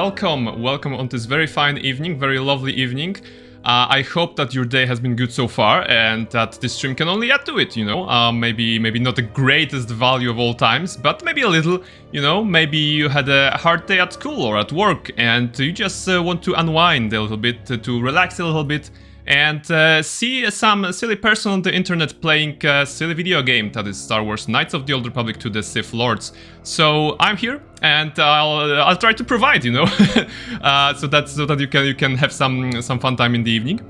Welcome on this very fine evening, very lovely evening. I hope that your day has been good so far and that this stream can only add to it, you know. Maybe not the greatest value of all times, but maybe a little, you know. Maybe you had a hard day at school or at work and you just want to unwind a little bit, to relax a little bit and see some silly person on the internet playing a silly video game that is Star Wars Knights of the Old Republic to the Sith Lords. So I'm here and I'll try to provide, you know, so that you can have some fun time in the evening.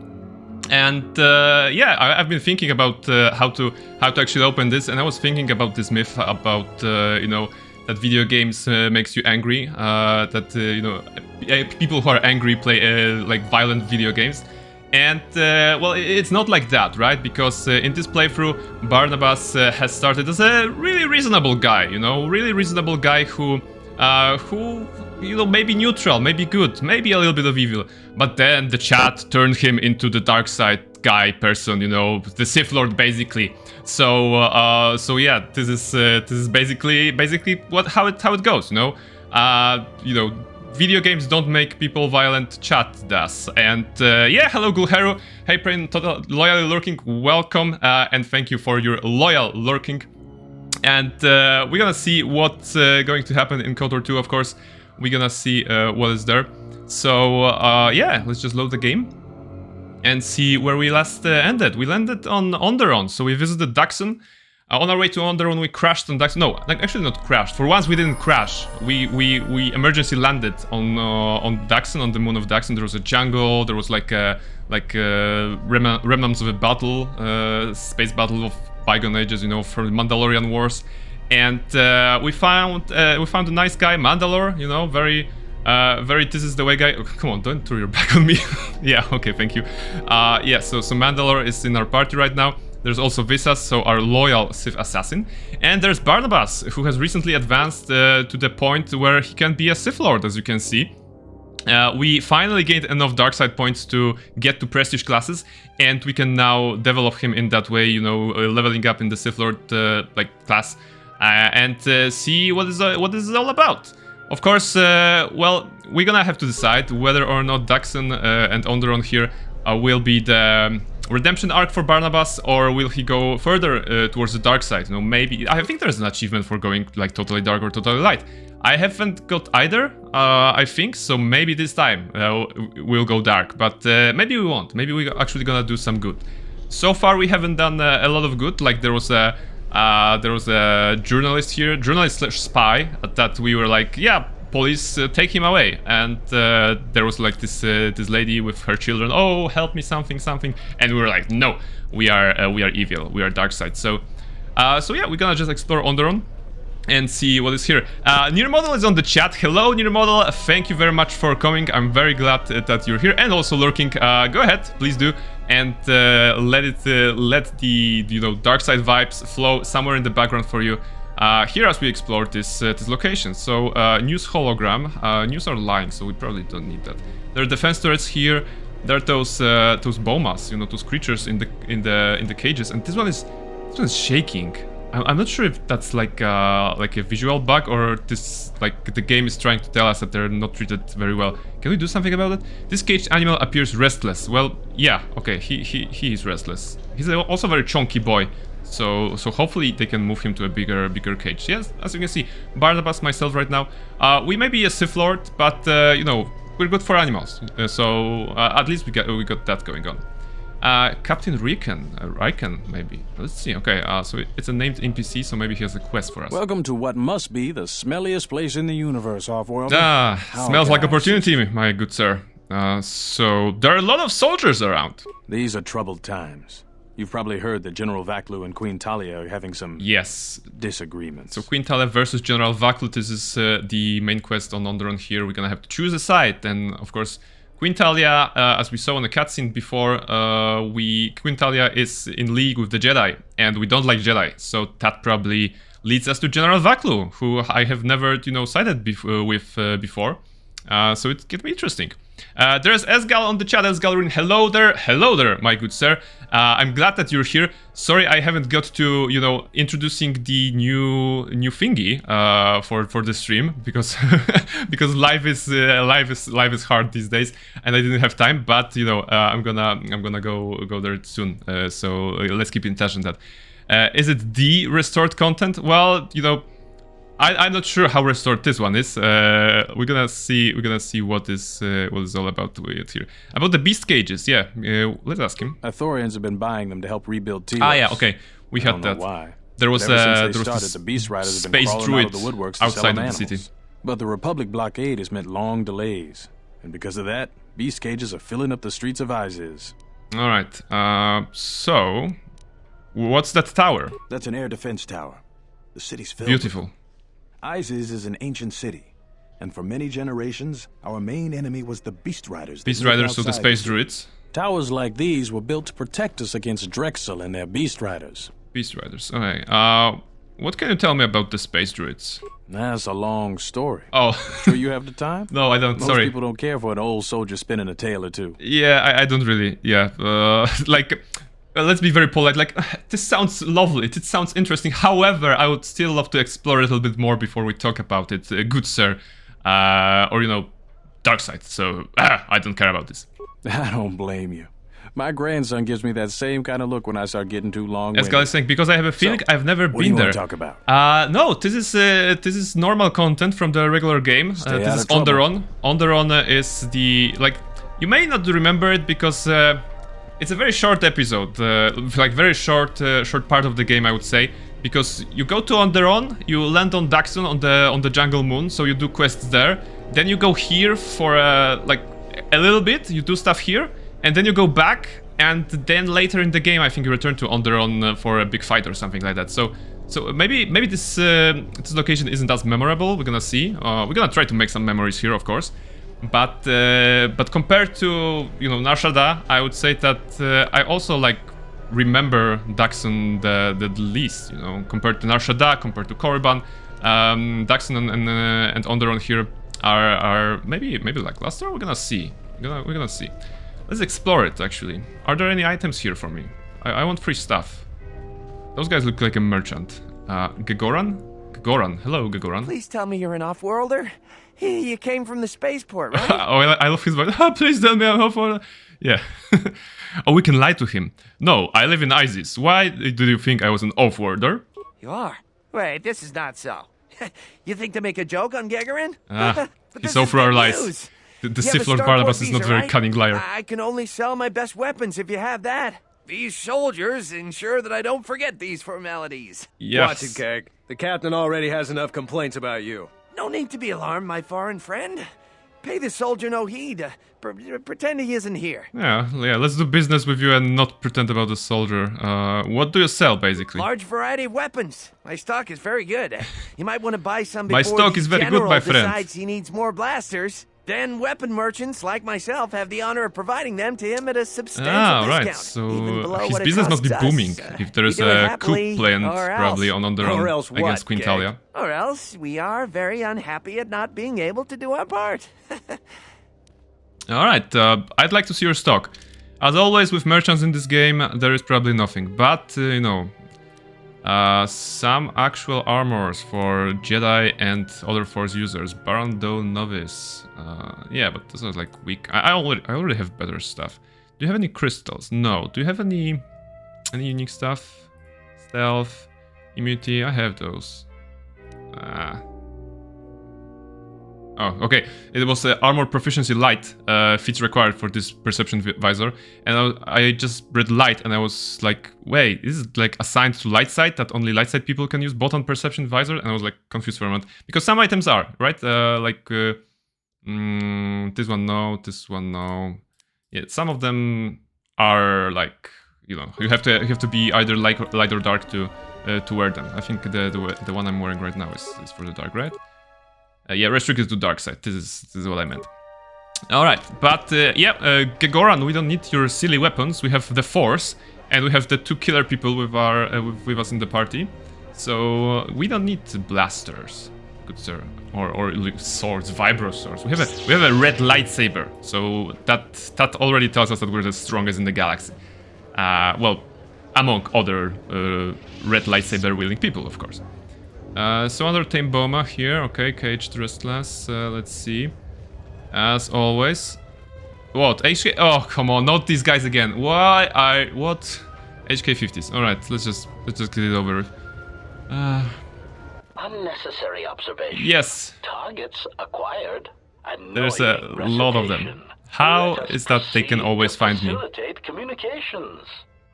And yeah, I've been thinking about how to actually open this, and I was thinking about this myth about you know, that video games makes you angry, that you know, people who are angry play like violent video games. And, well, it's not like that, right? Because in this playthrough, Barnabas has started as a really reasonable guy, you know? Really reasonable guy who, you know, maybe neutral, maybe good, maybe a little bit of evil. But then the chat turned him into the dark side guy person, you know? The Sith Lord, basically. So, so yeah, this is basically how it goes, you know? You know, video games don't make people violent, chat does. And yeah, hello Gulheru, hey Prain, loyally lurking, welcome, and thank you for your loyal lurking. And we're gonna see what's going to happen in KotOR 2, of course. We're gonna see what is there. So yeah, let's just load the game and see where we last ended. We landed on Onderon, so we visited Daxon. On our way to Onderon, we crashed on Daxon. No, actually not crashed. For once, we didn't crash. We emergency landed on Daxon, on the moon of Daxon. There was a jungle. There was like remnants of a battle, space battle of bygone ages, you know, from the Mandalorian Wars. And we found a nice guy, Mandalore. You know, very this is the way guy. Oh, come on, don't turn your back on me. Yeah, okay, thank you. Yeah, so Mandalore is in our party right now. There's also Visas, so our loyal Sith assassin. And there's Barnabas, who has recently advanced to the point where he can be a Sith Lord, as you can see. We finally gained enough dark side points to get to prestige classes, and we can now develop him in that way, you know, leveling up in the Sith Lord like class, and see what this is all about. Of course, well, we're gonna have to decide whether or not Daxon and Onderon here will be the redemption arc for Barnabas, or will he go further towards the dark side? You know, maybe I think there's an achievement for going like totally dark or totally light. I haven't got either, I think, so maybe this time we'll go dark, but maybe we won't. Maybe we're actually gonna do some good. So far we haven't done a lot of good. Like there was a journalist here, journalist/spy, that we were like, yeah, police, take him away. And there was like this lady with her children. Oh, help me, something. And we were like, no, we are evil. We are dark side. So yeah, we're gonna just explore Onderon and see what is here. Near Model is on the chat. Hello, Near Model. Thank you very much for coming. I'm very glad that you're here and also lurking. Go ahead, please do, and let the you know, dark side vibes flow somewhere in the background for you. Here as we explore this location. So news hologram. News are lying, so we probably don't need that. There are defense turrets here. There are those bomas, you know, those creatures in the cages, and this one is shaking. I'm not sure if that's like a visual bug, or this, like, the game is trying to tell us that they're not treated very well. Can we do something about it? This caged animal appears restless. Well, yeah, okay, he is restless. He's also a very chunky boy. So hopefully they can move him to a bigger cage. Yes, as you can see, Barnabas, myself right now. We may be a Sith Lord, but you know, we're good for animals. So at least we got that going on. Captain Riken, maybe. Let's see. Okay, so it's a named NPC, so maybe he has a quest for us. Welcome to what must be the smelliest place in the universe, Off-World. Smells like opportunity, my good sir. So there are a lot of soldiers around. These are troubled times. You've probably heard that General Vaklu and Queen Talia are having some disagreements. So Queen Talia versus General Vaklu, this is the main quest on Onderon here. We're gonna have to choose a side, and of course, Queen Talia, as we saw in the cutscene before, Queen Talia is in league with the Jedi, and we don't like Jedi, so that probably leads us to General Vaklu, who I have never, you know, sided with before. So it can be interesting. There's Esgal on the chat. Esgalrin, hello there, my good sir. I'm glad that you're here. Sorry, I haven't got to, you know, introducing the new thingy for the stream because because life is hard these days, and I didn't have time. But you know, I'm gonna go there soon. So let's keep in touch on that. Is it the restored content? Well, you know, I'm not sure how restored this one is. We're gonna see what is all about with here. About the beast cages, yeah. Let's ask him. Thorians have been buying them to help rebuild Telos. Ah, yeah, okay. We had that. Why. There was the Beast Riders have been space crawling out druid of the woodworks outside of the city. But the Republic blockade has meant long delays, and because of that, beast cages are filling up the streets of Isis. All right. So, what's that tower? That's an air defense tower. The city's filled. Beautiful. Isis is an ancient city, and for many generations, our main enemy was the Beast Riders. Beast Riders, so the space druids. Towers like these were built to protect us against Drexel and their Beast Riders. Beast Riders, okay. What can you tell me about the space druids? That's a long story. Oh. Sure you have the time? No, I don't, sorry. Most people don't care for an old soldier spinning a tale or two. Yeah, I don't really, yeah. Let's be very polite, like, this sounds lovely, it sounds interesting, however, I would still love to explore a little bit more before we talk about it, good sir. Or, you know, dark side, so, I don't care about this. I don't blame you. My grandson gives me that same kind of look when I start getting too long-winded. As guys saying, because I have a feeling I've never been there. What do you want to talk about? No, this is normal content from the regular game. This is Onderon. Onderon is the, like, you may not remember it because it's a very short episode, like very short part of the game, I would say, because you go to Onderon, you land on Daxon on the Jungle Moon, so you do quests there. Then you go here for like a little bit, you do stuff here, and then you go back, and then later in the game, I think you return to Onderon for a big fight or something like that. So maybe this location isn't as memorable. We're gonna see. We're gonna try to make some memories here, of course. But compared to, you know, Nar Shaddaa, I would say that I also like remember Daxon the least, you know, compared to Nar Shaddaa, compared to Korriban. Daxon and Onderon here are maybe lackluster. We're gonna see. We're gonna see. Let's explore it. Actually, are there any items here for me? I want free stuff. Those guys look like a merchant. Gagoran? Gagoran. Hello, Gagoran. Please tell me you're an off-worlder. You came from the spaceport, right? Oh, I love his voice. Please tell me I'm off-worlder. Yeah. Oh, we can lie to him. No, I live in Isis. Why do you think I was an off-worlder? You are? Wait, this is not so. You think to make a joke on Gagarin? He's over our lies. The Sith Lord Barnabas is not a very cunning liar. I can only sell my best weapons if you have that. These soldiers ensure that I don't forget these formalities. Yes. Watch it, Keg. The captain already has enough complaints about you. No need to be alarmed, my foreign friend. Pay the soldier no heed. Pretend he isn't here. Yeah, let's do business with you and not pretend about the soldier. What do you sell, basically? Large variety of weapons. My stock is very good. You might want to buy some before my stock is very good, my friend. Decides he needs more blasters. Then weapon merchants like myself have the honor of providing them to him at a substantial discount. Right. So his business must be booming if there is a coup planned probably on Onderon against Queen Talia. Or else we are very unhappy at not being able to do our part. Alright, I'd like to see your stock. As always with merchants in this game, there is probably nothing. But, you know, some actual armors for Jedi and other Force users. Baron Doe Novice. Yeah, but this is like weak. I already have better stuff. Do you have any crystals? No. Do you have any unique stuff? Stealth, immunity. I have those. Oh, okay. It was armor proficiency light feats required for this perception visor, and I just read light, and I was like, wait, is it like assigned to light sight that only light sight people can use bot on perception visor? And I was like confused for a moment because some items are right, this one no, this one no. Yeah, some of them are like, you know, you have to be either light or dark to wear them. I think the one I'm wearing right now is for the dark, right? Yeah, restricted to dark side. This is what I meant. All right, but Gagoran, we don't need your silly weapons. We have the Force, and we have the 2 killer people with us in the party, so we don't need blasters. good sir. Or swords, vibro swords. We have a red lightsaber, so that already tells us that we're the strongest in the galaxy. Well, among other red lightsaber wielding people, of course. So another tame Boma here. Okay, caged restless. Let's see. As always. What? HK? Oh, come on, not these guys again. Why? What? HK50s. All right, let's just get it over with. Unnecessary observation. Yes. Targets acquired. There's a lot of them. How is that they can always find me? Facilitate communications.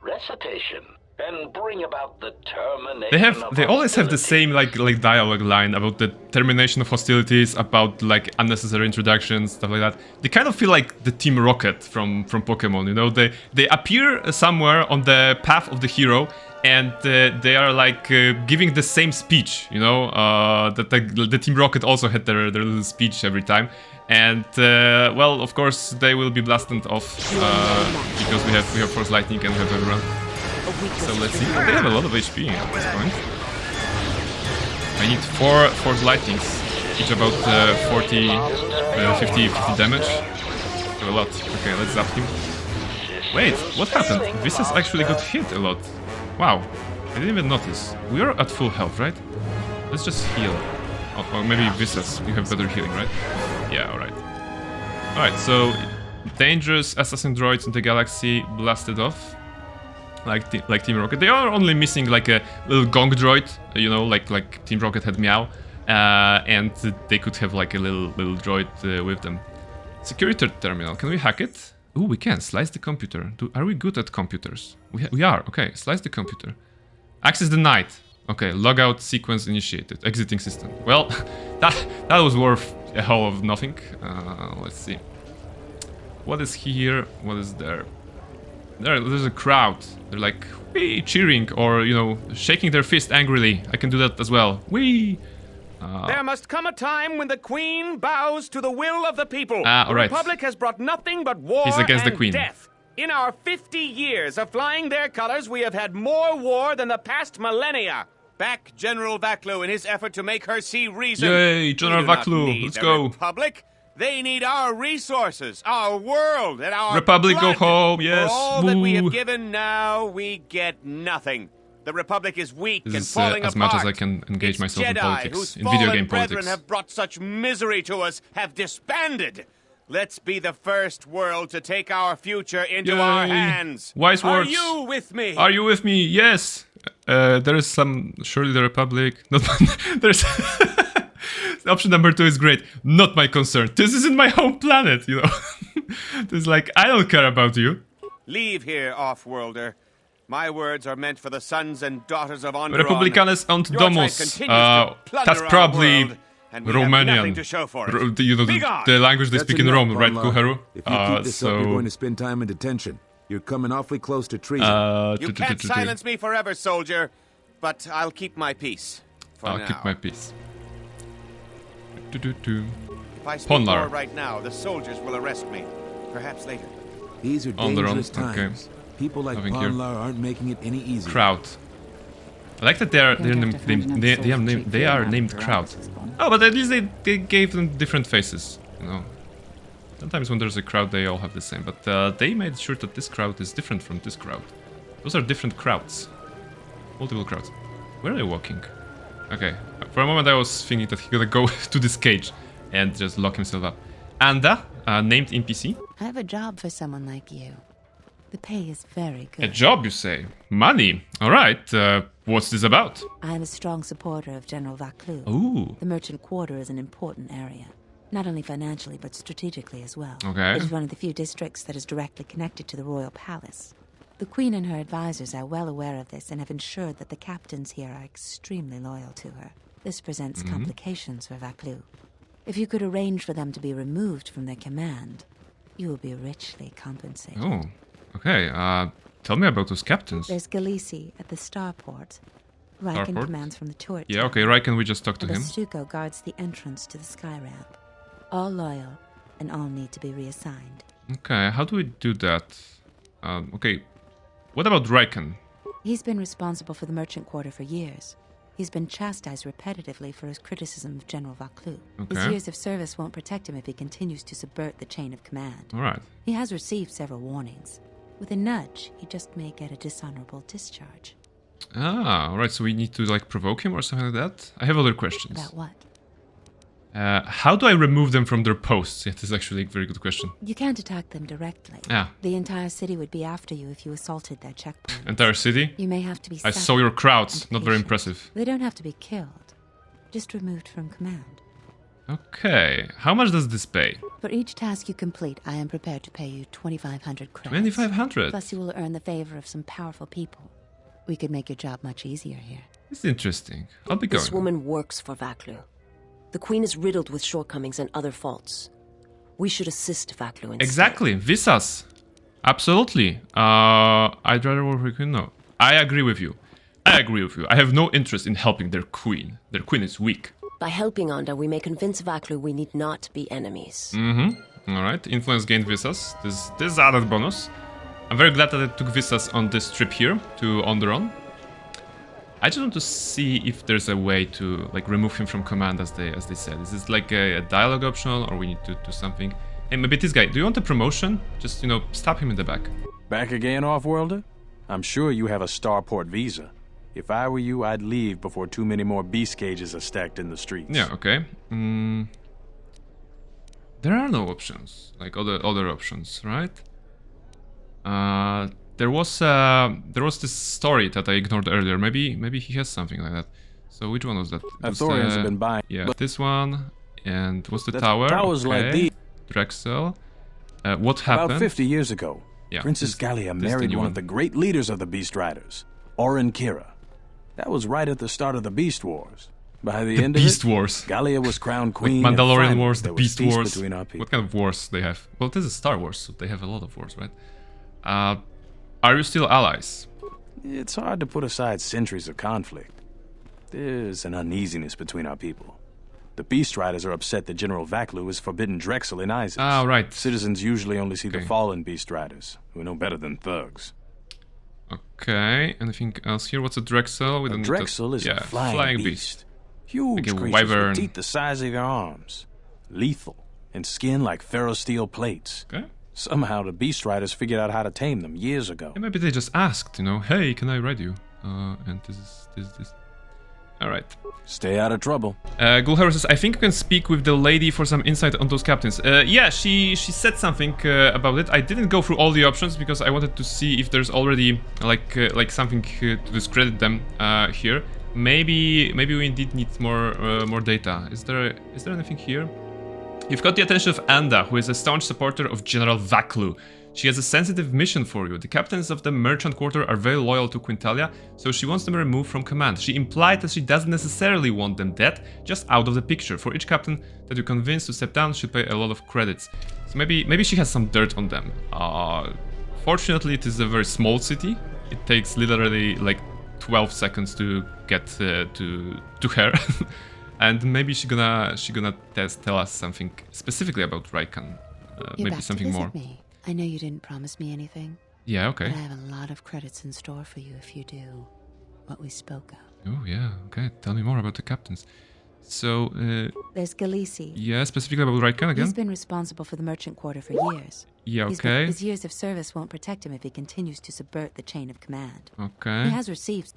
Recitation. And bring about the termination. They always have the same like dialogue line about the termination of hostilities, about like unnecessary introductions, stuff like that. They kind of feel like the Team Rocket from Pokemon, you know. They appear somewhere on the path of the hero, and they are like giving the same speech, you know. That the Team Rocket also had their little speech every time, and well, of course, they will be blasted off because we have Force Lightning and we have everyone. So let's see. They have a lot of HP at this point. I need 4 Force Lightnings, each about 50 damage. So a lot. Okay, let's zap him. Wait, what happened? Visas actually got hit a lot. Wow, I didn't even notice. We are at full health, right? Let's just heal. Or maybe Visas, you have better healing, right? Yeah, alright. Alright, so dangerous assassin droids in the galaxy blasted off. Like Team Rocket. They are only missing like a little gong droid, you know, like Team Rocket had Meow. And they could have like a little droid with them. Security terminal, can we hack it? Ooh, we can. Slice the computer. Are we good at computers? We are. Okay, slice the computer. Access denied. Okay, logout sequence initiated. Exiting system. Well, that was worth a whole of nothing. Let's see. What is here? What is there? There's a crowd. They're like, wee, cheering or, you know, shaking their fist angrily. I can do that as well. Wee! There must come a time when the Queen bows to the will of the people. All right. The Republic has brought nothing but war He's against and the Queen. death. In our 50 years of flying their colors, we have had more war than the past millennia. Back General Vaklu in his effort to make her see reason. Yay, General Vaklu, let's go. Republic. They need our resources, our world, and our Republic, blood. go home, yes. For all that we Woo. have given now, we get nothing. The Republic is weak This and is falling as apart. much as I can engage Its myself in Jedi, politics, whose in video game fallen politics. brethren have brought such misery to us, have disbanded. Let's be the first world to take our future into our Yay. hands. Wise words. Are you with me? Are you with me? Yes. There is some. Surely the Republic. Not. There's. Option number 2 is great. Not my concern. This isn't my home planet. You know. This is like I don't care about you. Leave here, off-worlder. My words are meant for the sons and daughters of Onderon. Republicanes und Your type Domus. continues to plunder That's our probably world, and we have nothing to show for it. You know, Be gone. the language they speak in enough, Rome, right, Von Kuharu? If you keep this up, you're going to spend time in detention. You're coming awfully close to treason. You can't silence me forever, soldier, but I'll keep my peace for now. I'll keep my peace. If I speak Ponlar. more right now, the soldiers will arrest me. Perhaps later. These are On their own, dangerous times. okay. People like Nothing here. Ponlar aren't making it any easier. Crowd. I like that they are named Crowd. Oh, but at least they gave them different faces. You know. Sometimes when there's a crowd, they all have the same. But they made sure that this crowd is different from this crowd. Those are different crowds. Multiple crowds. Where are they walking? Okay. For a moment, I was thinking that he's gonna go to this cage and just lock himself up. Anda, named NPC. I have a job for someone like you. The pay is very good. A job, you say? Money. All right. What's this about? I am a strong supporter of General Vaklu. Ooh. The merchant quarter is an important area. Not only financially, but strategically as well. Okay. It is one of the few districts that is directly connected to the royal palace. The Queen and her advisors are well aware of this and have ensured that the captains here are extremely loyal to her. This presents complications for Vaklu. If you could arrange for them to be removed from their command, you will be richly compensated. Oh. Okay. Tell me about those captains. There's Galisi at the starport. Riken Starport? commands from the turret. Yeah, okay, Riken, we just talked to and him. Stuco guards the entrance to the sky ramp. All loyal, and all need to be reassigned. Okay, how do we do that? Okay, what about Riken? He's been responsible for the merchant quarter for years. He's been chastised repetitively for his criticism of General Vaclu. Okay. His years of service won't protect him if he continues to subvert the chain of command. All right. He has received several warnings. With a nudge, he just may get a dishonorable discharge. Ah, all right. So we need to like provoke him or something like that. I have other questions. About what? How do I remove them from their posts? Yeah, this is actually a very good question. You can't attack them directly. Yeah. The entire city would be after you if you assaulted their checkpoint. Entire city? You may have to be I saw your crowds. Not very impressive. They don't have to be killed. Just removed from command. Okay. How much does this pay? For each task you complete, I am prepared to pay you 2,500 credits. 2,500? Plus you will earn the favor of some powerful people. We could make your job much easier here. It's interesting. I'll be going. This woman works for Vaclu. The Queen is riddled with shortcomings and other faults. We should assist Vaclu instead. Exactly. Visas. Absolutely. I'd rather work with Queen. No. I agree with you. I have no interest in helping their queen. Their queen is weak. By helping Anda, we may convince Vaclu we need not be enemies. Mm-hmm. Alright. Influence gained visas. This is added bonus. I'm very glad that I took visas on this trip here to Onderon. I just want to see if there's a way to like remove him from command, as they said. Is this like a dialogue optional, or we need to do something? Hey, maybe this guy. Do you want a promotion? Just stab him in the back. Back again, Offworlder? I'm sure you have a starport visa. If I were you, I'd leave before too many more beast cages are stacked in the streets. Yeah. Okay. There are no options, like other options, right? There was this story that I ignored earlier. Maybe he has something like that. So which one was that? Thorians have been buying. Yeah, this one. And what's the The tower? towers like these. Drexel. What happened? About 50 years ago, Yeah, Princess Gallia this married the new one one. of the great leaders of the Beast Riders, Orin Kira. That was right at the start of the Beast Wars. By the end Beast of it, Wars. Gallia was crowned Like queen. and Mandalorian finally Wars, the there was Beast peace Wars. between our people. What kind of wars they have? Well, this is Star Wars, so they have a lot of wars, right? Are you still allies? It's hard to put aside centuries of conflict. There's an uneasiness between our people. The Beast Riders are upset that General Vaclu has forbidden Drexel in Isaac. Ah, right. Citizens usually only see Okay. the fallen Beast Riders, who are no better than thugs. Okay, anything else here? What's a Drexel? We A don't need Drexel is yeah, a flying beast. Huge Like a creatures wyvern. with teeth the size of your arms. Lethal, and skin like ferrosteel plates. Okay. Somehow the Beast Riders figured out how to tame them years ago. Yeah, maybe they just asked, hey, can I ride you? And this. Alright. Stay out of trouble. Gulhara says, I think you can speak with the lady for some insight on those captains. Yeah, she said something about it. I didn't go through all the options because I wanted to see if there's already like something to discredit them here. Maybe we indeed need more data. Is there anything here? You've got the attention of Anda, who is a staunch supporter of General Vaclu. She has a sensitive mission for you. The captains of the merchant quarter are very loyal to Quintalia, so she wants them removed from command. She implied that she doesn't necessarily want them dead, just out of the picture. For each captain that you convince to step down, she'll pay a lot of credits. So maybe she has some dirt on them. Fortunately, it is a very small city. It takes literally like 12 seconds to get to her. And maybe she's gonna tell us something specifically about Raikan. You're Maybe back something to visit more. Me. I know you didn't promise me anything. Yeah, okay. But I have a lot of credits in store for you if you do what we spoke of. Oh, yeah, okay. Tell me more about the captains. So, There's Galisi. yeah, specifically about Raikan again? He's been responsible for the merchant quarter for years. Yeah, okay. His years of service won't protect him if he continues to subvert the chain of command. Okay. He has received...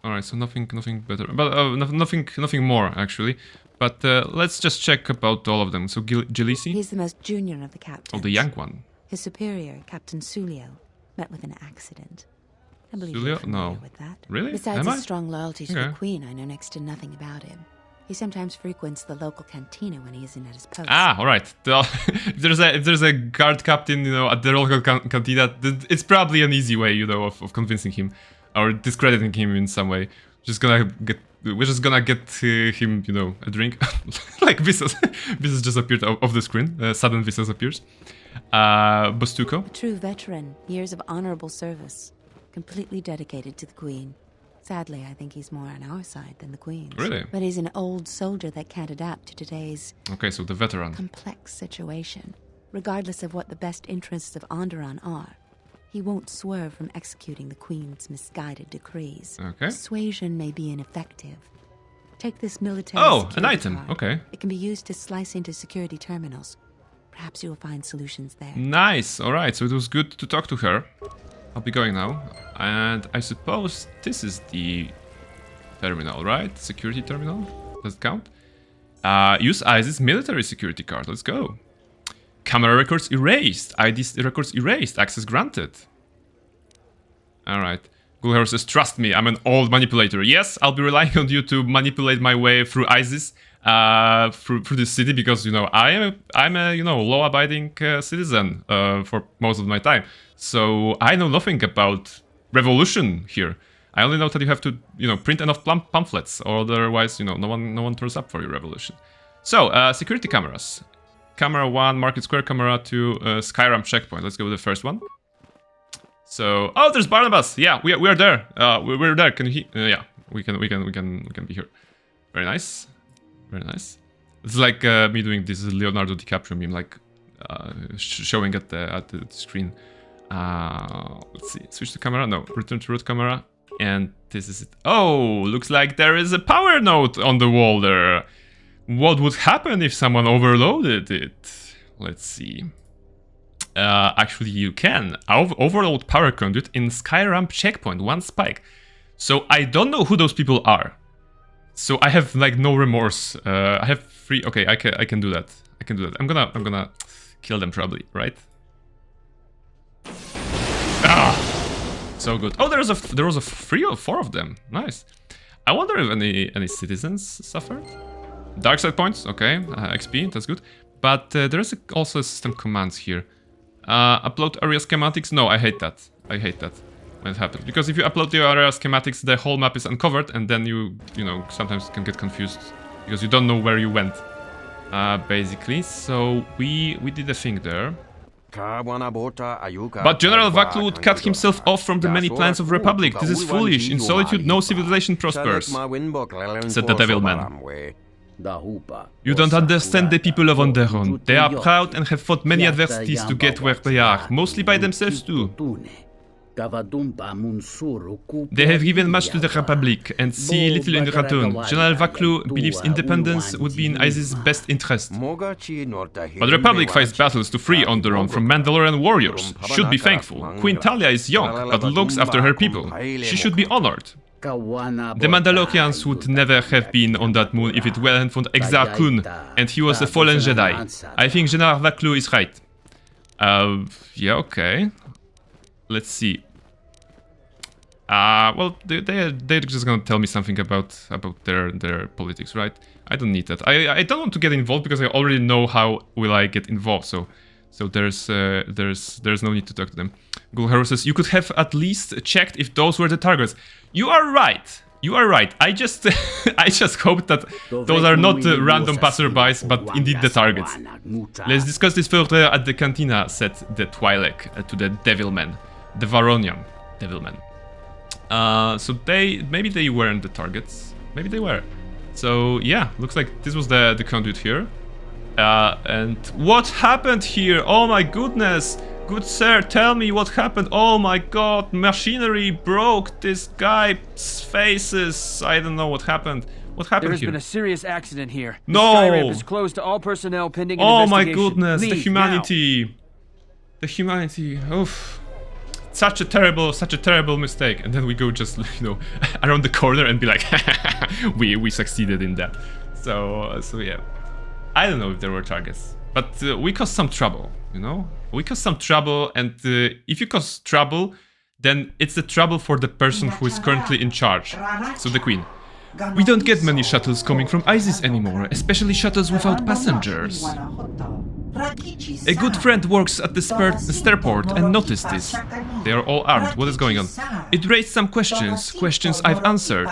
Alright, so nothing better. But nothing more, actually. But let's just check about all of them. So, Jalisi? He's the most junior of the captains. Oh, the young one. His superior, Captain Sulio, met with an accident. I believe Sulio? you're familiar No. with that. Really? Besides Am his I? strong loyalty to Okay. the Queen, I know next to nothing about him. He sometimes frequents the local cantina when he isn't at his post. Ah, alright. If there's a guard captain, at the local cantina, it's probably an easy way, of convincing him or discrediting him in some way. We're just gonna get him, a drink. Like Visas. Visas just appeared off the screen. Sudden Visas appears. Bostuco. A true veteran, years of honorable service, completely dedicated to the Queen. Sadly, I think he's more on our side than the Queen's. Really? But he's an old soldier that can't adapt to today's Okay, so the veteran. complex situation, regardless of what the best interests of Onderon are. He won't swerve from executing the Queen's misguided decrees. Okay. Persuasion may be ineffective. Take this military Oh, an security item. card. Okay. It can be used to slice into security terminals. Perhaps you will find solutions there. Nice. All right. So it was good to talk to her. I'll be going now. And I suppose this is the terminal, right? Security terminal? Does it count? Use ISIS military security card. Let's go. Camera records erased. ID records erased. Access granted. Alright. Gulhero says, trust me, I'm an old manipulator. Yes, I'll be relying on you to manipulate my way through ISIS, through the city, because, you know, I'm a you know, law-abiding citizen for most of my time. So I know nothing about revolution here. I only know that you have to, you know, print enough pamphlets, or otherwise, you know, no one turns up for your revolution. So, security cameras. Camera 1, Market Square, camera 2, Skyram checkpoint. Let's go with the first one. So, oh, there's Barnabas. Yeah, we are there. We're there. Can you? Yeah, we can be here. Very nice, very nice. It's like me doing this Leonardo DiCaprio meme, like showing at the screen. Let's see. Switch to camera. No, return to root camera. And this is it. Oh, looks like there is a power node on the wall there. What would happen if someone overloaded it? Let's see. Actually, you can overload power conduit in Skyramp checkpoint, 1 spike. So I don't know who those people are. So I have like no remorse. I have 3. Okay, I can do that. I can do that. I'm gonna kill them probably, right? Ah, so good. Oh, there was a 3 or 4 of them. Nice. I wonder if any citizens suffered. Dark side points. Okay, XP. That's good. But there is also a system commands here. Upload area schematics. No, I hate that. I hate that when it happens, because if you upload the area schematics, the whole map is uncovered, and then you know, sometimes can get confused because you don't know where you went. Basically, so we did a thing there. But General Vaklu would cut himself off from the many plans of Republic. This is foolish. In solitude, no civilization prospers, said the Devil Man. You don't understand the people of Onderon. They are proud and have fought many adversities to get where they are, mostly by themselves too. They have given much to the Republic and see little in return. General Vaklu believes independence would be in ISIS's best interest. But the Republic fights battles to free Onderon from Mandalorian warriors. Should be thankful. Queen Talia is young, but looks after her people. She should be honored. The Mandalorians would never have been on that moon if it weren't for Exar Kun, and he was a fallen Jedi. I think General Vaklu is right. Yeah, okay. Let's see. Well, they're just gonna tell me something about their politics, right? I don't need that. I don't want to get involved because I already know how will I get involved. So there's no need to talk to them. Gulhero says, you could have at least checked if those were the targets. You are right. You are right. I just I just hope that those are not random passerbys, but indeed the targets. Let's discuss this further at the cantina, said the Twi'lek to the Devilman, the Varonian Devilman. So maybe they weren't the targets. Maybe they were. So yeah, looks like this was the conduit here. And what happened here? Oh my goodness! Good sir, tell me what happened. Oh my god, machinery broke this guy's faces. I don't know what happened. What happened here? There has been a serious accident here. No! The Skyramp is closed to all personnel pending an investigation. Oh my goodness, Leave the humanity. now. The humanity. Oof. Such a terrible mistake. And then we go just, you know, around the corner and be like, we succeeded in that. So yeah. I don't know if there were targets, but we caused some trouble, you know? We caused some trouble, and if you cause trouble, then it's the trouble for the person who is currently in charge. So the Queen. We don't get many shuttles coming from ISIS anymore, especially shuttles without passengers. A good friend works at the starport and noticed this. They are all armed. What is going on? It raised some questions I've answered.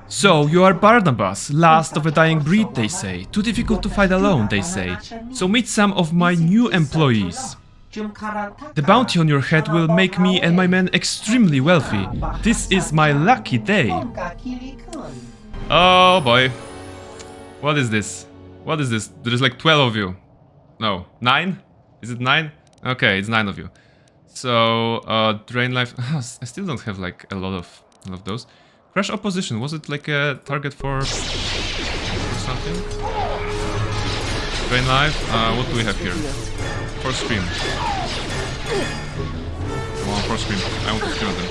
So, you are Barnabas, last of a dying breed, they say. Too difficult to fight alone, they say. So meet some of my new employees. The bounty on your head will make me and my men extremely wealthy. This is my lucky day. Oh boy. What is this? What is this? There's like 12 of you. No, 9? Is it 9? Okay, it's 9 of you. So, drain life. I still don't have like a lot of those. Crush opposition. Was it like a target for something? Drain life. What do we have here? Force scream. Come on, force scream. I want to scream at them.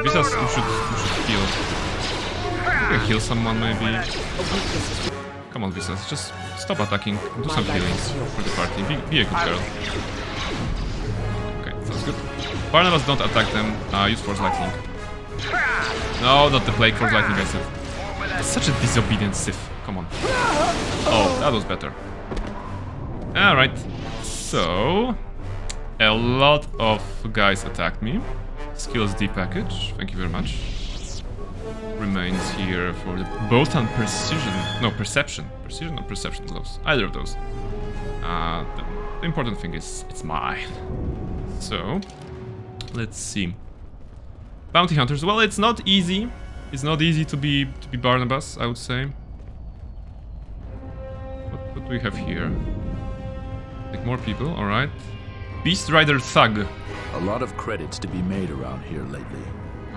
Visas, you should heal. You can heal someone maybe. Come on, Visas, just stop attacking. Do some healing for the party. Be a good girl. Okay, sounds good. Barnabas, don't attack them. Use force lightning. No, not the plague, force lightning, I said. It's such a disobedient Sith. Come on. Oh, that was better. Alright. So, a lot of guys attacked me. Skills D package, thank you very much. Remains here for the Botan precision. No, perception. Precision or perception gloves. Either of those. The important thing is it's mine. So, let's see. Bounty hunters. Well, it's not easy. It's not easy to be Barnabas, I would say. What do we have here? Like more people, alright. Beast Rider Thug. A lot of credits to be made around here lately.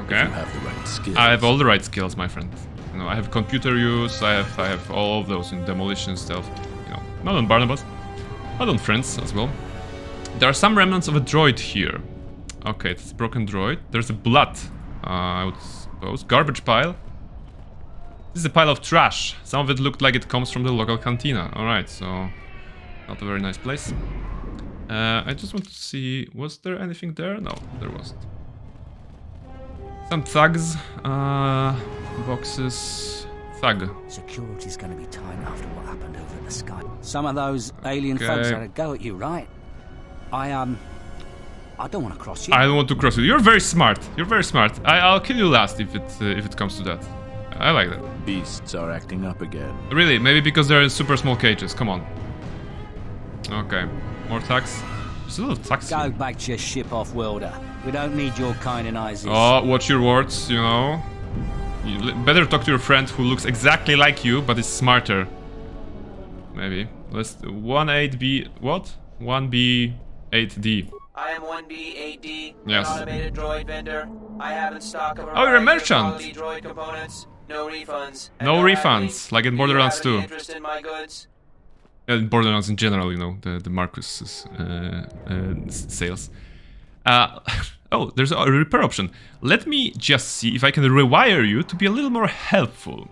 Okay. If you have the right skills. I have all the right skills, my friend. You know, I have computer use, I have all of those in demolition stuff. You know, not on Barnabas, not on friends as well. There are some remnants of a droid here. Okay, it's a broken droid. There's a blood, I would suppose. Garbage pile. This is a pile of trash. Some of it looked like it comes from the local cantina. Alright, so not a very nice place. I just want to see, was there anything there? No, there wasn't. Some thugs, boxes, thug. Security's gonna be tight after what happened over at the sky. Some of those alien folks had a go at you, right? I don't want to cross you. I don't want to cross you. You're very smart. You're very smart. I'll kill you last if it comes to that. I like that. Beasts are acting up again. Really? Maybe because they're in super small cages. Come on. Okay. More thugs. There's a lot of thugs. Go back to your ship, off-worlder. We don't need your kind and eyes. Oh, watch your words, you know. You better talk to your friend who looks exactly like you, but is smarter. Maybe. Let's 1-8B. What? 1B8D. I am 1B8D, yes. An automated droid vendor. I have in stock a oh, you're a merchant. Droid components. No refunds. No refunds, like in Borderlands 2. Interest in my goods? Borderlands in general, you know, the Marcus's sales. Oh, there's a repair option. Let me just see if I can rewire you to be a little more helpful.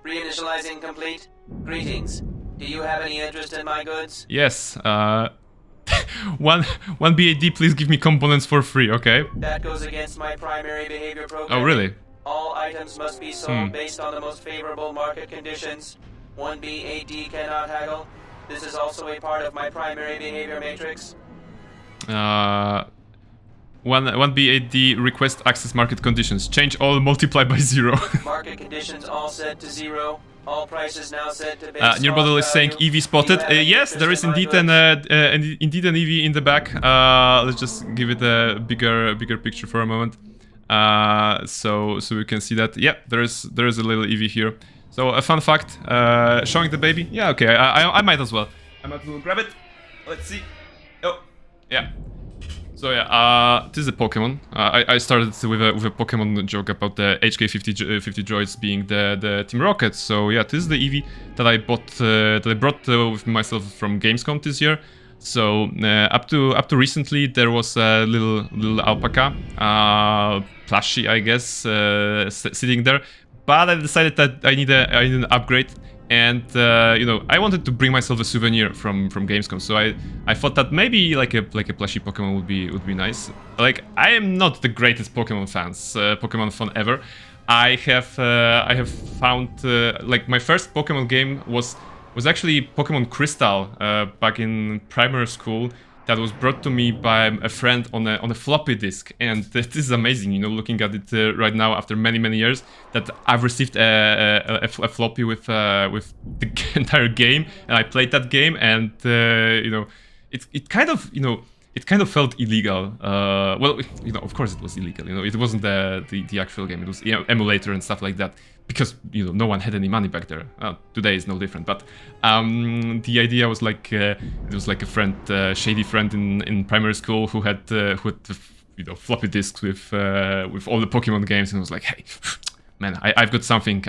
Reinitializing complete. Greetings. Do you have any interest in my goods? Yes. 1B8D, please give me components for free, okay? That goes against my primary behavior program. Oh, really? All items must be sold based on the most favorable market conditions. 1B8D cannot haggle. This is also a part of my primary behavior matrix. 1B8D request access market conditions. Change all, multiply by 0. Market conditions all set to 0. All prices now set to base. Near bottle is saying EV spotted. Yes, there is indeed an EV in the back. Let's just give it a bigger picture for a moment, so we can see that. Yeah, there is a little EV here. So a fun fact, showing the baby. Yeah, okay, I might as well. I might as well grab it. Let's see. Oh, yeah. So yeah, this is a Pokemon. I started with a Pokemon joke about the HK50 droids being the Team Rocket. So yeah, this is the Eevee that I bought, brought with myself from Gamescom this year. So up to recently, there was a little alpaca, plushie, I guess, sitting there. But I decided that I need an upgrade. And you know, I wanted to bring myself a souvenir from Gamescom, so I thought that maybe like a plushie Pokemon would be nice. Like, I am not the greatest Pokemon fan ever. I have found like my first Pokemon game was actually Pokemon Crystal back in primary school. That was brought to me by a friend on a floppy disk, and this is amazing. You know, looking at it right now after many years, that I've received a floppy with the entire game, and I played that game, and you know, it kind of felt illegal. Well, you know, of course it was illegal. You know, it wasn't the actual game. It was emulator and stuff like that. because you know no one had any money back there. Today is no different, but the idea was like it was like a friend, shady friend in primary school who had you know floppy disks with all the Pokemon games, and was like, hey, man, I've got something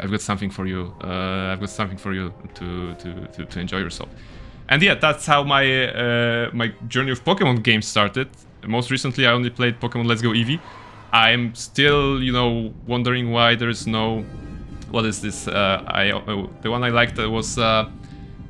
for you. I've got something for you to enjoy yourself. And yeah, that's how my my journey of Pokemon games started. Most recently, I only played Pokemon Let's Go Eevee. I'm still, you know, wondering why there is no. What is this? The one I liked was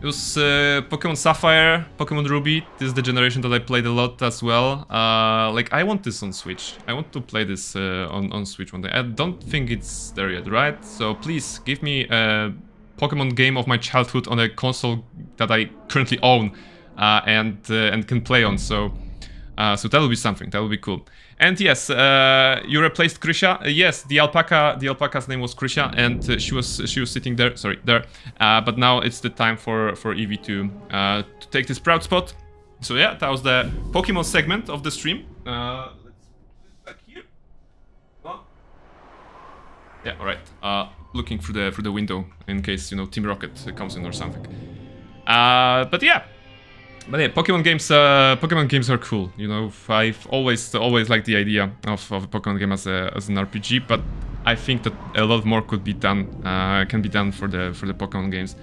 Pokemon Sapphire, Pokemon Ruby. This is the generation that I played a lot as well. Like I want this on Switch. I want to play this on Switch one day. I don't think it's there yet, right? So please give me a Pokemon game of my childhood on a console that I currently own and can play on. So that will be something. That will be cool. And yes, you replaced Krisha. Yes, the alpaca's name was Krisha, and she was sitting there. Sorry, there. But now it's the time for Eevee to take this proud spot. So yeah, that was the Pokemon segment of the stream. Let's put it back here. Well, yeah, all right. Looking through the window in case you know Team Rocket comes in or something. But yeah, Pokemon games are cool. You know, I've always liked the idea of a Pokemon game as an RPG, but I think that a lot more could be done, can be done for the Pokemon games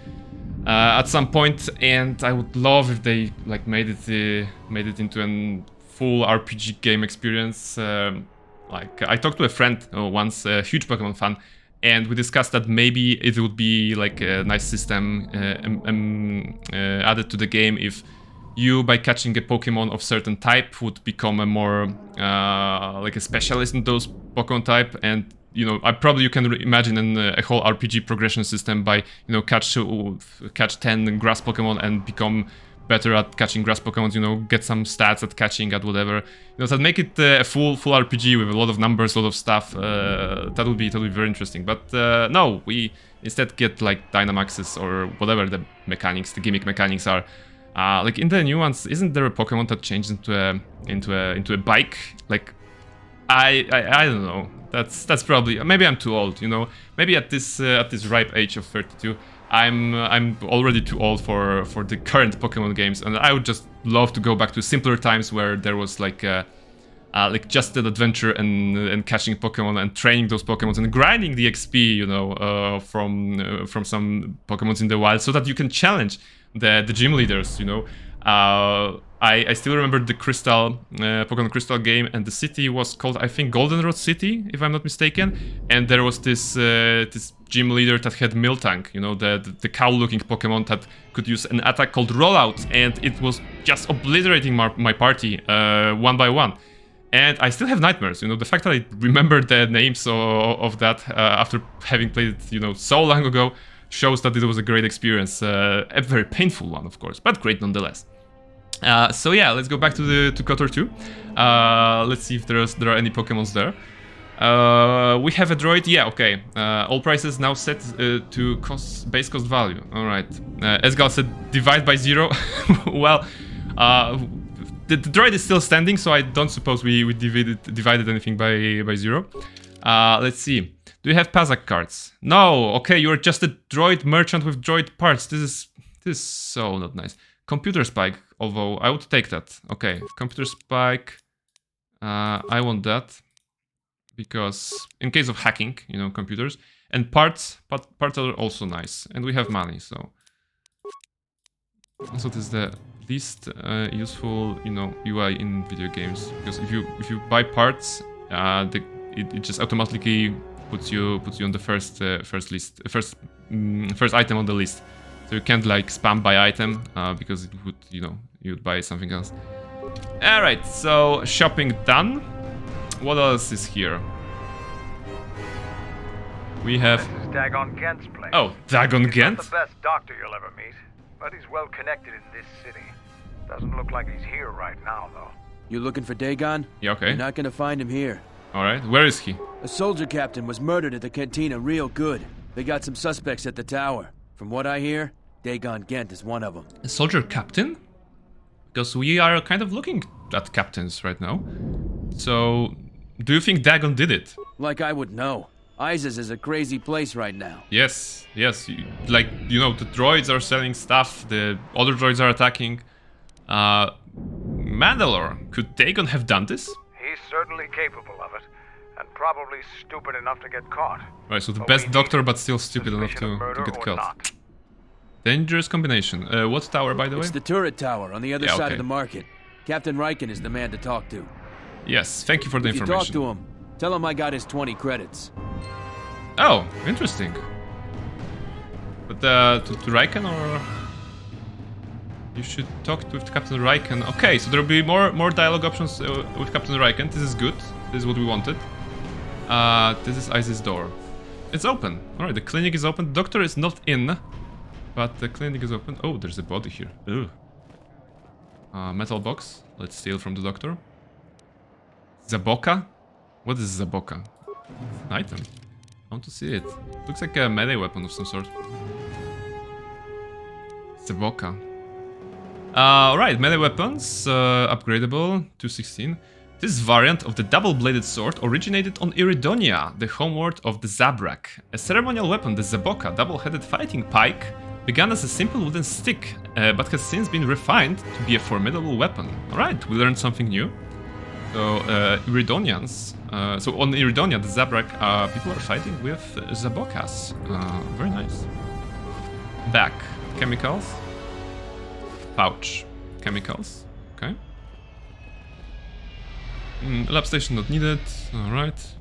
at some point, and I would love if they like made it into a full RPG game experience. Like I talked to a friend once, a huge Pokemon fan. And we discussed that maybe it would be like a nice system added to the game if you, by catching a Pokemon of certain type, would become a more like a specialist in those Pokemon type. And you know, you can imagine a whole RPG progression system by you know catch 10 grass Pokemon and become better at catching grass Pokemon, you know, get some stats at catching, at whatever. You know, so make it a full RPG with a lot of numbers, a lot of stuff. That would be very interesting. But no, we instead get like Dynamaxes or whatever the mechanics, the gimmick mechanics are. Like in the new ones, isn't there a Pokemon that changes into a bike? Like I don't know. That's probably, maybe I'm too old, you know. Maybe at this ripe age of 32. I'm already too old for the current Pokemon games, and I would just love to go back to simpler times where there was like just an adventure and catching Pokemon and training those Pokemon and grinding the XP, you know, from some Pokemons in the wild, so that you can challenge the gym leaders, you know. I still remember the Pokemon Crystal game, and the city was called, I think, Goldenrod City, if I'm not mistaken. And there was this gym leader that had Miltank, you know, the cow-looking Pokemon that could use an attack called Rollout, and it was just obliterating my party one by one. And I still have nightmares, you know, the fact that I remember the names of that after having played it, you know, so long ago, shows that it was a great experience, a very painful one, of course, but great nonetheless. So yeah, let's go back to KotOR 2. Let's see if there are any Pokemons there. We have a droid. Yeah, okay. All prices now set to base cost value. All right. Esgal said divide by 0. Well, the droid is still standing, so I don't suppose we divided anything by 0. Let's see. Do you have Pazak cards? No. Okay, you're just a droid merchant with droid parts. This is so not nice. Computer spike, although I would take that. Okay, computer spike. I want that because in case of hacking, you know, computers and parts are also nice, and we have money, so. Also, this is the least useful, you know, UI in video games, because if you buy parts, it just automatically puts you on the first item on the list. So you can't like spam by item because it would, you know, you'd buy something else. All right, so shopping done. What else is here? We have. This is Dagon Gent's place. Oh, Dagon Gent. He's not the best doctor you'll ever meet, but he's well connected in this city. Doesn't look like he's here right now, though. You looking for Dagon? Yeah, okay. You're not gonna find him here. All right, where is he? A soldier captain was murdered at the cantina real good. They got some suspects at the tower. From what I hear, Dagon Gent is one of them. A soldier captain? Because we are kind of looking at captains right now. So, do you think Dagon did it? Like I would know. ISIS is a crazy place right now. Yes, yes. Like, you know, the droids are selling stuff, the other droids are attacking. Mandalore, could Dagon have done this? He's certainly capable of it, and probably stupid enough to get caught. Right, so the best doctor, but still stupid enough to get killed. Not. Dangerous combination. What tower, by the way? It's the turret tower on the other side okay. of the market. Captain Riken is the man to talk to. Yes, thank you for the if information. You talk to him, tell him I got his 20 credits. Oh, interesting. But to Riken, or you should talk with Captain Riken. Okay, so there'll be more dialogue options with Captain Riken. This is good. This is what we wanted. This is Isis' door. It's open. All right, the clinic is open. The doctor is not in, but the clinic is open. Oh, there's a body here. Ugh. Metal box. Let's steal from the doctor. Zaboka? What is Zaboka? It's an item. I want to see it. Looks like a melee weapon of some sort. Zaboka. Alright, melee weapons. Upgradable. 216. This variant of the double-bladed sword originated on Iridonia, the homeworld of the Zabrak. A ceremonial weapon, the Zaboka, double-headed fighting pike, began as a simple wooden stick, but has since been refined to be a formidable weapon. Alright, we learned something new. So, Iridonians. So on Iridonia, the Zabrak, people are fighting with Zabokas. Very nice. Back. Chemicals. Pouch. Chemicals. Okay. Lab station not needed. Alright.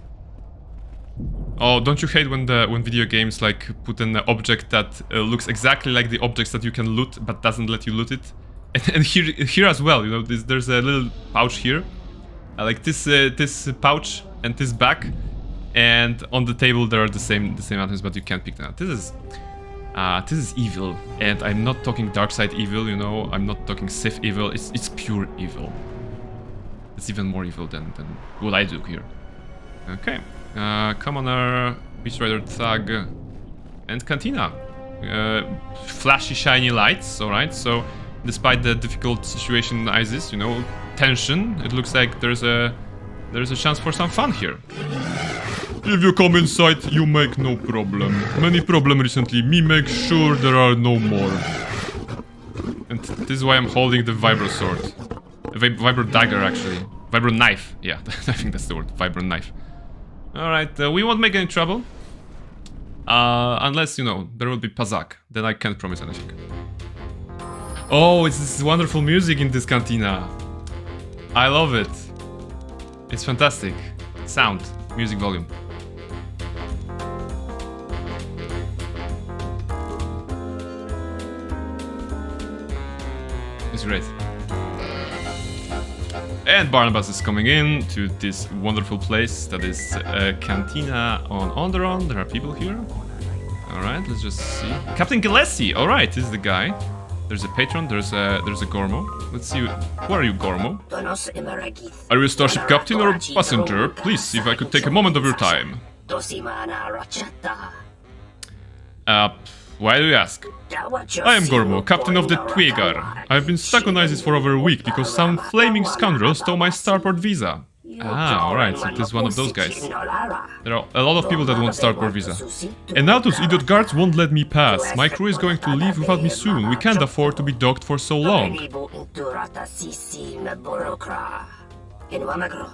Oh, don't you hate when video games like put an object that looks exactly like the objects that you can loot, but doesn't let you loot it? And here as well, you know, there's a little pouch here. Like this pouch and this back, and on the table there are the same items, but you can't pick them out. This is evil, and I'm not talking dark side evil. You know, I'm not talking Sith evil. It's pure evil. It's even more evil than what I do here. Okay, commoner, beach rider, thug, and cantina. Flashy, shiny lights. All right, so despite the difficult situation in ISIS, you know, tension, it looks like there's a chance for some fun here. If you come inside, you make no problem. Many problem recently, me make sure there are no more. And this is why I'm holding the vibro sword. Vibro dagger, actually. Vibro knife. Yeah, I think that's the word. Vibro knife. Alright, we won't make any trouble. Unless, you know, there will be Pazak. Then I can't promise anything. Oh, it's this wonderful music in this cantina. I love it. It's fantastic. Sound, music volume. It's great. And Barnabas is coming in to this wonderful place that is a cantina on Onderon. There are people here. Alright, let's just see. Captain Gillespie! Alright, this is the guy. There's a patron, there's a Gormo. Let's see, who are you, Gormo? Are you a starship captain or a passenger? Please, see if I could take a moment of your time. Why do you ask? I am Gormo, captain of the Twiegar. I've been stuck on ISIS for over a week because some flaming scoundrel stole my starport visa. Ah, alright, so this is one of those guys. There are a lot of people that want starport visa. And now those idiot guards won't let me pass. My crew is going to leave without me soon. We can't afford to be docked for so long.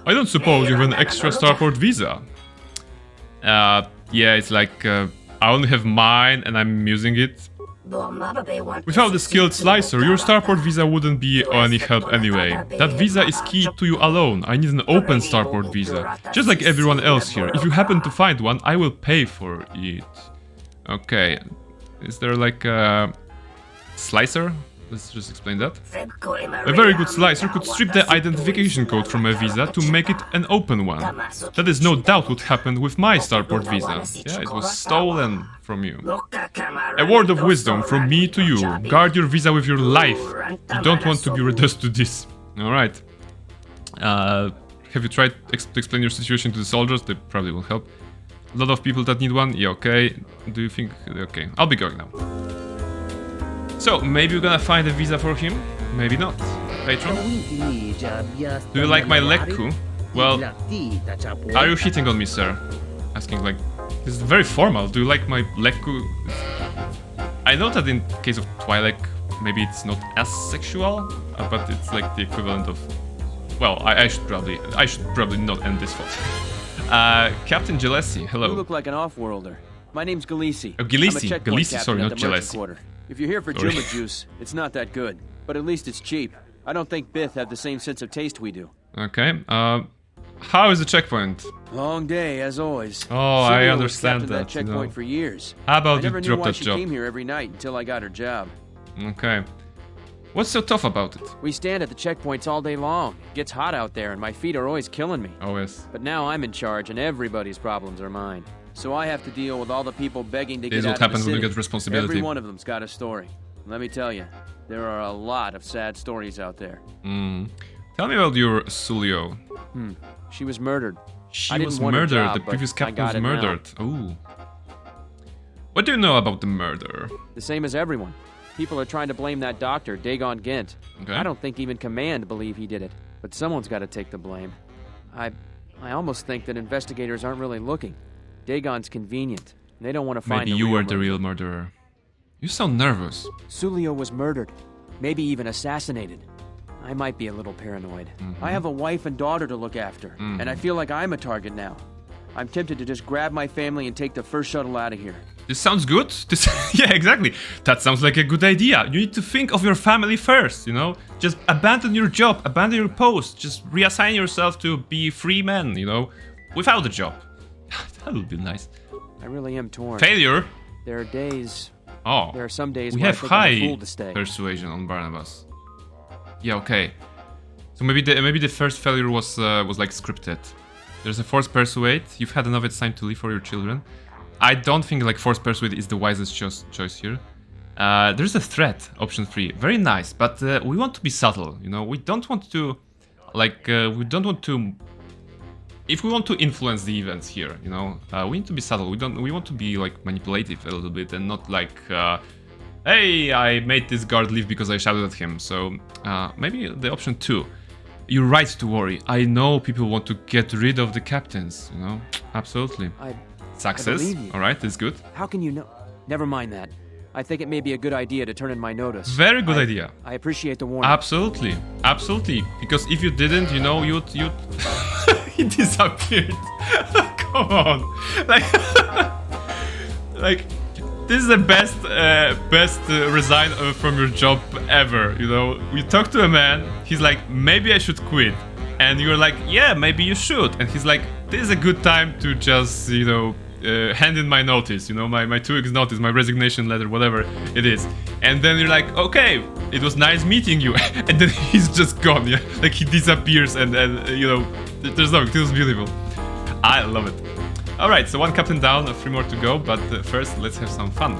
I don't suppose you have an extra starport visa? Yeah, it's like, I only have mine and I'm using it. Without the skilled slicer, your starport visa wouldn't be any help anyway. That visa is key to you alone. I need an open starport visa, just like everyone else here. If you happen to find one, I will pay for it. Okay, is there like a slicer? Let's just explain that. A very good slicer could strip the identification code from a visa to make it an open one. That is no doubt what happened with my starport visa. Yeah, it was stolen from you. A word of wisdom from me to you. Guard your visa with your life. You don't want to be reduced to this. Alright. Have you tried to explain your situation to the soldiers? They probably will help. A lot of people that need one? Yeah, okay. Do you think... Okay, I'll be going now. So, maybe we're gonna find a visa for him, maybe not. Patron? Do you like my leg coup? Well, are you hitting on me, sir? Asking like This is very formal. Do you like my lekku? I know that in case of Twi'lek, maybe it's not as sexual, but it's like the equivalent of. Well, I should probably not end this thought. Captain Gillespie, hello. You look like an off-worlder. My name's Gillespie. Oh, Gillespie, sorry, not Gillespie. If you're here for Juma juice, it's not that good, but at least it's cheap. I don't think Bith have the same sense of taste we do. Okay. How is the checkpoint? Long day, as always. Oh, I understand that checkpoint for years. How about you drop that job? I never knew why she came here every night until I got her job. Okay. What's so tough about it? We stand at the checkpoints all day long. It gets hot out there, and my feet are always killing me. Always. But now I'm in charge, and everybody's problems are mine. So I have to deal with all the people begging to get out of the city. This is what happens when you get responsibility. Every one of them's got a story. Let me tell you, there are a lot of sad stories out there. Tell me about your Sulio. She was murdered. She was murdered. The previous captain was murdered. Ooh. What do you know about the murder? The same as everyone. People are trying to blame that doctor, Dagon Gent. Okay. I don't think even Command believe he did it, but someone's got to take the blame. I almost think that investigators aren't really looking. Dagon's convenient. They don't want to find. Maybe you were the real murderer. You sound nervous. Sulio was murdered, maybe even assassinated. I might be a little paranoid. I have a wife and daughter to look after, and I feel like I'm a target now. I'm tempted to just grab my family and take the first shuttle out of here. This sounds good. Yeah, exactly. That sounds like a good idea. You need to think of your family first, you know? Just abandon your job, abandon your post, just reassign yourself to be free man, you know? Without a job. That would be nice. I really am torn. Failure? There are days... Oh. There are some days we where have I think I'm a high fool to stay. persuasion on Barnabas. Yeah, okay. So maybe the first failure was like scripted. There's a forced persuade. You've had enough time to leave for your children. I don't think like forced persuade is the wisest choice here. There's a threat, option 3. Very nice, but we want to be subtle, you know? We don't want to, if we want to influence the events here, you know, we need to be subtle. We want to be like manipulative a little bit and not like, hey, I made this guard leave because I shouted at him. So maybe the option 2. You're right to worry. I know people want to get rid of the captains, you know? Absolutely. Success. All right, that's good. How can you know? Never mind that. I think it may be a good idea to turn in my notice. Very good idea. I appreciate the warning. Absolutely. Absolutely. Because if you didn't, you know, you'd... He disappeared. Come on. Like, this is the best resign from your job ever, you know? You talk to a man, he's like, maybe I should quit. And you're like, yeah, maybe you should. And he's like, this is a good time to just, you know, hand in my notice, you know, my 2 weeks notice, my resignation letter, whatever it is. And then you're like, okay, it was nice meeting you. And then he's just gone, yeah? Like he disappears and you know, there's nothing. This was beautiful. I love it. All right, so 1 captain down, 3 more to go. But first, let's have some fun.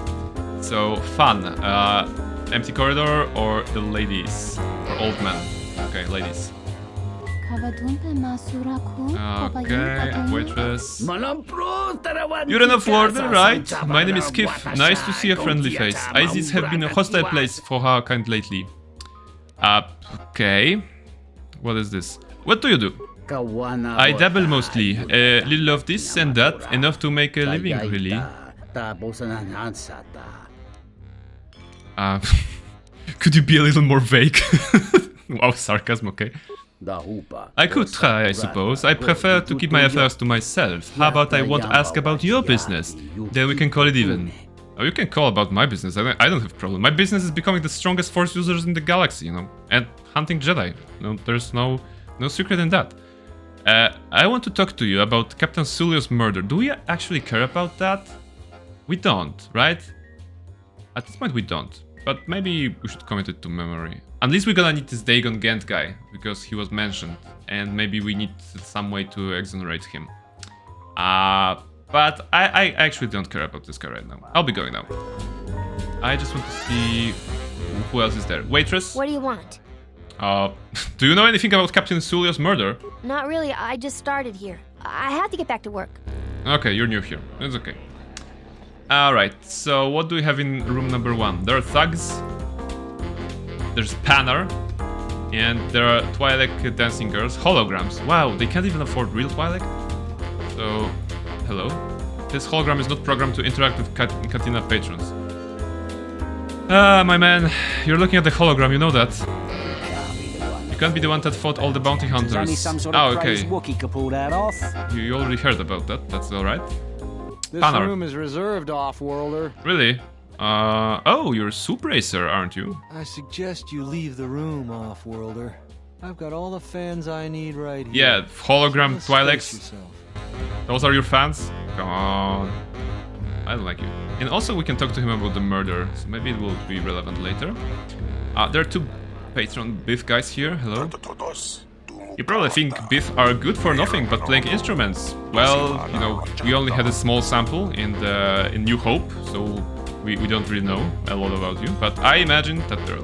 So fun, empty corridor or the ladies or old man? Okay, ladies. Okay, waitress. You're an Florida, right? My name is Kif. Nice to see a friendly face. ISIS have been a hostile place for her kind lately. Okay. What is this? What do you do? I dabble mostly. A little of this and that, enough to make a living, really. Could you be a little more vague? Wow, sarcasm, okay. I could try, I suppose. I prefer to keep my affairs to myself. How about I won't ask about your business? Then we can call it even. Oh, you can call about my business. I don't have a problem. My business is becoming the strongest force users in the galaxy, you know, and hunting Jedi. No, there's no secret in that. I want to talk to you about Captain Sulio's murder. Do we actually care about that? We don't, right? At this point we don't. But maybe we should commit it to memory. Unless we're gonna need this Dagon Gent guy, because he was mentioned. And maybe we need some way to exonerate him. But I actually don't care about this guy right now. I'll be going now. I just want to see who else is there. Waitress? What do you want? Do you know anything about Captain Sulio's murder? Not really, I just started here. I have to get back to work. Okay, you're new here. It's okay. Alright, so what do we have in room number 1? There are thugs. There's Panner. And there are Twi'lek dancing girls. Holograms. Wow, they can't even afford real Twi'lek? So, hello. This hologram is not programmed to interact with Cantina patrons. My man, you're looking at the hologram, you know that. You can't be the one that fought all the bounty hunters. Only some sort of okay. Wookiee could pull that off. You already heard about that, that's alright. This Panor. room is reserved, off-worlder. Really? Oh, you're a soup racer, aren't you? I suggest you leave the room, off-worlder. I've got all the fans I need right here. Yeah, hologram So Twi'leks. space yourself. Those are your fans? Come on. I don't like you. And also we can talk to him about the murder, so maybe it will be relevant later. There are two patron Biff guys here, hello. You probably think Biff are good for nothing but playing instruments. Well, you know, we only had a small sample in New Hope, so we don't really know a lot about you. But I imagine that there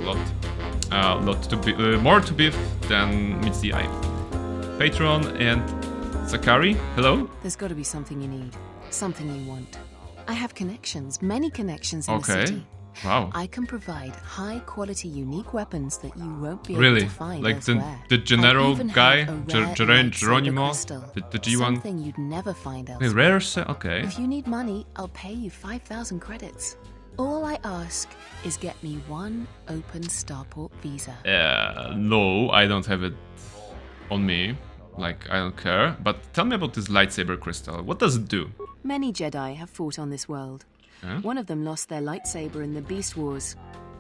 are more to Biff than meets the eye. Patron and Sakari, hello. There's got to be something you need, something you want. I have connections, many connections in the city. Wow. I can provide high-quality, unique weapons that you won't be able Really? to find Like elsewhere. the Gennaro I even guy, have a rare Geronimo, lightsaber crystal, the G1. Something you'd never find elsewhere. Rare, okay. If you need money, I'll pay you 5,000 credits. All I ask is get me one open starport visa. No, I don't have it on me. Like, I don't care. But tell me about this lightsaber crystal. What does it do? Many Jedi have fought on this world. Huh? One of them lost their lightsaber in the Beast Wars.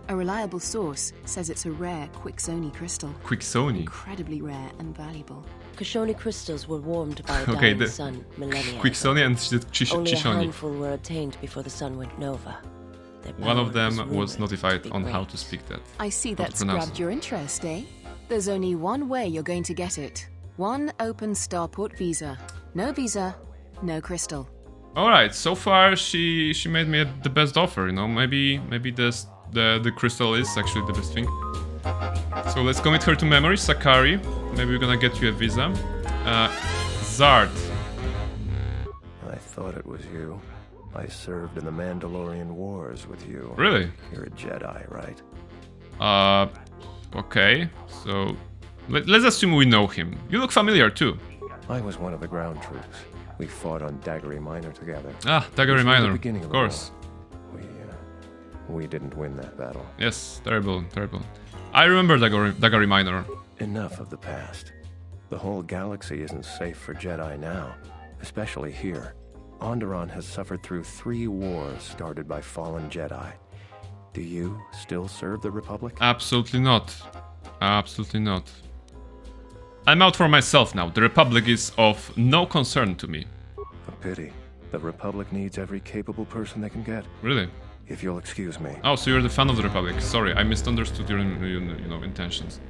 A reliable source says it's a rare Quixoni crystal. Quixoni? Incredibly rare and valuable. Quixoni crystals were warmed by a Okay, dying the sun millennia Quixoni ago. and Only a Chishoni. handful were obtained before the sun went nova. Their One of power them was rumored notified to be on great. how to speak that. I see How to that's pronounce grabbed it. your interest, eh? There's only one way you're going to get it. One open starport visa. No visa, no crystal. Alright, so far she made me the best offer, you know. Maybe the crystal is actually the best thing. So let's commit her to memory, Sakari. Maybe we're gonna get you a visa. Zard. I thought it was you. I served in the Mandalorian Wars with you. Really? You're a Jedi, right? Okay. So let's assume we know him. You look familiar too. I was one of the ground troops. We fought on Daggery Minor together. Ah, Daggery It was near the Minor. beginning Of the course. war. We didn't win that battle. Yes, terrible, terrible. I remember Daggery Minor. Enough of the past. The whole galaxy isn't safe for Jedi now, especially here. Onderon has suffered through 3 wars started by fallen Jedi. Do you still serve the Republic? Absolutely not. Absolutely not. I'm out for myself now. The Republic is of no concern to me. A pity. The Republic needs every capable person they can get. Really? If you'll excuse me. Oh, so you're the fan of the Republic. Sorry, I misunderstood your intentions.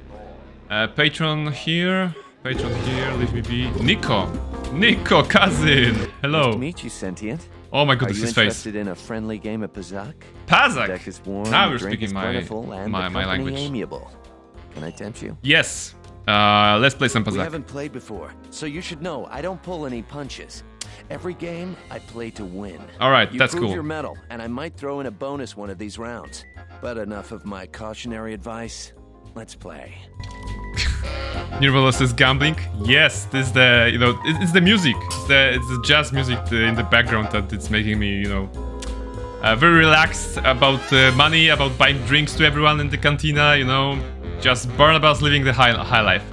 Patron here. Patron here. Leave me be. Nico. Nico, cousin. Hello. Nice to meet you, Sentient. Oh my goodness, his face. Are you interested in a friendly game of Pazak? Pazak? The deck is warm, Now the you're drink speaking is my plentiful, and the company language. amiable. Can I tempt you? Yes. Let's play some We Pazak. haven't played before, so you should know I don't pull any punches. Every game, I play to win. All right, you that's prove cool. your mettle, and I might throw in a bonus one of these rounds. But enough of my cautionary advice. Let's play. Nirvana says gambling. Yes, this is the it's the music. It's the jazz music in the background that it's making me very relaxed about money, about buying drinks to everyone in the cantina. Just Barnabas living the high life.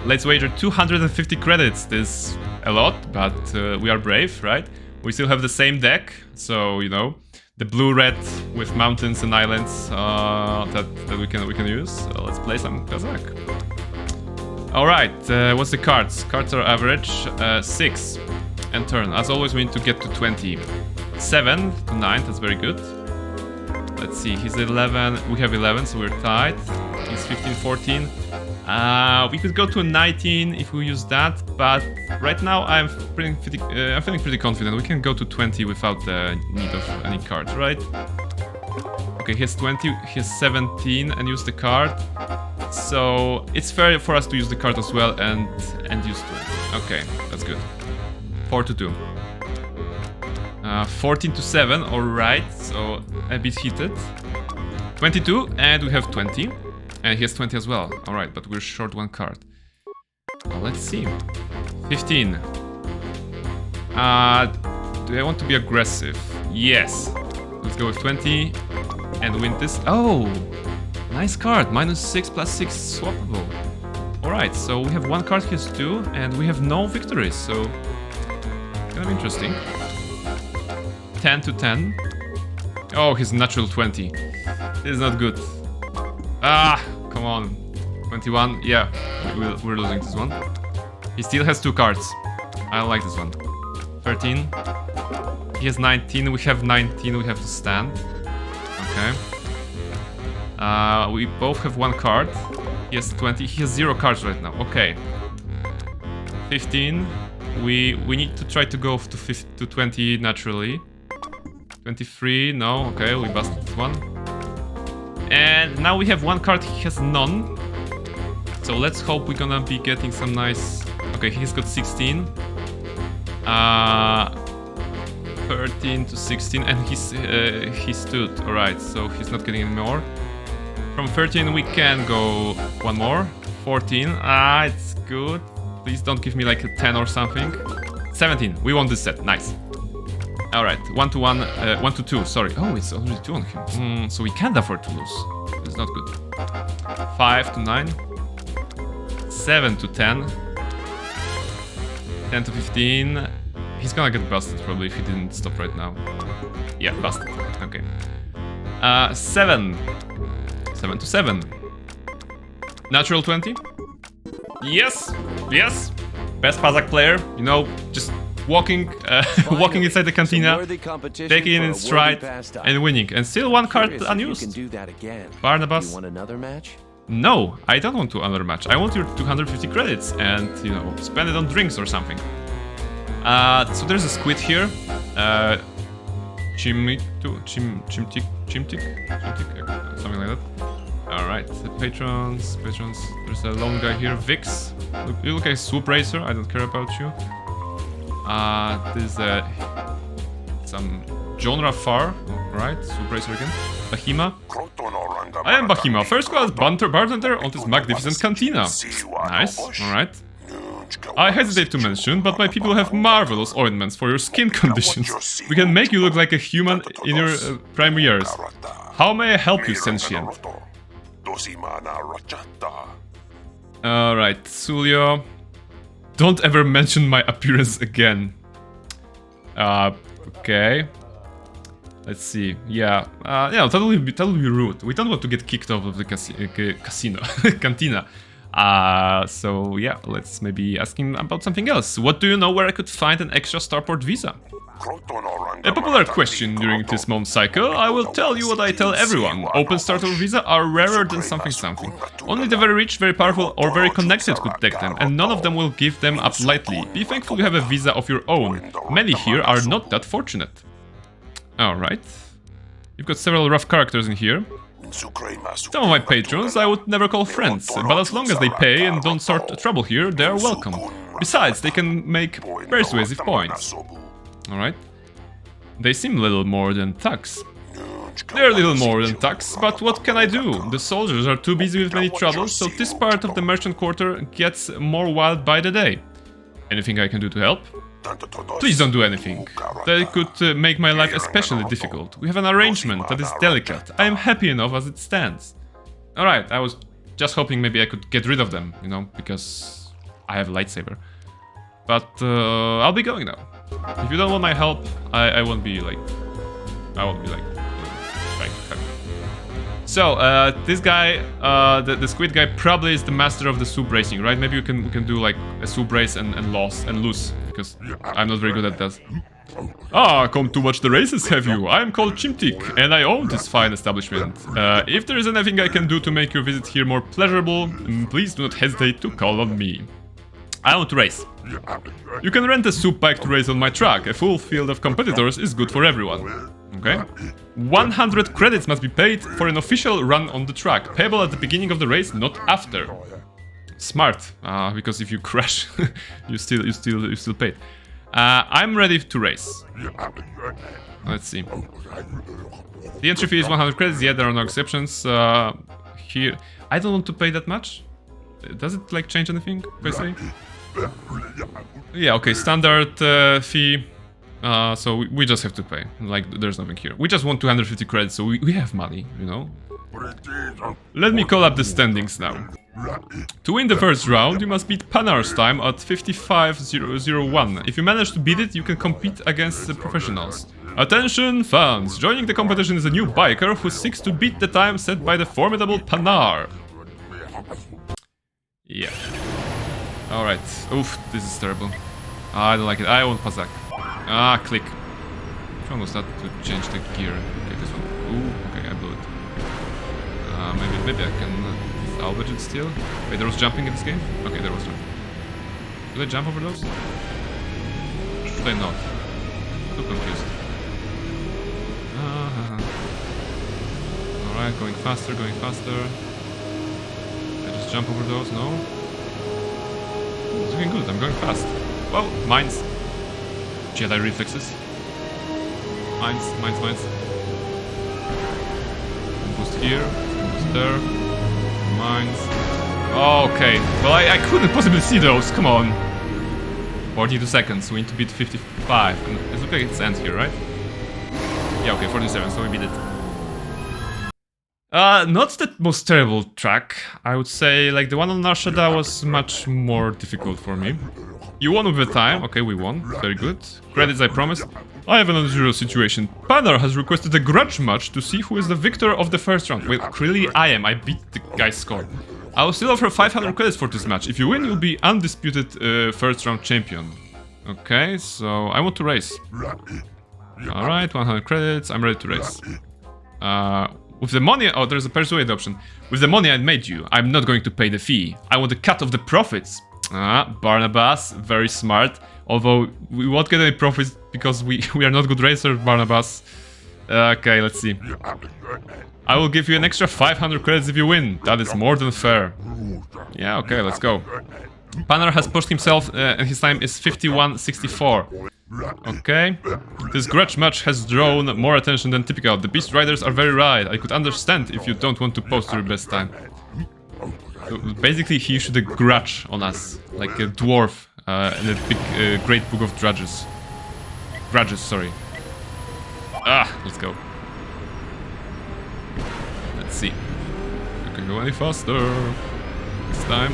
Let's wager 250 credits. This is a lot, but we are brave, right? We still have the same deck, so the blue-red with mountains and islands that we can use. So let's play some Kazakh. All right, what's the cards? Cards are average 6 and turn. As always, we need to get to 20. 7 to 9. That's very good. Let's see. He's 11. We have 11, so we're tied. He's 15, 14. We could go to a 19 if we use that, but right now I'm feeling pretty confident. We can go to 20 without the need of any cards, right? Okay, he has 20, he has 17 and use the card. So it's fair for us to use the card as well and use 20. Okay, that's good. 4 to 2. 14 to 7, alright, so a bit heated. 22, and we have 20. And he has 20 as well. Alright, but we're short 1 card. Let's see. 15. Do I want to be aggressive? Yes. Let's go with 20 and win this. Oh, nice card. -6 +6 swappable. Alright, so we have one card, he has 2, and we have no victories, so kind of interesting. 10 to 10. Oh, he's natural 20. This is not good. Ah, come on. 21, yeah, we're losing this one. He still has 2 cards. I like this one. 13. He has 19, we have 19, we have to stand. Okay. We both have 1 card. He has 20, he has 0 cards right now. Okay. 15. We need to try to go to 20 naturally. 23, no, okay, we busted this one. And now we have 1 card, he has none. So let's hope we're gonna be getting some nice... Okay, he's got 16. 13 to 16, and he stood. Alright, so he's not getting any more. From 13 we can go 1 more. 14, it's good. Please don't give me like a 10 or something. 17, we won this set, nice. Alright, 1 to 1, 1 to 2, sorry. Oh, it's already 2 on him. So we can't afford to lose. It's not good. 5 to 9. 7 to 10. 10 to 15. He's gonna get busted probably if he didn't stop right now. Yeah, busted. Okay. 7. 7 to 7. Natural 20. Yes! Yes! Best Pazak player, you know, just walking walking inside the cantina, taking it in stride, and winning. And still 1 card unused. Barnabas. You want another match? No, I don't want another match. I want your 250 credits and, you know, spend it on drinks or something. So there's a squid here. Chimtik, something like that. Alright, patrons. There's a lone guy here, Vix. You look like a swoop racer, I don't care about you. This is some genre far, right? Swoop racer again. Bahima. I am Bahima, first class bartender on this magnificent cantina. Nice, alright. I hesitate to mention, but my people have marvelous ointments for your skin conditions. We can make you look like a human in your prime years. How may I help you, sentient? Alright, Sulio. Don't ever mention my appearance again. Okay. Let's see. Yeah. Yeah, that will be rude. We don't want to get kicked off of the casino. Cantina. So yeah, let's maybe ask him about something else. What do you know where I could find an extra starport visa? A popular question during this month cycle. I will tell you what I tell everyone. Open starter visa are rarer than something. Only the very rich, very powerful, or very connected could take them, and none of them will give them up lightly. Be thankful you have a visa of your own. Many here are not that fortunate. Alright. You've got several rough characters in here. Some of my patrons I would never call friends, but as long as they pay and don't start trouble here, they are welcome. Besides, they can make persuasive points. Alright. They seem little more than thugs. They're little more than thugs, but what can I do? The soldiers are too busy with many troubles, so this part of the merchant quarter gets more wild by the day. Anything I can do to help? Please don't do anything. That could make my life especially difficult. We have an arrangement that is delicate. I am happy enough as it stands. Alright, I was just hoping maybe I could get rid of them, you know, because I have a lightsaber. But I'll be going now. If you don't want my help, I won't be like... happy. So, this guy, the squid guy probably is the master of the soup racing, right? Maybe we can do like a soup race and lose, because I'm not very good at that. Ah, come to watch the races, have you? I'm called Chimtik, and I own this fine establishment. If there is anything I can do to make your visit here more pleasurable, please do not hesitate to call on me. I want to race. You can rent a soup bike to race on my track. A full field of competitors is good for everyone. Okay. 100 credits must be paid for an official run on the track, payable at the beginning of the race, not after. Smart, because if you crash, you still paid. I'm ready to race. Let's see. The entry fee is 100 credits. Yeah, there are no exceptions. Here, I don't want to pay that much. Does it like change anything if I say? Yeah, okay, standard fee. So we just have to pay. Like, there's nothing here. We just want 250 credits, so we have money, you know? Let me call up the standings now. To win the first round, you must beat Panar's time at 55.001. If you manage to beat it, you can compete against the professionals. Attention, fans! Joining the competition is a new biker who seeks to beat the time set by the formidable Panar. Yeah. Alright. Oof, this is terrible. I don't like it. I won't pass that. Ah, click. Which one was that to change the gear? Okay, this one. Ooh, okay, I blew it. Maybe I can salvage it still. Wait, there was jumping in this game? Okay, there was jumping. Should I jump over those? Should I not? Too confused. Alright, going faster, going faster. I just jump over those? No? It's looking good, I'm going fast. Whoa, mines. Jedi reflexes. Mines. Boost here, boost there. Mines. Oh, okay. Well, I couldn't possibly see those, come on. 42 seconds, we need to beat 55. And it's okay, it's end here, right? Yeah, okay, 47, so we beat it. Not the most terrible track. I would say, like, the one on Narshada was much more difficult for me. You won with the time. Okay, we won. Very good. Credits, I promise. I have an unusual situation. Panar has requested a grudge match to see who is the victor of the first round. Wait, clearly I am. I beat the guy's score. I will still offer 500 credits for this match. If you win, you'll be undisputed first round champion. Okay, so I want to race. Alright, 100 credits. I'm ready to race. With the money... Oh, there's a persuade option. With the money I made you, I'm not going to pay the fee. I want a cut of the profits. Barnabas, very smart. Although we won't get any profits because we are not good racers, Barnabas. Okay, let's see. I will give you an extra 500 credits if you win. That is more than fair. Yeah, okay, let's go. Panar has pushed himself and his time is 51.64. Okay. This grudge match has drawn more attention than typical. The Beast Riders are very right. I could understand if you don't want to post your best time. So basically, he issued a grudge on us, like a dwarf in a big, great book of grudges. Grudges, sorry. Let's go. Let's see. You can go any faster this time.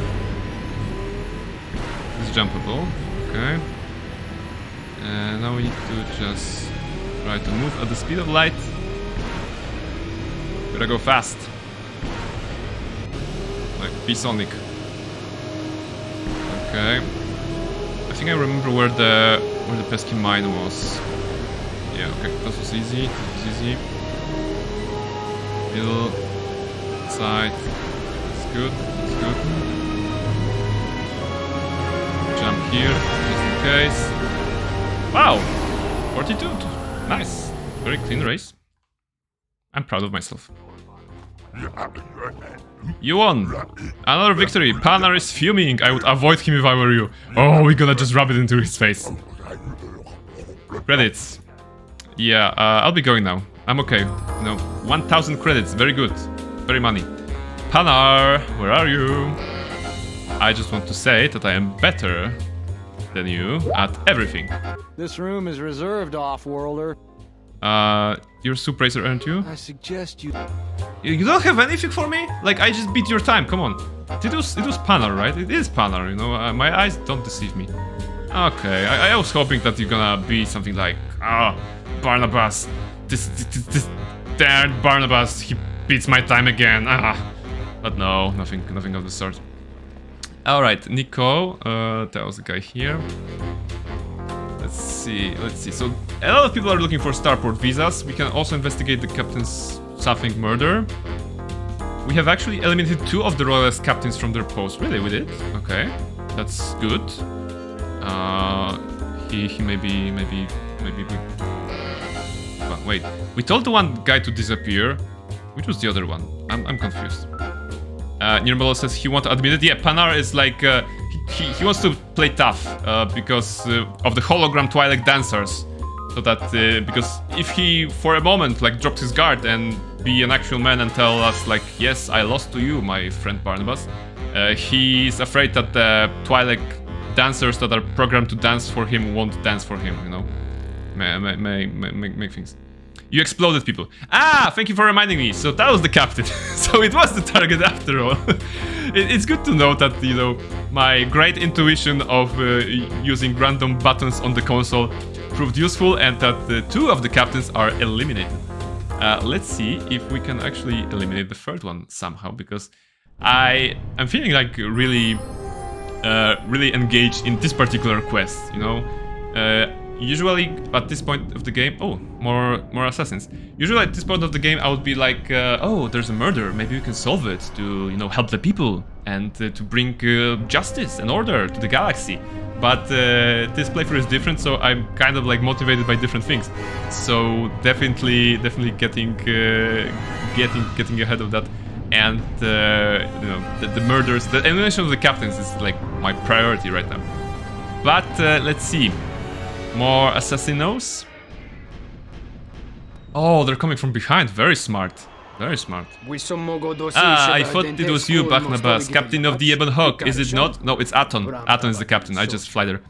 It's jumpable. Okay. And now we need to just try to move at the speed of light. Gotta go fast. Like P-Sonic. Okay. I think I remember where the pesky mine was. Yeah, okay, that was easy. Middle, side. That's good. Jump here, just in case. Wow! 42. Nice. Very clean race. I'm proud of myself. You won! Another victory! Panar is fuming! I would avoid him if I were you. Oh, we're gonna just rub it into his face. Credits. Yeah, I'll be going now. I'm okay. No, 1000 credits. Very good. Very money. Panar, where are you? I just want to say that I am better than you at everything. This room is reserved, off-worlder. You're a soup racer, aren't you? I suggest you... You don't have anything for me? Like, I just beat your time, come on. It was Panar, right? It is Panar, you know? My eyes don't deceive me. Okay, I was hoping that you're gonna be something like... Barnabas. This darn Barnabas, he beats my time again. But no, nothing of the sort. Alright, Nico, that was the guy here. Let's see. So, a lot of people are looking for starport visas. We can also investigate the captain's something murder. We have actually eliminated 2 of the royalist captains from their post. Really, we did? Okay, that's good. He maybe we... Well, wait, we told the one guy to disappear. Which was the other one? I'm confused. Nirmalo says he wants to admit it. Yeah, Panar is like... he wants to play tough because of the hologram Twilight dancers. So that... because if he, for a moment, like, drops his guard and be an actual man and tell us, like, yes, I lost to you, my friend Barnabas, he's afraid that the Twilight dancers that are programmed to dance for him won't dance for him, you know? make things. You exploded people. Ah, thank you for reminding me. So that was the captain. So it was the target after all. It's good to know that, you know, my great intuition of using random buttons on the console proved useful, and that 2 of the captains are eliminated. Let's see if we can actually eliminate the 3rd one somehow, because I'm feeling like really engaged in this particular quest, you know. Usually at this point of the game, oh, more assassins. Usually at this point of the game, I would be like, oh, there's a murder. Maybe we can solve it to, you know, help the people and to bring justice and order to the galaxy. But this playthrough is different, so I'm kind of like motivated by different things. So definitely getting ahead of that. And you know, the murders, the elimination of the captains is like my priority right now. But let's see. More assassinos. Oh, they're coming from behind. Very smart. Very smart. Ah, I thought it was you, Barnabas, captain of the Ebon Hawk. Is it not? No, it's Aton. Aton is the captain. I just fly there.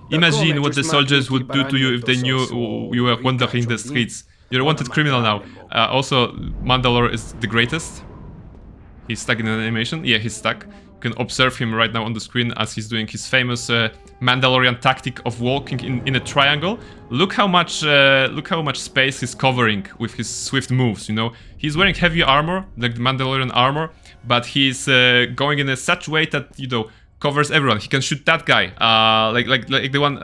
Imagine what the soldiers would do to you if they knew you were wandering the streets. You're a wanted criminal now. Also, Mandalore is the greatest. He's stuck in an animation. Yeah, he's stuck. You can observe him right now on the screen as he's doing his famous Mandalorian tactic of walking in a triangle. Look how much space he's covering with his swift moves. You know, he's wearing heavy armor, like the Mandalorian armor, but he's going in a such way that, you know, covers everyone. He can shoot that guy, like the one,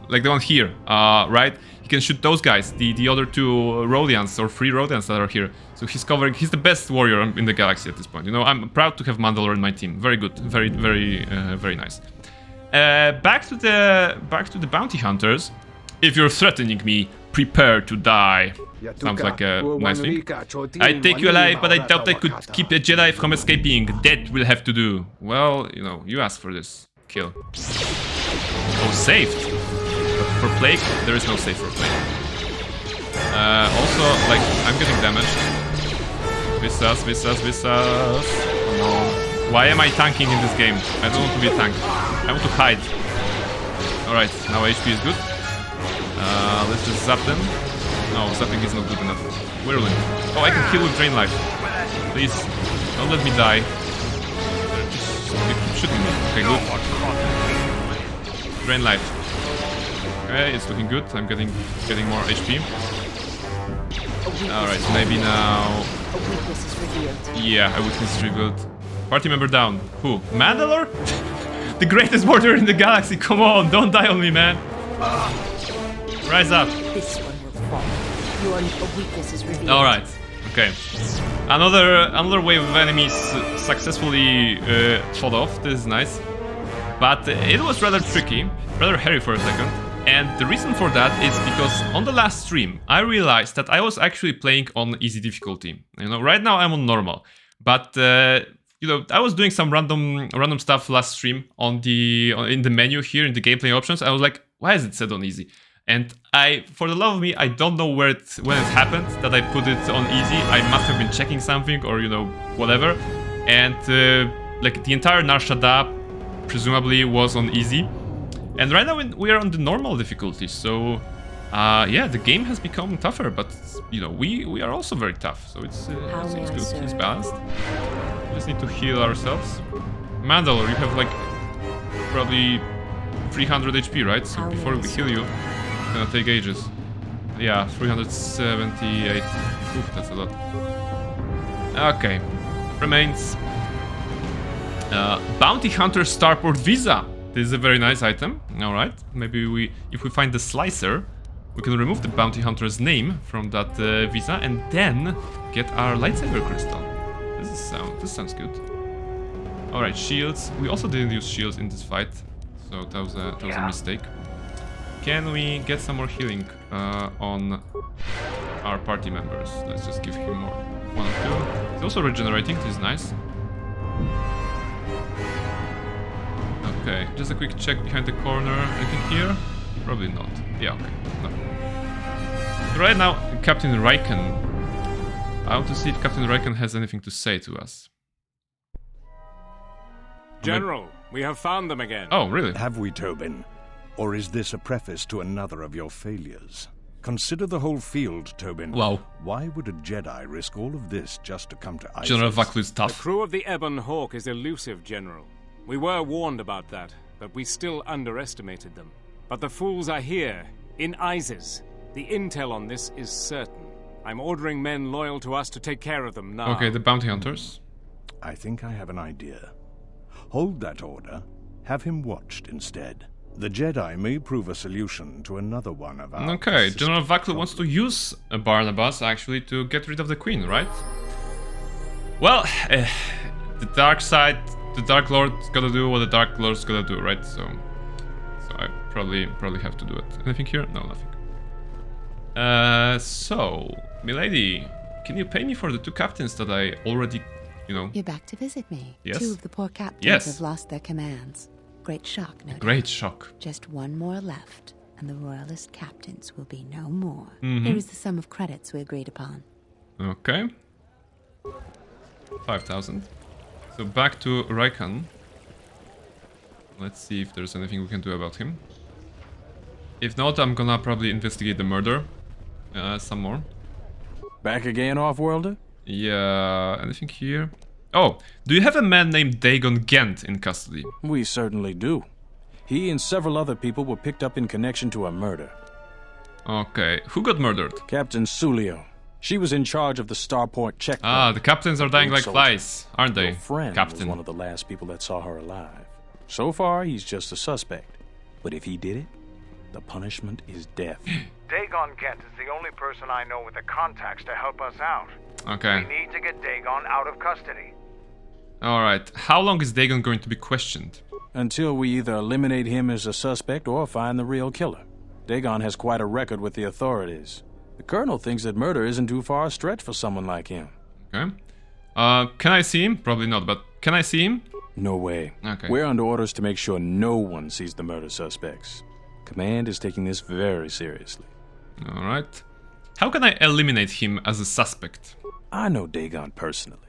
like the one here, right? He can shoot those guys, the other 2 Rodians or 3 Rodians that are here. So he's the best warrior in the galaxy at this point. You know, I'm proud to have Mandalore in my team. Very good, very nice. Back to the bounty hunters. If you're threatening me, prepare to die. Sounds like a nice thing. I'd take you alive, but I doubt I could keep a Jedi from escaping. That will have to do. Well, you know, you asked for this. Kill. Oh, saved. But for Plague, there is no save for Plague. Also, like, I'm getting damaged. Visas. Come on. Why am I tanking in this game? I don't want to be a tank. I want to hide. Alright, now HP is good. Let's just zap them. No, zapping is not good enough. Whirling. Oh, I can kill with Drain Life. Please, don't let me die. They keep shooting me. Okay, good. Drain Life. Okay, it's looking good. I'm getting more HP. Alright, maybe now... Yeah, a weakness is revealed. Party member down. Who? Mandalore? The greatest warrior in the galaxy. Come on, don't die on me, man. Rise up. This one will fall. Your weakness is revealed. Alright, okay. Another wave of enemies successfully fought off. This is nice. But it was rather tricky, rather hairy for a second. And the reason for that is because on the last stream, I realized that I was actually playing on easy difficulty. You know, right now I'm on normal. But you know, I was doing some random stuff last stream in the menu here in the gameplay options. I was like, why is it set on easy? And for the love of me, I don't know when it happened that I put it on easy. I must have been checking something or, you know, whatever. And like the entire Nar Shaddaa presumably was on easy. And right now we are on the normal difficulty. So yeah, the game has become tougher, but you know, we are also very tough. So it's good. It's balanced. We just need to heal ourselves. Mandalore, you have like probably 300 HP, right? So before we heal you, it's gonna take ages. Yeah, 378. Oof, that's a lot. Okay. Remains. Bounty Hunter Starport Visa. This is a very nice item. Alright. Maybe if we find the slicer, we can remove the Bounty Hunter's name from that visa and then get our lightsaber crystal. This sounds good. Alright, shields. We also didn't use shields in this fight, so that was a mistake. Can we get some more healing on our party members? Let's just give him more. 1 or 2. He's also regenerating, this is nice. Okay, just a quick check behind the corner. Anything here? Probably not. Yeah, okay. No. So right now, Captain Riken. I want to see if Captain Riken has anything to say to us. General, we have found them again. Oh, really? Have we, Tobin? Or is this a preface to another of your failures? Consider the whole field, Tobin. Wow. Why would a Jedi risk all of this just to come to ISIS? General Vaklu's The tough. crew of the Ebon Hawk is elusive, General. We were warned about that, but we still underestimated them. But the fools are here, in ISIS. The intel on this is certain. I'm ordering men loyal to us to take care of them now. Okay, the bounty hunters. I think I have an idea. Hold that order. Have him watched instead. The Jedi may prove a solution to another one of our... Okay, General Vaklu wants to use Barnabas actually to get rid of the Queen, right? Well, the dark side, the Dark Lord's gotta do what the Dark Lord's gotta do, right? So I probably have to do it. Anything here? No, nothing. So, milady, can you pay me for the 2 captains that I already, you know... You're back to visit me. Yes. 2 of the poor captains Yes. have lost their commands. Great shock, no doubt. Great shock. Just 1 more left, and the Royalist captains will be no more. Mhm. Here is the sum of credits we agreed upon. Okay. 5,000. So back to Raikan. Let's see if there's anything we can do about him. If not, I'm gonna probably investigate the murder. Some more. Back again, Off-Worlder? Yeah, anything here? Oh, do you have a man named Dagon Gent in custody? We certainly do. He and several other people were picked up in connection to a murder. Okay, who got murdered? Captain Sulio. She was in charge of the Starport checkpoint. Ah, the captains are dying like Soldier. flies, aren't they? Your friend Captain. was one of the last people that saw her alive. So far, he's just a suspect. But if he did it, the punishment is death. Dagon Gent is the only person I know with the contacts to help us out. Okay. We need to get Dagon out of custody. Alright, how long is Dagon going to be questioned? Until we either eliminate him as a suspect or find the real killer. Dagon has quite a record with the authorities. The Colonel thinks that murder isn't too far a stretch for someone like him. Okay. Can I see him? Probably not, but can I see him? No way. Okay. We're under orders to make sure no one sees the murder suspects. Command is taking this very seriously. Alright. How can I eliminate him as a suspect? I know Dagon personally.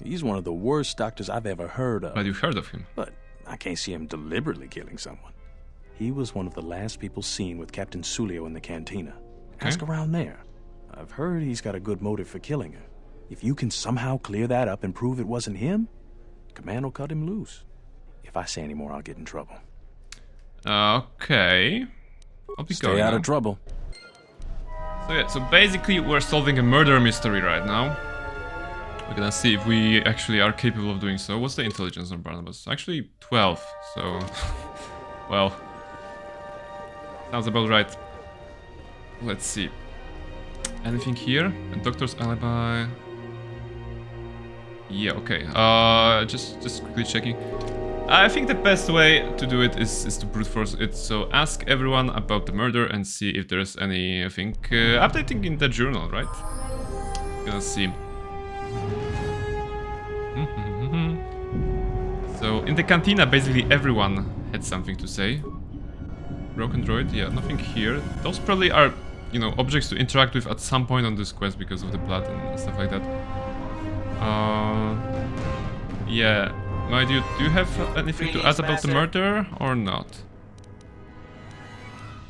He's one of the worst doctors I've ever heard of. But you've heard of him. But I can't see him deliberately killing someone. He was one of the last people seen with Captain Sulio in the cantina. Okay. Ask around there. I've heard he's got a good motive for killing her. If you can somehow clear that up and prove it wasn't him, Command will cut him loose. If I say any more, I'll get in trouble. Okay. I'll be going Stay out now. of trouble. So yeah, so basically we're solving a murder mystery right now. We're gonna see if we actually are capable of doing so. What's the intelligence on Barnabas? Actually 12, so... well... sounds about right. Let's see. Anything here? A doctor's alibi... yeah, okay. Just quickly checking. I think the best way to do it is to brute force it. So ask everyone about the murder and see if there's anything updating in the journal, right? Gonna see. So in the cantina, basically everyone had something to say. Broken droid, yeah, nothing here. Those probably are, you know, objects to interact with at some point on this quest because of the blood and stuff like that. Yeah. My dude, do you have anything to add about the murder or not?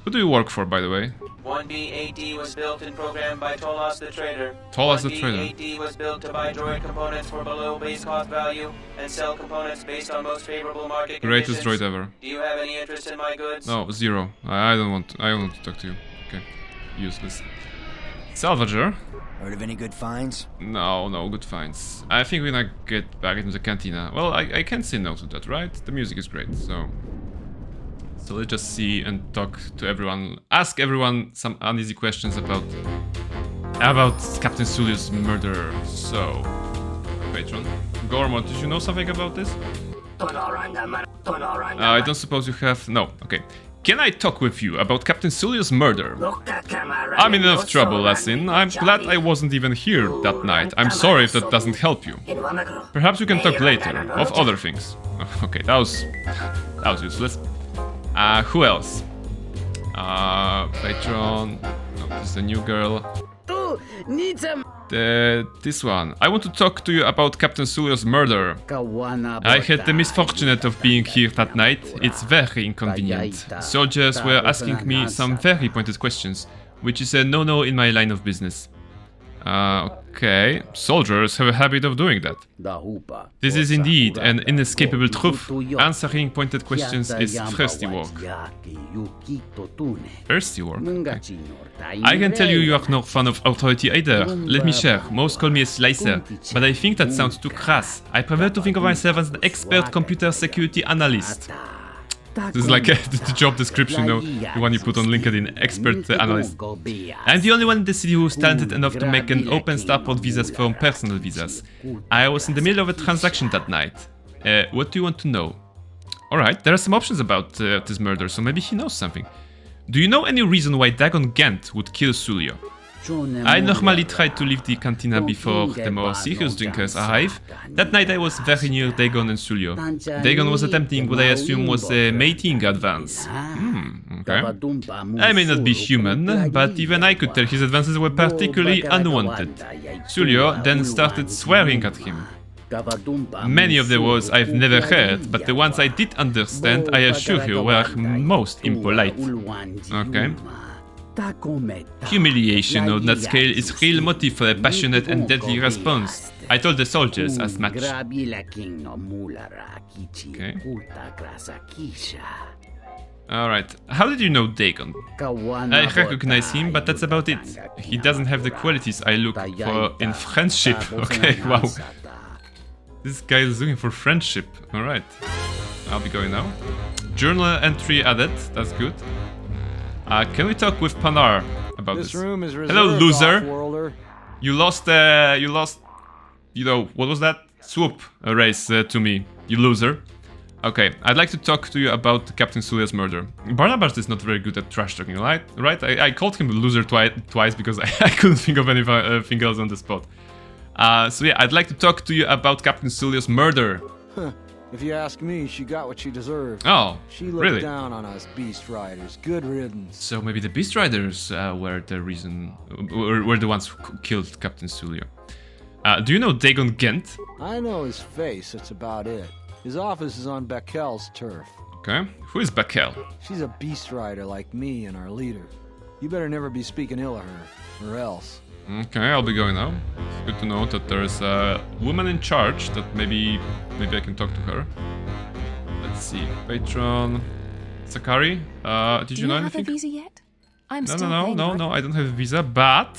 Who do you work for, by the way? 1B-AD was built and programmed by Tolas the Trader. Tolas the Trader. 1B-AD was built to buy droid components for below base cost value and sell components based on most favorable market Greatest conditions. droid ever. Do you have any interest in my goods? No, 0. I don't want to talk to you. Okay. Useless. Salvager. Heard of any good finds? No good finds. I think we're gonna get back into the cantina. Well, I can't say no to that, right? The music is great, so let's just see and talk to everyone. Ask everyone some uneasy questions about Captain Sulio's murder. So, patron. Gormo, did you know something about this? I don't suppose you have... No, okay. Can I talk with you about Captain Sulio's murder? I'm in enough trouble, Lassin. I'm glad I wasn't even here that night. I'm sorry if that doesn't help you. Perhaps we can talk later, of other things. Okay, that was useless. Who else? Patron. No, this is a new girl. This one. I want to talk to you about Captain Sulio's murder. I had the misfortune of being here that night. It's very inconvenient. Soldiers were asking me some very pointed questions. which is a no-no in my line of business. Okay, soldiers have a habit of doing that. This is indeed an inescapable truth. Answering pointed questions is thirsty work. Thirsty work? Okay. I can tell you are no fan of authority either. Let me share. Most call me a slicer, but I think that sounds too crass. I prefer to think of myself as an expert computer security analyst. This is like the job description, you know, the one you put on LinkedIn, expert analyst. I'm the only one in the city who's talented enough to make an open starport visas from personal visas. I was in the middle of a transaction that night. What do you want to know? Alright, there are some options about this murder, so maybe he knows something. Do you know any reason why Dagon Gent would kill Sulio? I normally try to leave the cantina before the more serious drinkers arrive. That night I was very near Dagon and Sulio. Dagon was attempting what I assume was a mating advance. Okay. I may not be human, but even I could tell his advances were particularly unwanted. Sulio then started swearing at him. Many of the words I've never heard, but the ones I did understand, I assure you, were most impolite. Okay. Humiliation on that scale is real motive for a passionate and deadly response. I told the soldiers as much. Okay. Alright, how did you know Dagon? I recognize him, but that's about it. He doesn't have the qualities I look for in friendship. Okay, wow. This guy is looking for friendship. Alright. I'll be going now. Journal entry added, that's good. Can we talk with Panar about this? Room is Hello, loser. You lost, you know, what was that? Swoop race to me, you loser. Okay, I'd like to talk to you about Captain Sulio's murder. Barnabas is not very good at trash talking, right? I called him a loser twice because I couldn't think of anything else on the spot. So yeah, I'd like to talk to you about Captain Sulio's murder. Huh. If you ask me, she got what she deserved. Oh, she looked really? down on us Beast Riders. Good riddance. So maybe the Beast Riders were the reason, were the ones who killed Captain Sulio. Do you know Dagon Gent? I know his face, that's about it. His office is on Beckel's turf. Okay, who is Beckel? She's a Beast Rider like me and our leader. You better never be speaking ill of her, or else. Okay, I'll be going now. It's good to know that there's a woman in charge that maybe I can talk to her. Let's see. Patron Sakari, did you know anything? Do you have a visa yet? No, I don't have a visa, but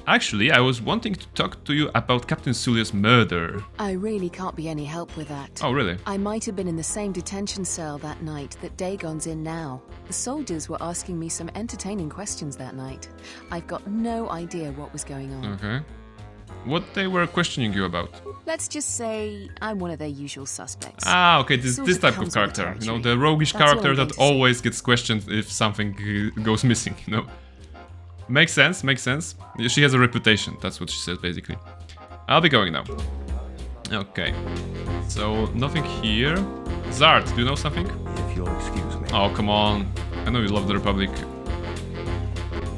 actually I was wanting to talk to you about Captain Sulio's murder. I really can't be any help with that. Oh, really? I might have been in the same detention cell that night that Dagon's in now. The soldiers were asking me some entertaining questions that night. I've got no idea what was going on. Okay. What they were questioning you about? Let's just say I'm one of their usual suspects. Ah, okay, this type of character. You know, the roguish character that always gets questioned if something goes missing, you know? Makes sense, makes sense. She has a reputation, that's what she says, basically. I'll be going now. Okay. So, nothing here. Zard, do you know something? If you'll excuse me. Oh, come on. I know you love the Republic.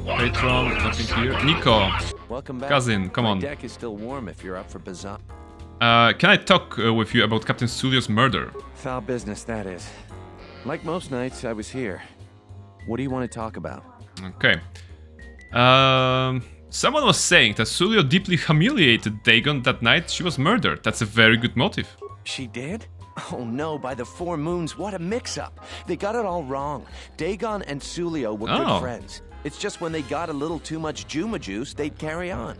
Patron, nothing here. Nico. Welcome back. Cousin, come on. My deck is still warm if you're up for bazaar. Can I talk with you about Captain Sulio's murder? Foul business, that is. Like most nights, I was here. What do you want to talk about? Okay. Someone was saying that Sulio deeply humiliated Dagon that night she was murdered. That's a very good motive. She did? Oh no, by the 4 moons, what a mix-up. They got it all wrong. Dagon and Sulio were good friends. It's just when they got a little too much Juma juice, they'd carry on.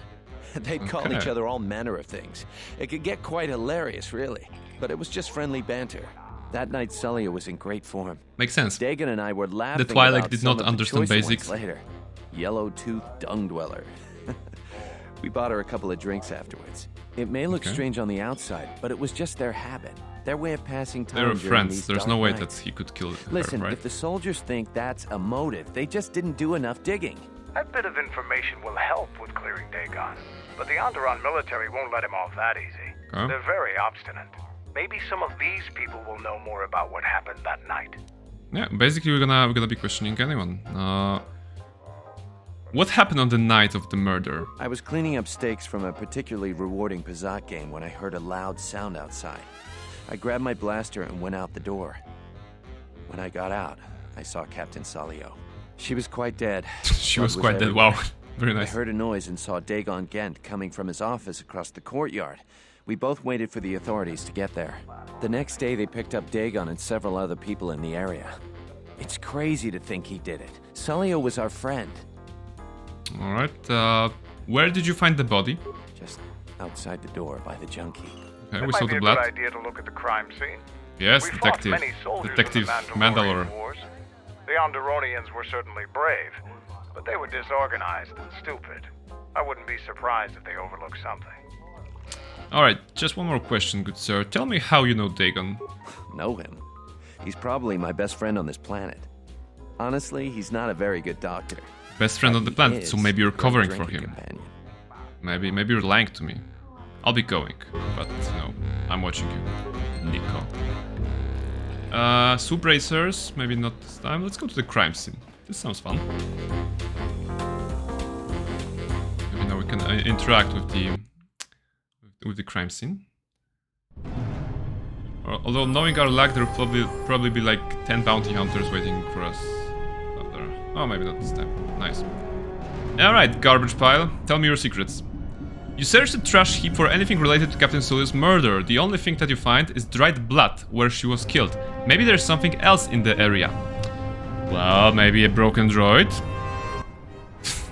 They'd call each other all manner of things. It could get quite hilarious, really. But it was just friendly banter. That night, Sulio was in great form. Makes sense. Dagon and I were laughing the Twilight about did some not of the understand choice basics. ones later. Yellow-toothed dung dweller. We bought her a couple of drinks afterwards. It may look strange on the outside, but it was just their habit. Their way of passing time. They were during friends. these There's dark no way nights. that he could kill her, Listen, right? if the soldiers think that's a motive, they just didn't do enough digging. That bit of information will help with clearing Dagon, but the Onderon military won't let him off that easy. Okay. They're very obstinate. Maybe some of these people will know more about what happened that night. Yeah, basically we're gonna be questioning anyone. What happened on the night of the murder? I was cleaning up stakes from a particularly rewarding Pazat game when I heard a loud sound outside. I grabbed my blaster and went out the door. When I got out, I saw Captain Sulio. She was quite dead. She was quite dead, wow. Very nice. I heard a noise and saw Dagon Gent coming from his office across the courtyard. We both waited for the authorities to get there. The next day, they picked up Dagon and several other people in the area. It's crazy to think he did it. Sulio was our friend. Alright, where did you find the body? Just outside the door by the junkie. Okay, we saw the blood. It might be a good idea to look at the crime scene. Yes, We Detective. fought many soldiers Detective in the Mandalore. Wars. The Onderonians were certainly brave, but they were disorganized and stupid. I wouldn't be surprised if they overlooked something. Alright, just one more question, good sir. Tell me how you know Dagon. Know him? He's probably my best friend on this planet. Honestly, he's not a very good doctor. Best friend on the planet, so maybe you're covering for him. Companion. Maybe you're lying to me. I'll be going, but no, I'm watching you, Nico. Soup racers, maybe not this time. Let's go to the crime scene. This sounds fun. Maybe now we can interact with the crime scene. Although knowing our luck, there will probably be like 10 bounty hunters waiting for us up there. Oh, maybe not this time. Nice. Alright, garbage pile. Tell me your secrets. You search the trash heap for anything related to Captain Sulio's murder. The only thing that you find is dried blood where she was killed. Maybe there's something else in the area. Well, maybe a broken droid.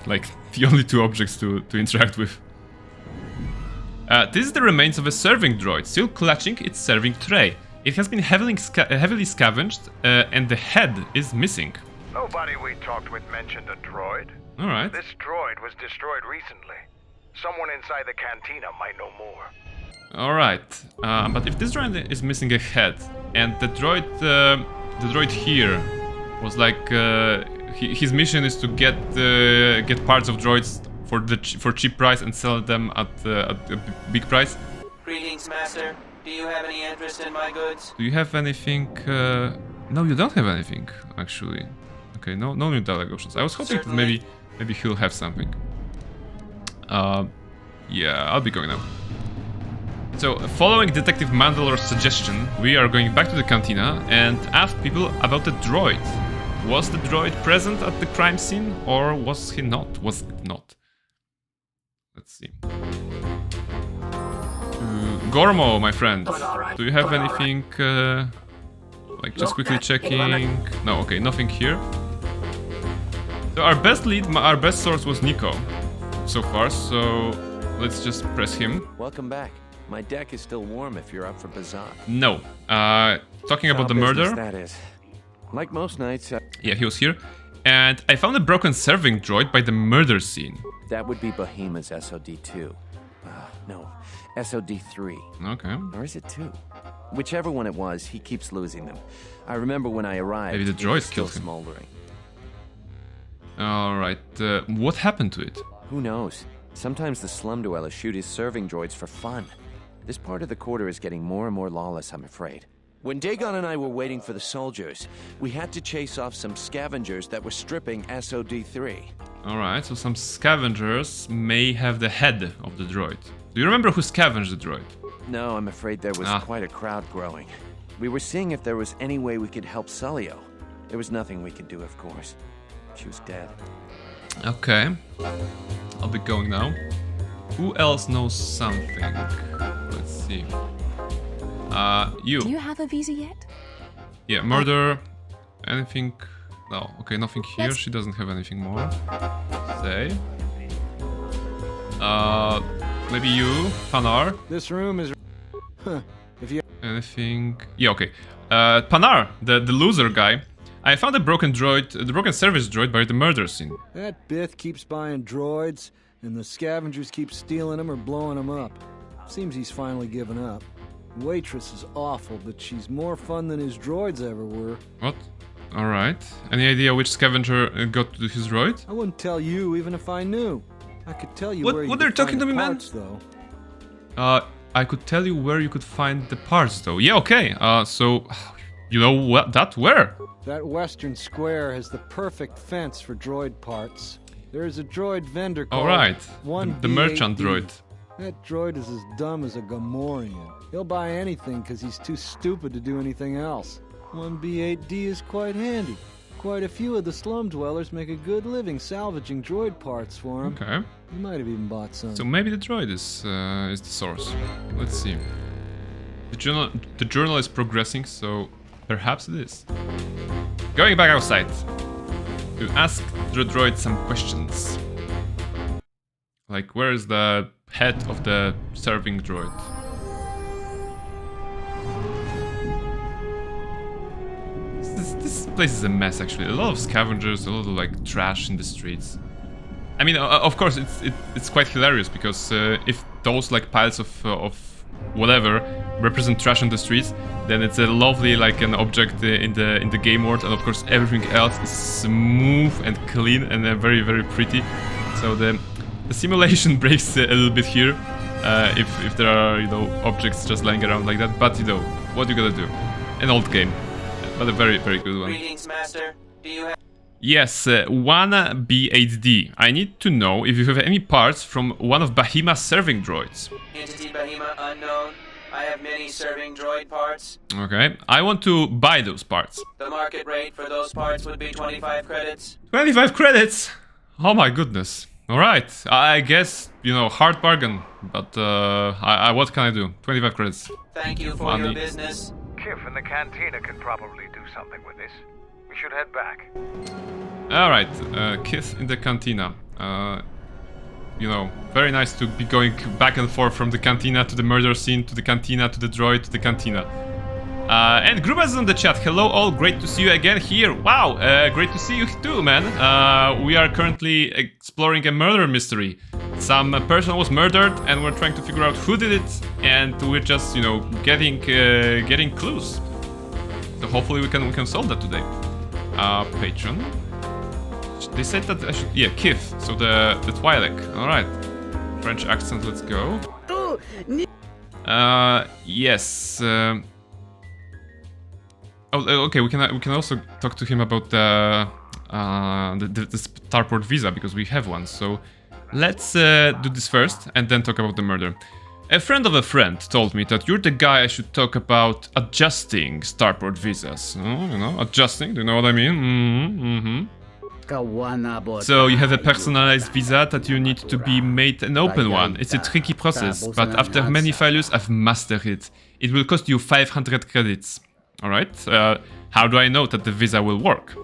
Like, the only two objects to interact with. This is the remains of a serving droid, still clutching its serving tray. It has been heavily scavenged, and the head is missing. Nobody we talked with mentioned a droid. Alright. This droid was destroyed recently. Someone inside the cantina might know more. Alright, but if this droid is missing a head, and the droid here was like, his mission is to get parts of droids for cheap price and sell them at a big price. Greetings, Master. Do you have any interest in my goods? Do you have anything? No, you don't have anything, actually. Okay, no new dialogue options. I was hoping that maybe he'll have something. Yeah, I'll be going now. So, following Detective Mandalore's suggestion, we are going back to the cantina and ask people about the droid. Was the droid present at the crime scene, or was he not? Was it not? Let's see. Gormo, my friend, do you have anything, like just quickly checking? No, okay, nothing here. So our best lead, our best source was Nico so far, so let's just press him. Welcome back. My deck is still warm if you're up for Bazaar. No. Talking about the murder. That is. Like most nights. Yeah, he was here. And I found a broken serving droid by the murder scene. That would be Behemoth's SOD-2. No, SOD-3. Okay. Or is it 2? Whichever one it was, he keeps losing them. I remember when I arrived, maybe the droid killed him. Smoldering. Alright, what happened to it? Who knows? Sometimes the slum dwellers shoot his serving droids for fun. This part of the quarter is getting more and more lawless, I'm afraid. When Dagon and I were waiting for the soldiers, we had to chase off some scavengers that were stripping SOD-3. Alright, so some scavengers may have the head of the droid. Do you remember who scavenged the droid? No, I'm afraid there was quite a crowd growing. We were seeing if there was any way we could help Sulio. There was nothing we could do, of course. She was dead. Okay. I'll be going now. Who else knows something? Let's see. You. Do you have a visa yet? Yeah, murder. Anything? No, okay, nothing here. She doesn't have anything more. Say. Maybe you, Panar. This room is. If you. Anything? Yeah, okay. Panar, the loser guy. I found a broken droid, the broken service droid by the murder scene. That Bith keeps buying droids, and the scavengers keep stealing them or blowing them up. Seems he's finally given up. Waitress is awful, but she's more fun than his droids ever were. What? Alright. Any idea which scavenger got to his droid? I wouldn't tell you even if I knew. I could tell you where you they're could talking find to me, parts, man? Though. I could tell you where you could find the parts, though. Yeah, okay. So, you know what? Where? That western square has the perfect fence for droid parts. There's a droid vendor called the merchant droid. That droid is as dumb as a Gamorrean. He'll buy anything because he's too stupid to do anything else. 1B8D is quite handy. Quite a few of the slum dwellers make a good living salvaging droid parts for him. Okay. You might have even bought some. So maybe the droid is the source. Let's see. The journal is progressing, so perhaps it is. Going back outside to ask the droid some questions. Like, where is the head of the serving droid? This place is a mess, actually. A lot of scavengers, a lot of like trash in the streets. I mean, of course, it's quite hilarious because if those like piles of whatever represent trash on the streets, then it's a lovely like an object in the game world, and of course everything else is smooth and clean and very very pretty. So the simulation breaks a little bit here if there are, you know, objects just lying around like that. But you know what you gotta do. An old game, but a very very good one. Greetings, Master. Do you have... Yes, 1B8D. I need to know if you have any parts from one of Bahima's serving droids. Entity Bahima unknown. I have many serving droid parts. Okay, I want to buy those parts. The market rate for those parts would be 25 credits. 25 credits? Oh my goodness. Alright, I guess, you know, hard bargain. But what can I do? 25 credits. Thank you for your business. Kif in the cantina can probably do something with this. We should head back. Alright, Kith in the cantina. You know, very nice to be going back and forth from the cantina to the murder scene, to the cantina, to the droid, to the cantina. And Grubas is on the chat. Hello all, great to see you again here. Wow, great to see you too, man. We are currently exploring a murder mystery. Some person was murdered and we're trying to figure out who did it. And we're just, you know, getting clues. So hopefully we can solve that today. Patron. They said that I should... Yeah, Kith. So the Twi'lek. Alright. French accent, let's go. Yes. Okay, we can also talk to him about the starport visa, because we have one. So let's do this first and then talk about the murder. A friend of a friend told me that you're the guy I should talk about adjusting starport visas. Oh, you know, adjusting, do you know what I mean? So you have a personalized visa that you need to be made an open one. It's a tricky process, but after many failures I've mastered it. It will cost you 500 credits. Alright, how do I know that the visa will work?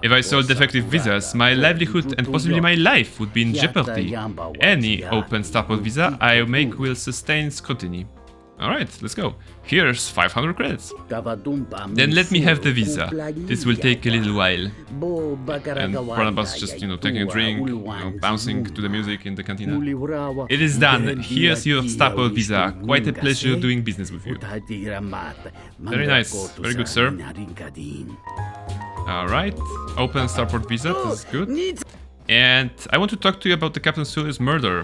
If I sold defective visas, my livelihood and possibly my life would be in jeopardy. Any open starport visa I make will sustain scrutiny. Alright, let's go. Here's 500 credits. Then let me have the visa. This will take a little while. And Barnabas just, you know, taking a drink, you know, bouncing to the music in the cantina. It is done. Here's your starport visa. Quite a pleasure doing business with you. Very nice. Very good, sir. Alright. Open starport visa. This is good. And I want to talk to you about the Captain Sully's murder.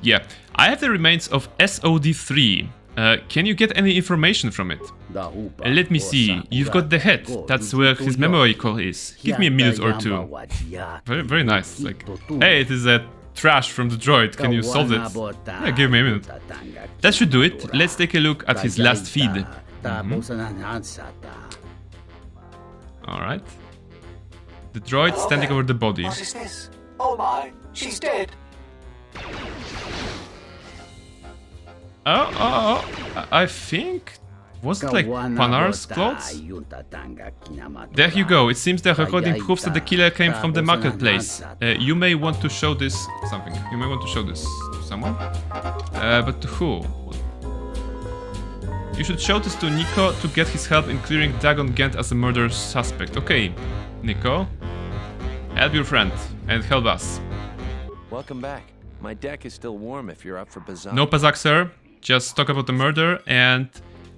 Yeah, I have the remains of SOD3. Can you get any information from it? Let me see. You've got the head. That's where his memory core is. Give me a minute or two. Very, very nice. Like, hey, it is a trash from the droid. Can you solve it? Yeah, give me a minute. That should do it. Let's take a look at his last feed. Alright. The droid standing over the body. What is this? Oh my, she's dead. I think... Was it like Panar's clothes? There you go. It seems the recording proves that the killer came from the marketplace. You may want to show this... something. You may want to show this to someone. But to who? You should show this to Nico to get his help in clearing Dagon Gent as a murder suspect. Okay, Nico. Help your friend and help us. Welcome back. My deck is still warm if you're up for Bazak. No Bazak, sir. Just talk about the murder, and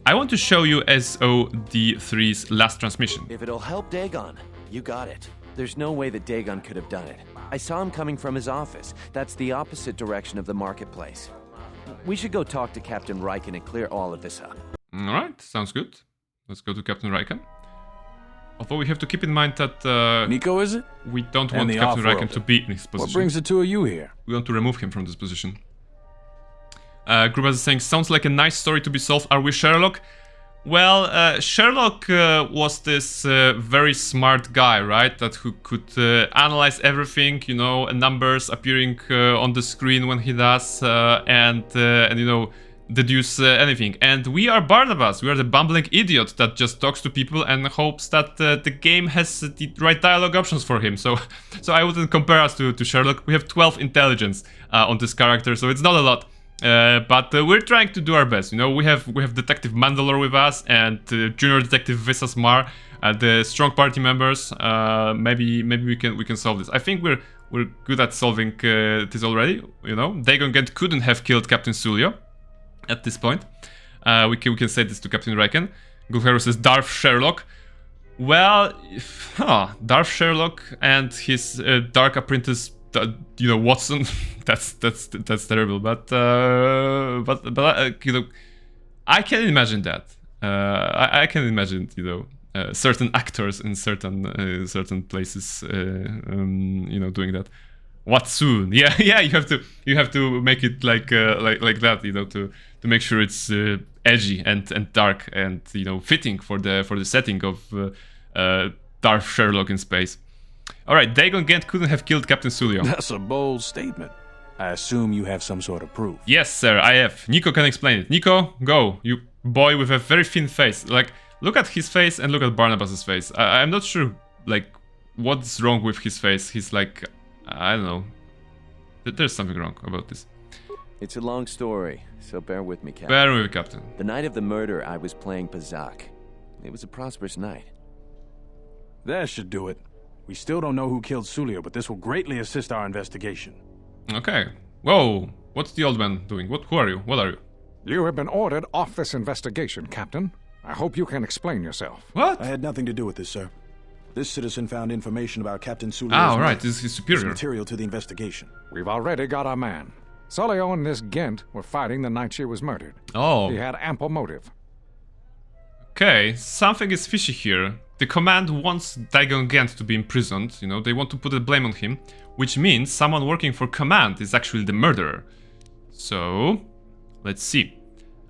I want to show you SOD3's last transmission. If it'll help Dagon, you got it. There's no way that Dagon could have done it. I saw him coming from his office. That's the opposite direction of the marketplace. We should go talk to Captain Riken and clear all of this up. Alright, sounds good. Let's go to Captain Riken. Although we have to keep in mind that... Nico, is it? We don't want Captain Riken to be in his position. What brings the two of you here? We want to remove him from this position. Grubas is saying, sounds like a nice story to be solved. Are we Sherlock? Well, Sherlock was this very smart guy, right? That who could analyze everything, you know, numbers appearing on the screen when he does, and you know, deduce anything. And we are Barnabas. We are the bumbling idiot that just talks to people and hopes that the game has the right dialogue options for him. So I wouldn't compare us to Sherlock. We have 12 intelligence on this character, so it's not a lot. But we're trying to do our best. You know, we have Detective Mandalore with us and Junior Detective Visas Mar, the strong party members. Maybe we can solve this. I think we're good at solving this already. You know, Dagon Gent couldn't have killed Captain Sulio at this point. We can say this to Captain Riken. Gulhero says Darth Sherlock. Well, Darth Sherlock and his dark apprentice, you know, Watson. that's terrible. But you know, I can imagine that. I can imagine, you know, certain actors in certain places, you know, doing that. Watson, yeah. You have to make it like that, you know, to make sure it's edgy and dark and, you know, fitting for the setting of Darth Sherlock in space. All right, Dagon Gent couldn't have killed Captain Sulio. That's a bold statement. I assume you have some sort of proof. Yes, sir, I have. Nico can explain it. Nico, go. You boy with a very thin face. Like, look at his face and look at Barnabas's face. I'm not sure, like, what's wrong with his face. He's like, I don't know. There's something wrong about this. It's a long story, so bear with me, Captain. Bear with me, Captain. The night of the murder, I was playing Pazak. It was a prosperous night. That should do it. We still don't know who killed Sulio, but this will greatly assist our investigation. Okay. Whoa. What's the old man doing? Who are you? What are you? You have been ordered off this investigation, Captain. I hope you can explain yourself. What? I had nothing to do with this, sir. This citizen found information about Captain Sulio's right. This is his superior. Material to the investigation. We've already got our man. Sulio and this Gent were fighting the night she was murdered. Oh. He had ample motive. Okay, something is fishy here. The command wants Dagon Gent to be imprisoned, you know, they want to put the blame on him, which means someone working for command is actually the murderer. So, let's see.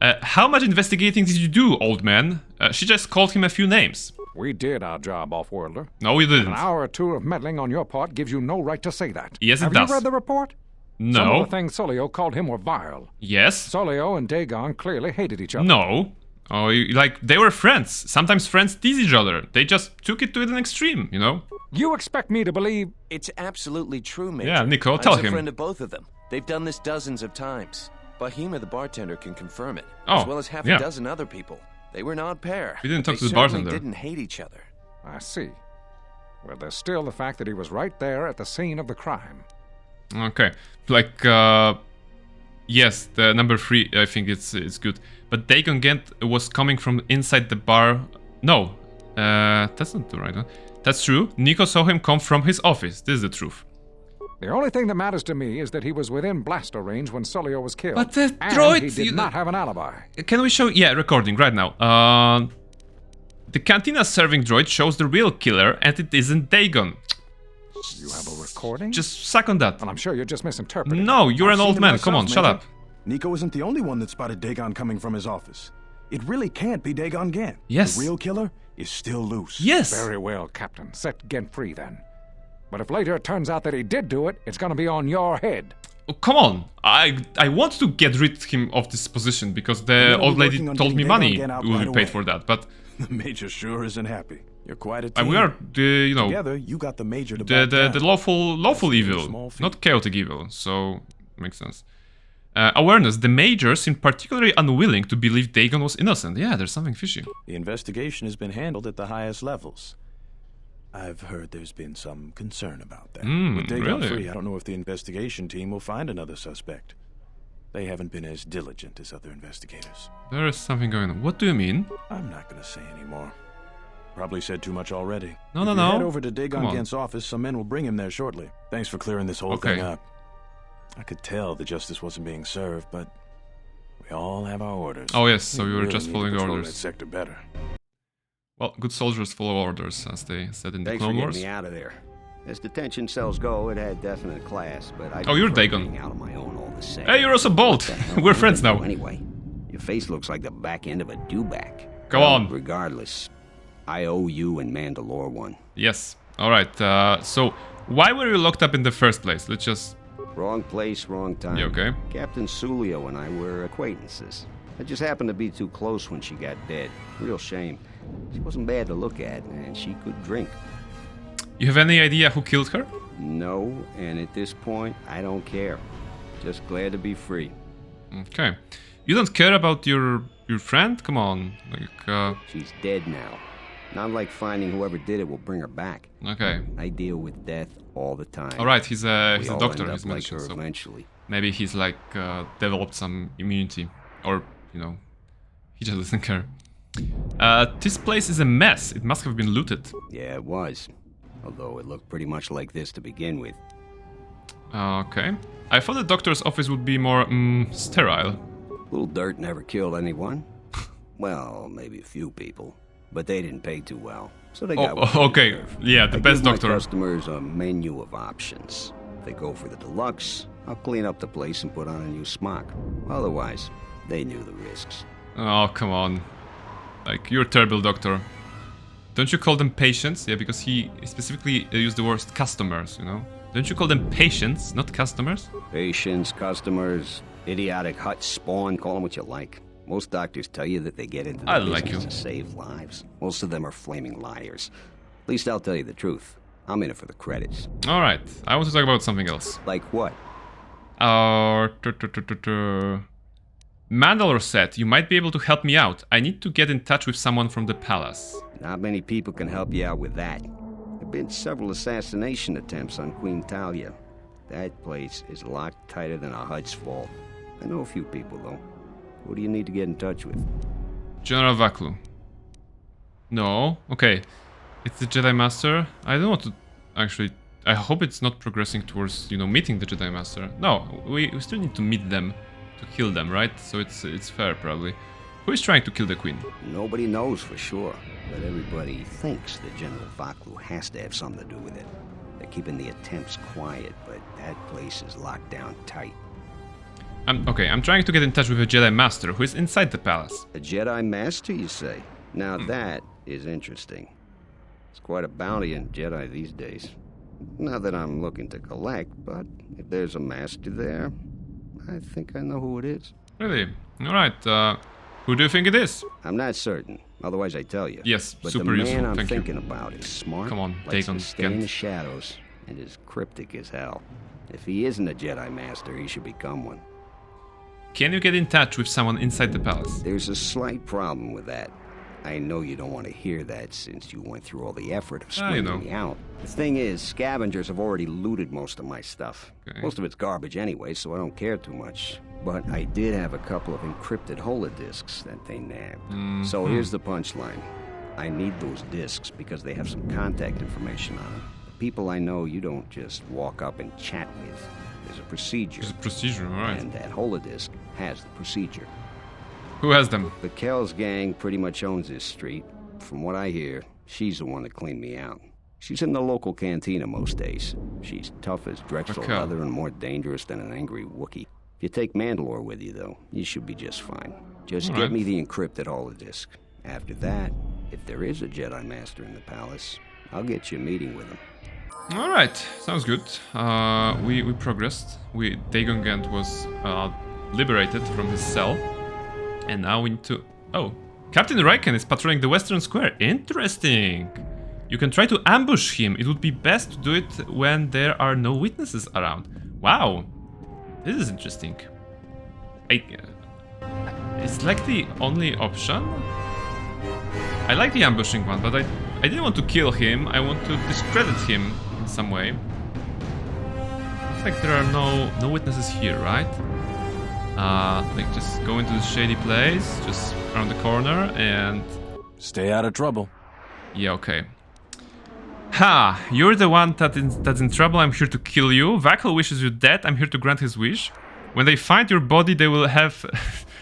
How much investigating did you do, old man? She just called him a few names. We did our job, Off-Worlder. No, we didn't. An hour or two of meddling on your part gives you no right to say that. Yes, it Have does. you read the report? No. Some of the things Sulio called him were vile. Yes. Sulio and Dagon clearly hated each other. No. Oh, like, they were friends. Sometimes friends tease each other. They just took it to an extreme, you know? You expect me to believe... It's absolutely true, Major. Yeah, Nico, tell I was him. a friend of both of them. They've done this dozens of times. Bahima, the bartender, can confirm it. Oh, as well as half yeah. a dozen other people. They were an odd pair. We didn't talk to They the bartender. certainly didn't hate each other. I see. Well, there's still the fact that he was right there at the scene of the crime. Okay. Like, yes, the number 3, I think it's good. But Dagon Gent was coming from inside the bar. No, that's not the right one. That's true. Nico saw him come from his office. This is the truth. The only thing that matters to me is that he was within blaster range when Sulio was killed. But the and droid... he did not have an alibi. Can we show... Yeah, recording right now. The cantina serving droid shows the real killer, and it isn't Dagon. You have a recording? Just suck on that. And I'm sure you're just misinterpreting. No, you're an old man. Come on, shut up. Nico isn't the only one that spotted Dagon coming from his office. It really can't be Dagon Gent. Yes. The real killer is still loose. Yes. Very well, Captain. Set Gent free then. But if later it turns out that he did do it, it's gonna be on your head. Oh, come on. I want to get rid of him of this position because the old lady told me money will be paid for that, but... The Major sure isn't happy. You're quite a team. We are the, you know... Together, you got the Major to the lawful evil, not chaotic evil, so makes sense. Awareness. The Major seemed particularly unwilling to believe Dagon was innocent. Yeah, there's something fishy. The investigation has been handled at the highest levels. I've heard there's been some concern about that. With Dagon free, I don't know if the investigation team will find another suspect. They haven't been as diligent as other investigators. There is something going on. What do you mean? I'm not going to say anymore. Probably said too much already. No. Head over to Dagon Gent's office. Some men will bring him there shortly. Thanks for clearing this whole thing up. I could tell the justice wasn't being served, but we all have our orders. Oh yes, so you were just following orders. That sector better. Well, good soldiers follow orders, as they said in the Clone Wars. Thanks for getting me out of there. As detention cells go, it had definite class, but I... Oh, you're Dagon. Out on my own all the same. Hey, you're also bald. We're friends now. Anyway, your face looks like the back end of a dewback. Go on. Regardless, I owe you and Mandalore one. Yes. Alright, so why were you locked up in the first place? Let's just... Wrong place, wrong time. Yeah, okay. Captain Sulio and I were acquaintances. I just happened to be too close when she got dead. Real shame. She wasn't bad to look at, and she could drink. You have any idea who killed her? No, and at this point, I don't care. Just glad to be free. Okay. You don't care about your friend? Come on. Like, She's dead now. Not like finding whoever did it will bring her back. Okay. I deal with death all the time. Alright, he's a doctor, end he's up like mentioned, her so eventually. maybe he's like developed some immunity. Or, you know, he just doesn't care. This place is a mess. It must have been looted. Yeah, it was. Although it looked pretty much like this to begin with. Okay. I thought the doctor's office would be more, sterile. Little dirt never killed anyone. Well, maybe a few people. But they didn't pay too well. So they got what they okay. deserve. Yeah, the best I give doctor. my customers a menu of options. If they go for the deluxe, I'll clean up the place and put on a new smock. Otherwise, they knew the risks. Oh, come on. Like, you're a terrible doctor. Don't you call them patients? Yeah, because he specifically used the word customers, you know? Don't you call them patients, not customers? Patients, customers, idiotic hut spawn, call them what you like. Most doctors tell you that they get into the business to save lives. Most of them are flaming liars. At least I'll tell you the truth. I'm in it for the credits. Alright, I want to talk about something else. Like what? Mandalore said, you might be able to help me out. I need to get in touch with someone from the palace. Not many people can help you out with that. There have been several assassination attempts on Queen Talia. That place is locked tighter than a Hud's vault. I know a few people, though. Who do you need to get in touch with? General Vaklu. No, okay. It's the Jedi Master. I don't want to actually... I hope it's not progressing towards, you know, meeting the Jedi Master. No, we still need to meet them, to kill them, right? So it's fair, probably. Who is trying to kill the Queen? Nobody knows for sure, but everybody thinks that General Vaklu has to have something to do with it. They're keeping the attempts quiet, but that place is locked down tight. I'm trying to get in touch with a Jedi Master who is inside the palace. A Jedi Master, you say? Now that is interesting. It's quite a bounty in Jedi these days. Not that I'm looking to collect, but if there's a Master there, I think I know who it is. Really? Alright, who do you think it is? I'm not certain, otherwise I'd tell you. Yes, but super the man useful, I'm thank thinking you. about is smart, Come on, likes Dagon, to stay in Gent. the shadows, and is cryptic as hell. If he isn't a Jedi Master, he should become one. Can you get in touch with someone inside the palace? There's a slight problem with that. I know you don't want to hear that since you went through all the effort of swinging me out. The thing is, scavengers have already looted most of my stuff. Okay. Most of it's garbage anyway, so I don't care too much. But I did have a couple of encrypted holodisks that they nabbed. So here's the punchline. I need those disks because they have some contact information on them. The people I know you don't just walk up and chat with. There's a procedure. There's a procedure, alright. And that holodisk has the procedure. Who has them? The Kells gang pretty much owns this street. From what I hear, she's the one that cleaned me out. She's in the local cantina most days. She's tough as Drexel Okay. leather and more dangerous than an angry Wookiee. If you take Mandalore with you, though, you should be just fine. Just All get right. me the encrypted holodisk. After that, if there is a Jedi Master in the palace, I'll get you a meeting with him. Alright, sounds good. We progressed. Dagon Gant was liberated from his cell. And now we need to... Oh, Captain Riken is patrolling the Western Square. Interesting. You can try to ambush him. It would be best to do it when there are no witnesses around. Wow. This is interesting. It's like the only option. I like the ambushing one, but I didn't want to kill him. I want to discredit him in some way. Looks like there are no witnesses here, right? Like just go into the shady place, just around the corner and... Stay out of trouble. Yeah, okay. Ha! You're the one that's in trouble, I'm here to kill you. Vakul wishes you dead, I'm here to grant his wish. When they find your body, they will have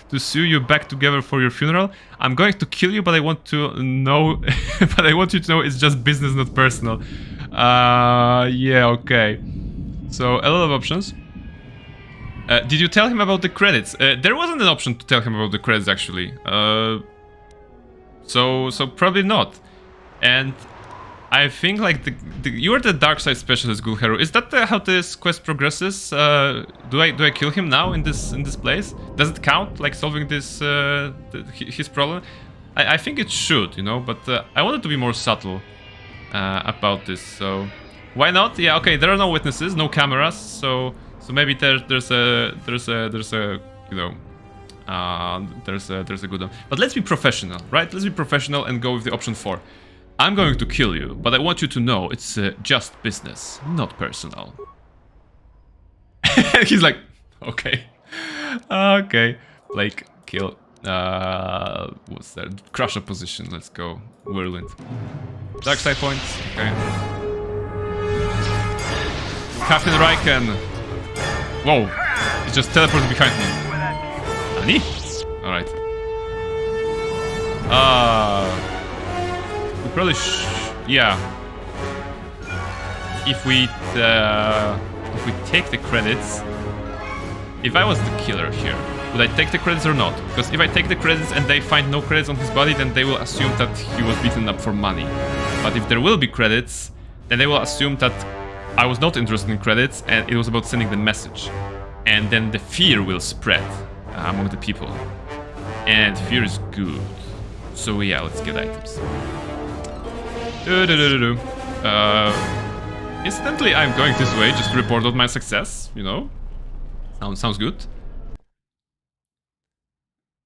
to sew you back together for your funeral. I'm going to kill you, but I want to know... but I want you to know it's just business, not personal. Yeah, okay. So, a lot of options. Did you tell him about the credits? There wasn't an option to tell him about the credits, actually. So probably not. And I think like you're the dark side specialist, Gulharu. Is that how this quest progresses? Do I kill him now in this place? Does it count like solving this his problem? I think it should, you know, but I wanted to be more subtle about this. So why not? Yeah, okay. There are no witnesses, no cameras, so maybe there's a you know. There's a good one. But let's be professional, right? Let's be professional and go with the option 4. I'm going to kill you, but I want you to know it's just business, not personal. He's like, okay. Okay. Blake, kill. What's that? Crush opposition. Let's go. Whirlwind. Dark side points. Okay. Captain Raiken. Whoa. He just teleported behind me. Nani? Alright. We probably yeah. If we take the credits, if I was the killer here, would I take the credits or not? Because if I take the credits and they find no credits on his body, then they will assume that he was beaten up for money. But if there will be credits, then they will assume that I was not interested in credits and it was about sending the message. And then the fear will spread among the people. And fear is good. So yeah, let's get items. Instantly, I'm going this way just to report out my success, you know? Sounds good.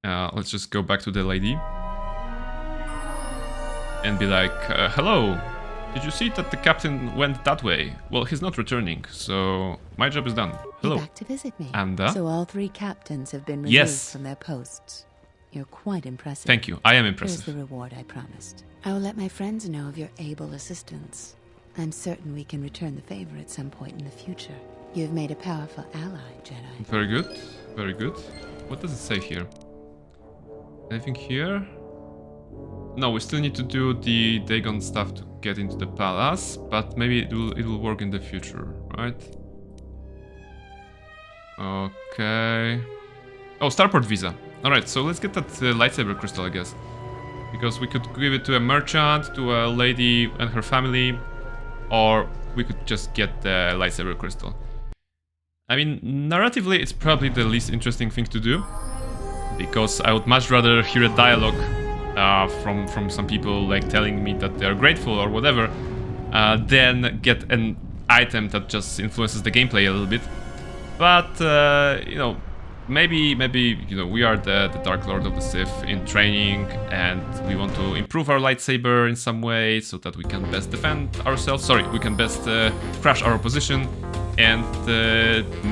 Let's just go back to the lady. And be like, hello, did you see that the captain went that way? Well, he's not returning, so my job is done. Hello. You're back to visit me. And so all 3 captains have been removed from their posts. You're quite impressive. Thank you. I am impressive. Here's the reward I promised. I will let my friends know of your able assistance. I'm certain we can return the favor at some point in the future. You have made a powerful ally, Jedi. Very good. Very good. What does it say here? Anything here? No, we still need to do the Dagon stuff to get into the palace, but maybe it will work in the future, right? Okay. Oh, starport visa. Alright, so let's get that lightsaber crystal, I guess. Because we could give it to a merchant, to a lady and her family, or we could just get the lightsaber crystal. I mean, narratively, it's probably the least interesting thing to do, because I would much rather hear a dialogue from some people like telling me that they're grateful or whatever, than get an item that just influences the gameplay a little bit. But you know, maybe you know, we are the Dark Lord of the Sith in training, and we want to improve our lightsaber in some way so that we can best defend ourselves. Sorry, we can best crush our opposition, and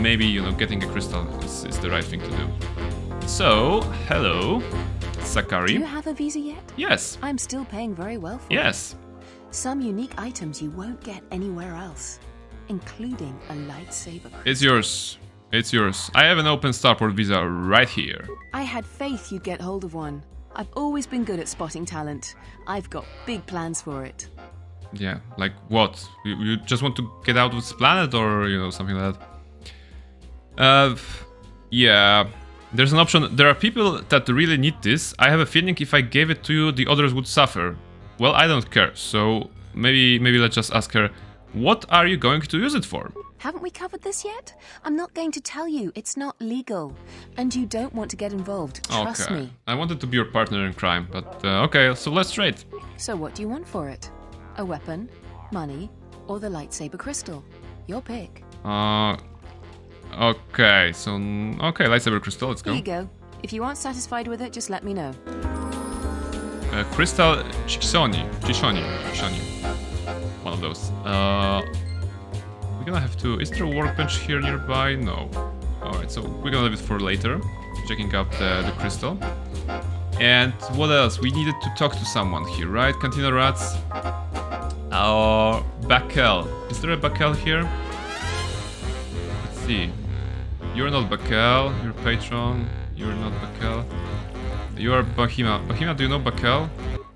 maybe, you know, getting a crystal is the right thing to do. So, hello, Sakari. Do you have a visa yet? Yes. I'm still paying very well for Yes. it. Some unique items you won't get anywhere else, including a lightsaber crystal. It's yours. It's yours. I have an open starport visa right here. I had faith you'd get hold of one. I've always been good at spotting talent. I've got big plans for it. Yeah, like what? You just want to get out of this planet, or, you know, something like that? Yeah. There's an option. There are people that really need this. I have a feeling if I gave it to you, the others would suffer. Well, I don't care. So maybe let's just ask her, what are you going to use it for? Haven't we covered this yet? I'm not going to tell you. It's not legal. And you don't want to get involved. Trust me. I wanted to be your partner in crime, but okay, so let's trade. So what do you want for it? A weapon, money, or the lightsaber crystal? Your pick. Okay, so okay, lightsaber crystal, let's go. Here you go. If you aren't satisfied with it, just let me know. Crystal Chisoni. One of those. We're gonna have to... Is there a workbench here nearby? No. Alright, so we're gonna leave it for later. Checking out the crystal. And what else? We needed to talk to someone here, right? Cantina Rats. Or Bakel. Is there a Bakel here? Let's see. You're not Bakel. You're Patron. You're not Bakel. You are Bahima. Bahima, do you know Bakel?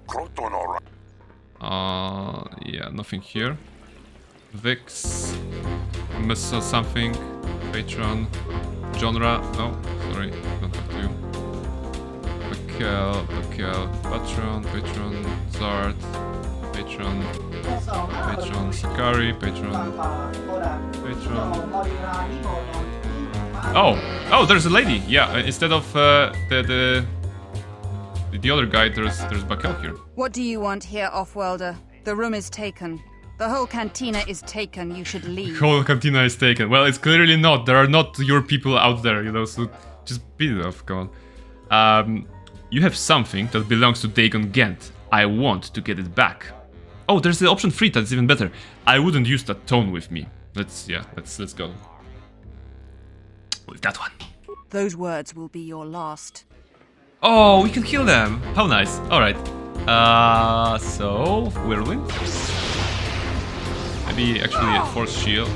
KotOR. Yeah, nothing here. Vix. Missa something. Patron. Genre. No, sorry. Don't talk to you. Patron, Zard, Patron, Sakari, Patron. Oh, there's a lady. Yeah, instead of the other guy, there's Bakel here. What do you want here, Offworlder? The room is taken. The whole cantina is taken. You should leave. Whole cantina is taken. Well, it's clearly not. There are not your people out there, you know. So just beat it off. Come on. You have something that belongs to Dagon Ghent. I want to get it back. Oh, there's the option 3. That's even better. I wouldn't use that tone with me. Let's go with that one. Those words will be your last. Oh, we can kill them. How nice. All right. So whirlwind. Maybe actually a force shield,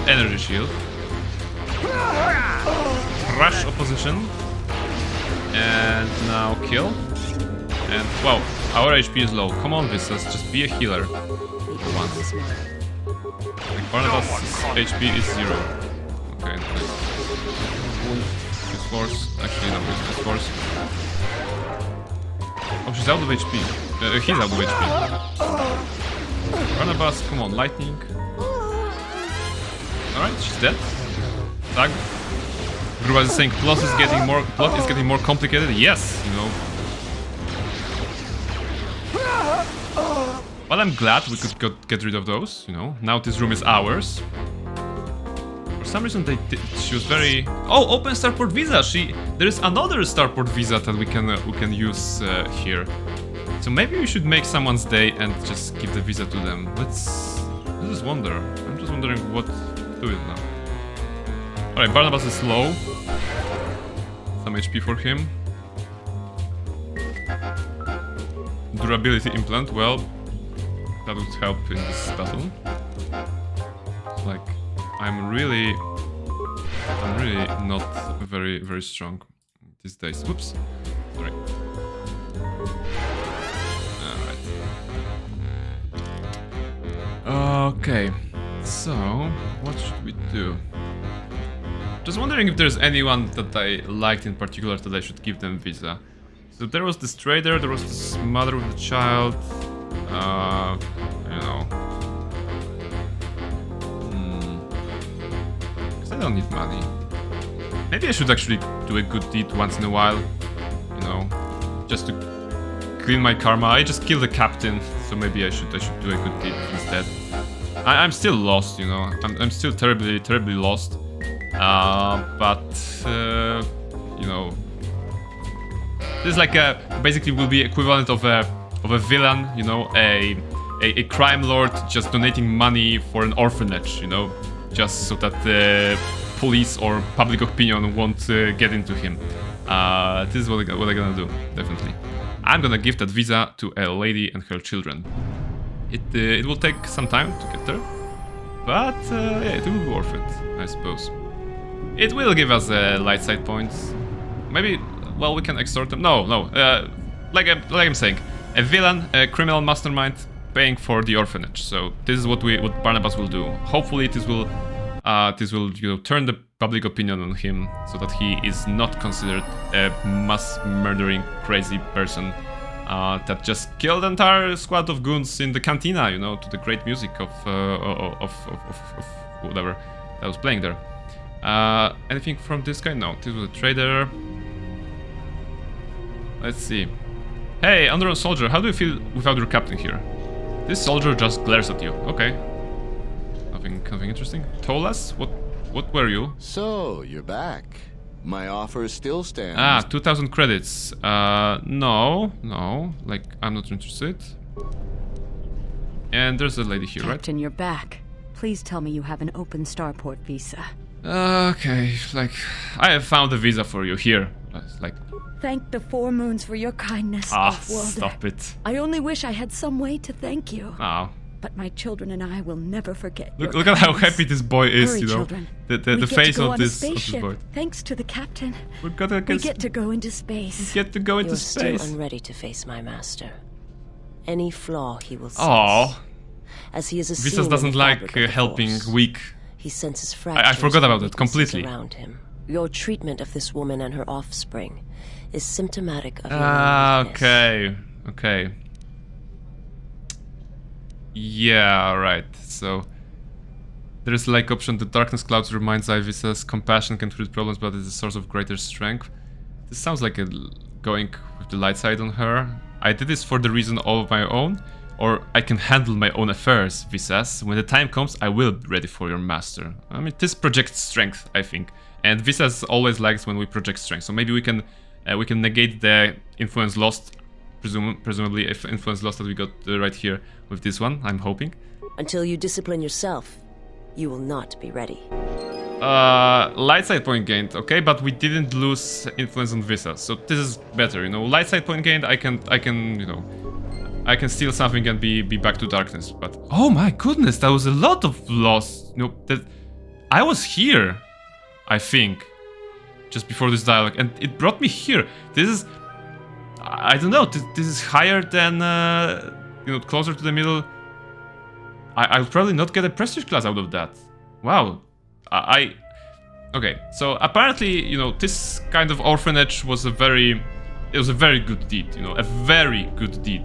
energy shield. Crush opposition. And now kill. And wow, our HP is low. Come on, Visas, just be a healer. For once. Like Barnabas' HP is 0. Okay, nice. Use force. Actually, no, use force. Oh, she's out of HP. He's out of HP. Barnabas, come on, lightning. Alright, she's dead. Tag. Grubas is saying plot is getting more complicated. Yes, you know. Well, I'm glad we could get rid of those, you know. Now this room is ours. For some reason she was very... Oh, open starport visa! There is another starport visa that we can use here. So maybe we should make someone's day and just give the visa to them. Let's just wonder. I'm just wondering what to do with now. Alright, Barnabas is low. Some HP for him. Durability implant, well, that would help in this battle. Like, I'm really not very, very strong these days. Whoops. Sorry. Okay, so what should we do? Just wondering if there's anyone that I liked in particular that I should give them visa. So there was this trader, there was this mother with a child, you know. Because I don't need money. Maybe I should actually do a good deed once in a while, you know, just to clean my karma. I just killed the captain, so maybe I should do a good deed instead. I'm still lost, you know. I'm still terribly lost. But you know, this is like basically will be equivalent of a villain, you know, a crime lord just donating money for an orphanage, you know, just so that the police or public opinion won't get into him. This is what I'm gonna do, definitely. I'm gonna give that visa to a lady and her children. It will take some time to get there, but yeah, it will be worth it, I suppose. It will give us light side points. Maybe, well, we can extort them. No. Like I'm saying, a villain, a criminal mastermind, paying for the orphanage. So this is what Barnabas will do. Hopefully, this will you know, turn the public opinion on him, so that he is not considered a mass murdering crazy person that just killed an entire squad of goons in the cantina, you know, to the great music of whatever that was playing there. Anything from this guy? No, this was a trader. Let's see. Hey, Underground Soldier, how do you feel without your captain here? This soldier just glares at you. Okay. Nothing interesting. Tolas, what were you? So, you're back. My offer still stands. Ah, 2,000 credits. No. Like, I'm not interested. And there's a lady here, right? Captain, you're back. Please tell me you have an open starport visa. Okay, like, I have found a visa for you here. Like... Thank the Four Moons for your kindness, Offworlder. Stop it. I only wish I had some way to thank you. Oh. But my children and I will never forget. Look at how happy this boy is, Hurry, you know. Children. The face of this boy. Thanks to the captain. We get to go into space. Get to go into You're space. Still unready to face my master. Any flaw he will see. Oh. As he is a Visas doesn't like helping weak. He senses I forgot about it completely. around him. Your treatment of this woman and her offspring is symptomatic of your weakness. Okay. Okay. Yeah, right. So there is like option. The darkness clouds reminds Ivisa's compassion can treat problems, but is a source of greater strength. This sounds like going with the light side on her. I did this for the reason all of my own, or I can handle my own affairs, V says. When the time comes, I will be ready for your master. I mean, this projects strength, I think. And V says always likes when we project strength. So maybe we can negate the influence lost, presumably if influence lost that we got right here with this one, I'm hoping. Until you discipline yourself, you will not be ready. Light side point gained, okay, but we didn't lose influence on Visa, so this is better, you know. Light side point gained, I can, you know, I can steal something and be back to darkness. But oh my goodness, that was a lot of loss. You know, that I was here, I think, just before this dialogue, and it brought me here. This is, I don't know, this is higher than, you know, closer to the middle. I'll probably not get a prestige class out of that. Wow. Okay, so apparently, you know, this kind of orphanage was a very good deed, you know, a very good deed.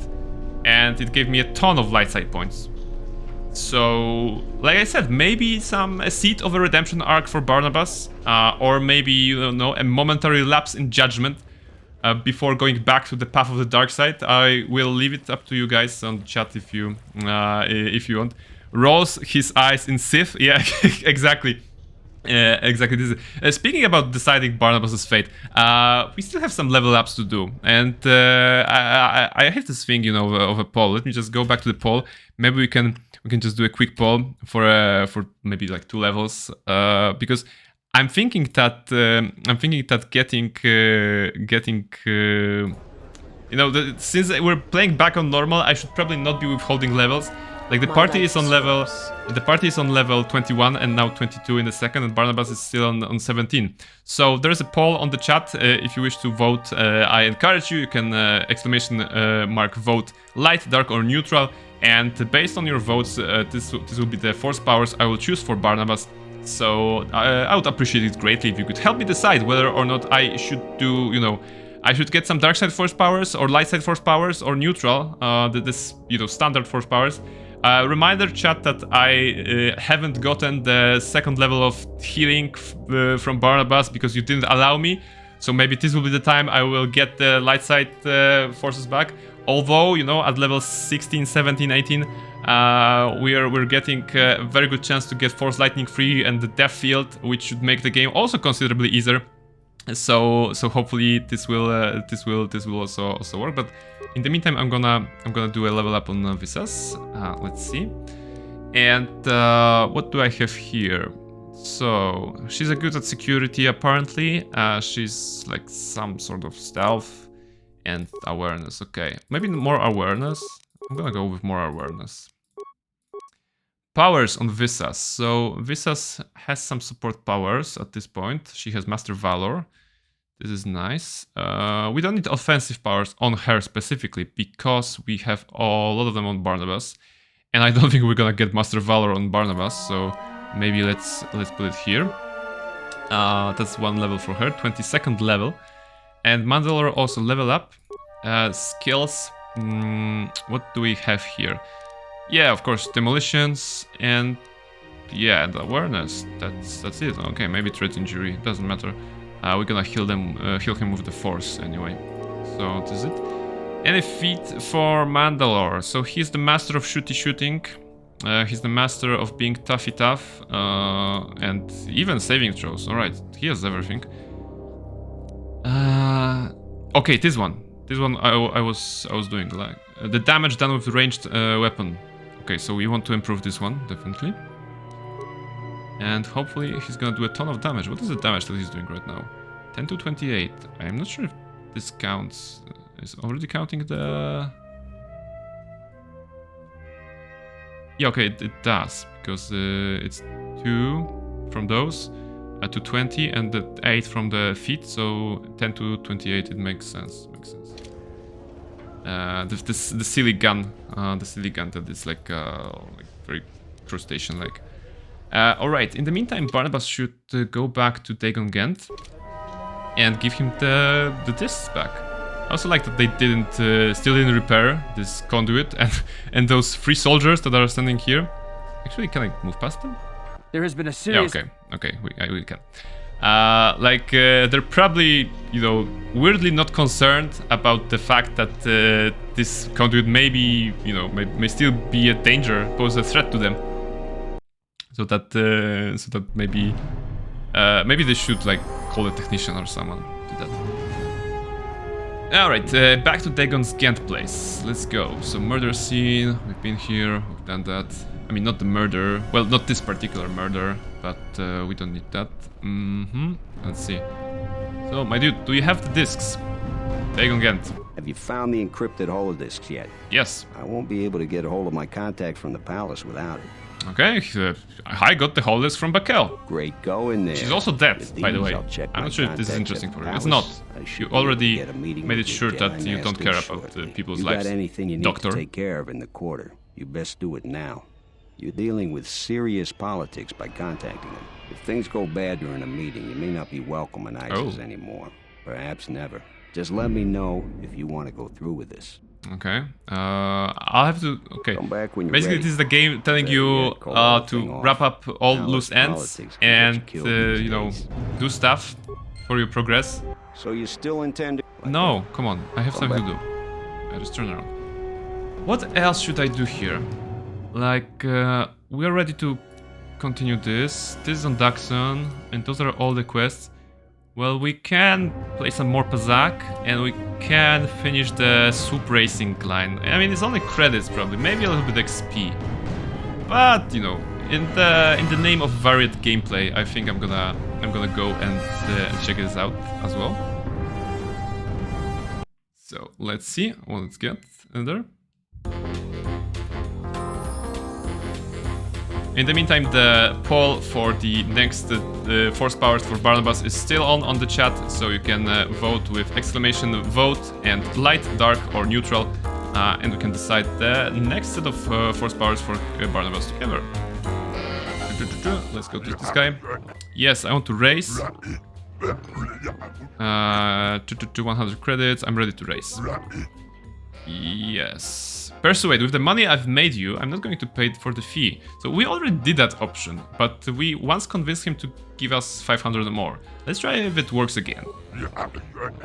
And it gave me a ton of light side points. So, like I said, maybe a seed of a redemption arc for Barnabas, or maybe, you know, a momentary lapse in judgment before going back to the path of the dark side. I will leave it up to you guys on the chat if you want. Rolls his eyes in Sith. Yeah, exactly. Exactly. This is, speaking about deciding Barnabas's fate, we still have some level ups to do, and I have this thing, you know, of a poll. Let me just go back to the poll. Maybe we can just do a quick poll for maybe like 2 levels, because I'm thinking that getting you know, since we're playing back on normal, I should probably not be withholding levels. Like the party is on level 21 and now 22 in the second, and Barnabas is still on 17. So there's a poll on the chat. If you wish to vote, I encourage you. You can exclamation mark vote light, dark, or neutral. And based on your votes, this will be the force powers I will choose for Barnabas. So I would appreciate it greatly if you could help me decide whether or not I should do, you know, I should get some dark side force powers or light side force powers or neutral, this, you know, standard force powers. Reminder, chat, that I haven't gotten the second level of healing from Barnabas because you didn't allow me. So maybe this will be the time I will get the light side forces back. Although, you know, at level 16, 17, 18, we're getting a very good chance to get Force Lightning free and the Death Field, which should make the game also considerably easier. So hopefully this will also work. But in the meantime, I'm gonna do a level up on Visas. Let's see. And what do I have here? So she's a good at security apparently. She's like some sort of stealth and awareness. Okay, maybe more awareness. I'm gonna go with more awareness. Powers on Visas. So Visas has some support powers at this point. She has Master Valor. This is nice. We don't need offensive powers on her specifically because we have a lot of them on Barnabas. And I don't think we're gonna get Master Valor on Barnabas, so maybe let's put it here. That's 1 level for her, 22nd level. And Mandalore also level up. Skills. What do we have here? Yeah, of course, demolitions and yeah, and awareness. That's it. Okay, maybe threat injury. Doesn't matter. We're gonna heal him with the force anyway. So this is it. And a feat for Mandalore. So he's the master of shooting. He's the master of being toughy tough, and even saving throws. All right, he has everything. Okay, this one I was doing like the damage done with ranged weapon. Okay, so we want to improve this one definitely, and hopefully he's gonna do a ton of damage. What is the damage that he's doing right now? 10 to 28. I'm not sure if this counts. Is already counting the. Yeah, okay, it does because it's 2 from those to 20 and the 8 from the feet, so 10 to 28. It makes sense. The silly gun, that is like very crustacean like. Alright, in the meantime, Barnabas should go back to Dagon Ghent and give him the discs back. I also like that they still didn't repair this conduit and those 3 soldiers that are standing here. Actually, can I move past them? There has been a serious... Yeah, okay, we can. They're probably, you know, weirdly not concerned about the fact that this conduit maybe, you know, may still be a danger, pose a threat to them. So that maybe they should like call a technician or someone to that. All right, back to Dagon's Ghent place. Let's go. So murder scene. We've been here. We've done that. I mean, not the murder. Well, not this particular murder, but we don't need that. Let's see. So, my dude, do you have the discs? Dagon Ghent. Have you found the encrypted holodiscs yet? Yes. I won't be able to get a hold of my contact from the palace without it. Okay, I got the holodisc from Bakel. Great going there. She's also dead, by the way. I'm not sure if this is interesting for you. It's not. You already made it sure that you don't care about people's lives. You got anything you need Doctor. to take care of in the quarter, you best do it now. You're dealing with serious politics by contacting them. If things go bad during a meeting, you may not be welcome in ISIS anymore. Perhaps never. Just let me know if you want to go through with this. Okay. I'll have to... Okay. Come back when you're Basically, ready. this is the game telling you to wrap up all loose ends and, you know, do stuff for your progress. So you still intend to... No, come on. I have something to do. I just turn around. What else should I do here? Like, we are ready to continue this. This is on Daxon, and those are all the quests. Well, we can play some more Pazak, and we can finish the soup racing line. I mean, it's only credits probably, maybe a little bit XP. But you know, in the name of varied gameplay, I think I'm gonna go and check this out as well. So let's see what let's get in there. In the meantime, the poll for the next Force Powers for Barnabas is still on the chat, so you can vote with exclamation vote and light, dark or neutral, and we can decide the next set of Force Powers for Barnabas together. Let's go to this guy. Yes, I want to race. 100 credits, I'm ready to race. Yes. Persuade, with the money I've made you, I'm not going to pay for the fee. So we already did that option, but we once convinced him to give us 500 more. Let's try if it works again.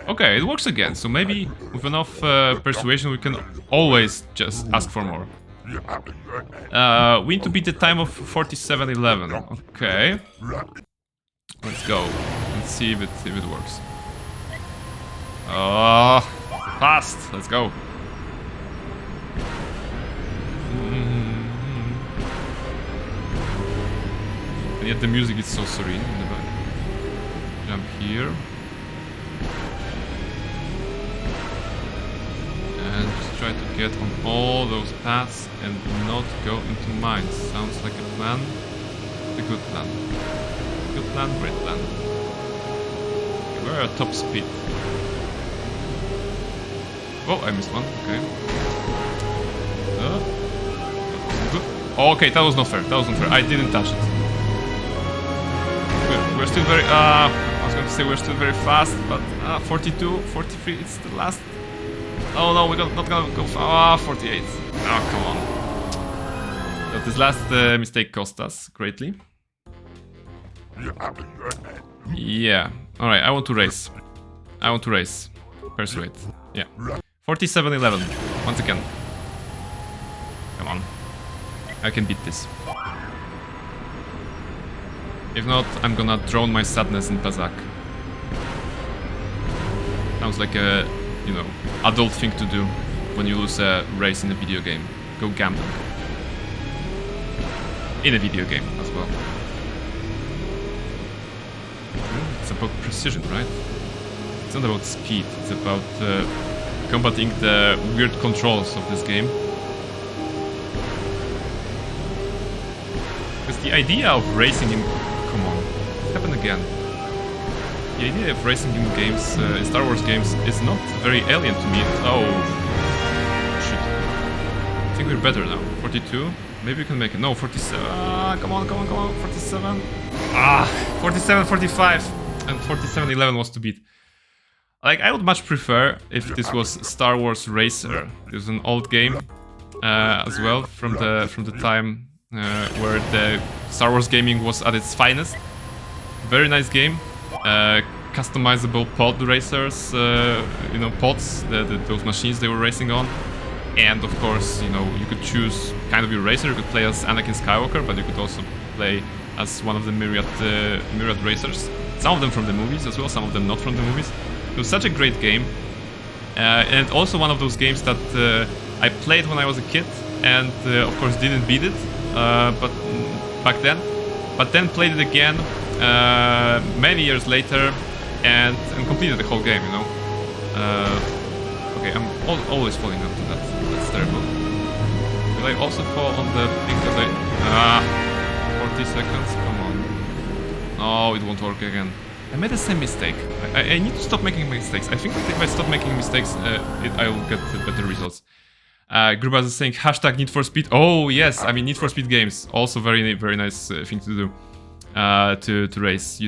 Okay, it works again, so maybe with enough persuasion we can always just ask for more. We need to beat the time of 47:11. Okay. Let's go. Let's see if it works. Oh, fast! Let's go. And yet the music is so serene in the back. Jump here. And just try to get on all those paths and not go into mines. Sounds like a plan. A good plan. Good plan, great plan. Okay, we're at top speed. Oh, I missed one. Okay. Okay, that was not fair. That was not fair. I didn't touch it. We're still very... I was going to say we're still very fast, but 42, 43, it's the last... Oh no, we're not gonna go far. 48. Oh, come on. But this last mistake cost us greatly. Yeah. Alright, I want to race. I want to race. Persuade. Yeah. 47:11. Once again. Come on. I can beat this. If not, I'm gonna drown my sadness in Pazak. Sounds like a, you know, adult thing to do when you lose a race in a video game. Go gambling. In a video game as well. It's about precision, right? It's not about speed, it's about combating the weird controls of this game. Because the idea of racing in... Come on, it happened again. The idea of racing in games, in Star Wars games, is not very alien to me. Oh, shit. I think we're better now. 42. Maybe we can make it. No, 47. Come on. 47. 47, 45. And 47-11 was to beat. Like, I would much prefer if this was Star Wars Racer. It was an old game as well, from the time where the Star Wars gaming was at its finest. Very nice game. Customizable pod racers, pods, those machines they were racing on. And of course, you could choose kind of your racer. You could play as Anakin Skywalker, but you could also play as one of the myriad racers. Some of them from the movies as well, some of them not from the movies. It was such a great game. And also one of those games that I played when I was a kid, and of course didn't beat it but back then. But then played it again many years later and completed the whole game, Okay, I'm always falling onto that. That's terrible. Will I also fall on the thing that 40 seconds? Come on. Oh, it won't work again. I made the same mistake. I need to stop making mistakes. I think that if I stop making mistakes, I will get better results. Grubas is saying hashtag Need for Speed. Oh, yes. I mean, Need for Speed games. Also very, very nice thing to do. To race.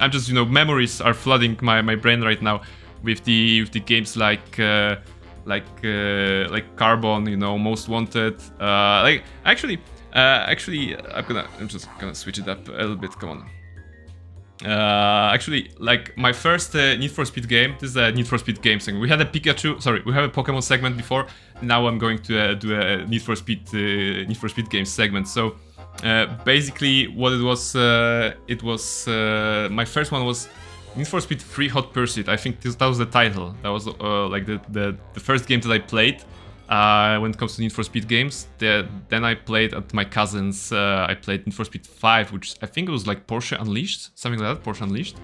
I'm just, memories are flooding my brain right now with the games like Carbon, Most Wanted. Actually, I'm just gonna switch it up a little bit. Come on. Actually, like my first Need for Speed game. This is a Need for Speed game segment. We had a we have a Pokemon segment before. Now I'm going to do a Need for Speed games segment. So basically, what it was my first one was Need for Speed 3 Hot Pursuit. I think that was the title. That was like the first game that I played when it comes to Need for Speed games. Then I played at my cousin's. I played Need for Speed 5, which I think it was like Porsche Unleashed, something like that. Porsche Unleashed.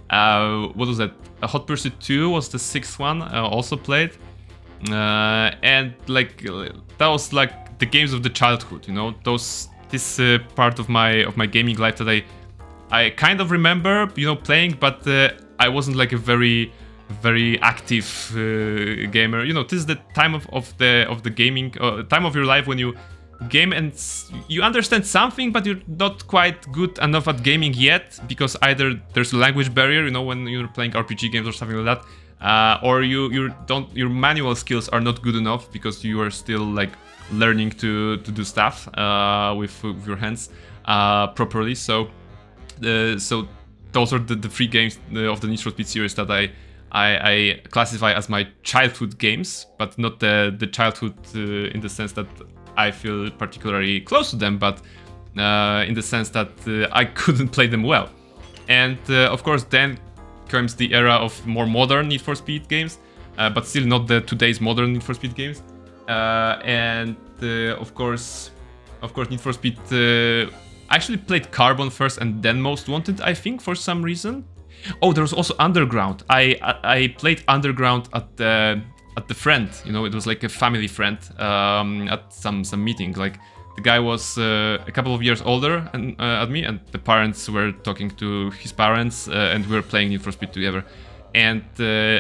What was that? Hot Pursuit 2 was the sixth one. Also played, and like that was like the games of the childhood. This part of my gaming life that I kind of remember, playing, but I wasn't like a very, very active gamer. This is the time of the gaming time of your life when you game and you understand something, but you're not quite good enough at gaming yet, because either there's a language barrier, when you're playing RPG games or something like that, or your manual skills are not good enough because you are still like learning to do stuff with your hands properly. So those are the three games of the Need for Speed series that I classify as my childhood games, but not the childhood in the sense that I feel particularly close to them, but in the sense that I couldn't play them well. And of course then comes the era of more modern Need for Speed games, but still not the today's modern Need for Speed games. And of course Need for Speed I actually played Carbon first and then Most Wanted, I think, for some reason. Oh, there was also Underground. I played Underground at the friend. It was like a family friend at some meeting. Like the guy was a couple of years older at me, and the parents were talking to his parents, and we were playing Need for Speed together. And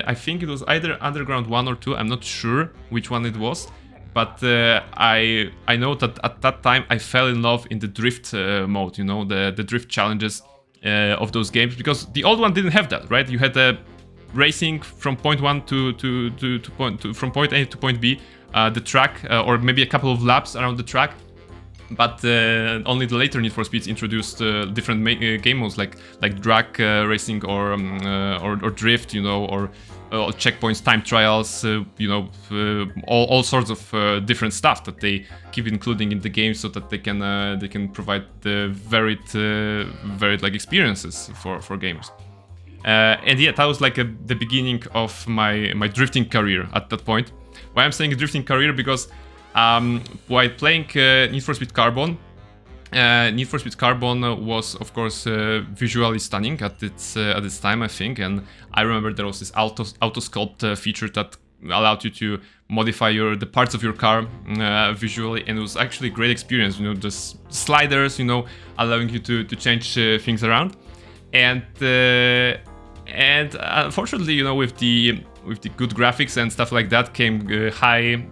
I think it was either Underground 1 or 2. I'm not sure which one it was. But I know that at that time I fell in love in the drift mode, the drift challenges of those games, because the old one didn't have that, right? You had racing from point 1 from point A to point B, the track, or maybe a couple of laps around the track. But only the later Need for Speeds introduced different game modes like drag racing or drift, or checkpoints, time trials, all sorts of different stuff that they keep including in the game, so that they can provide the varied like experiences for gamers. And yeah, that was like the beginning of my drifting career at that point. Why I'm saying drifting career, because while playing Need for Speed Carbon, Need for Speed Carbon was, of course, visually stunning at its time, I think. And I remember there was this auto sculpt feature that allowed you to modify the parts of your car visually, and it was actually a great experience. Just sliders, allowing you to change things around. And unfortunately, with the good graphics and stuff like that came high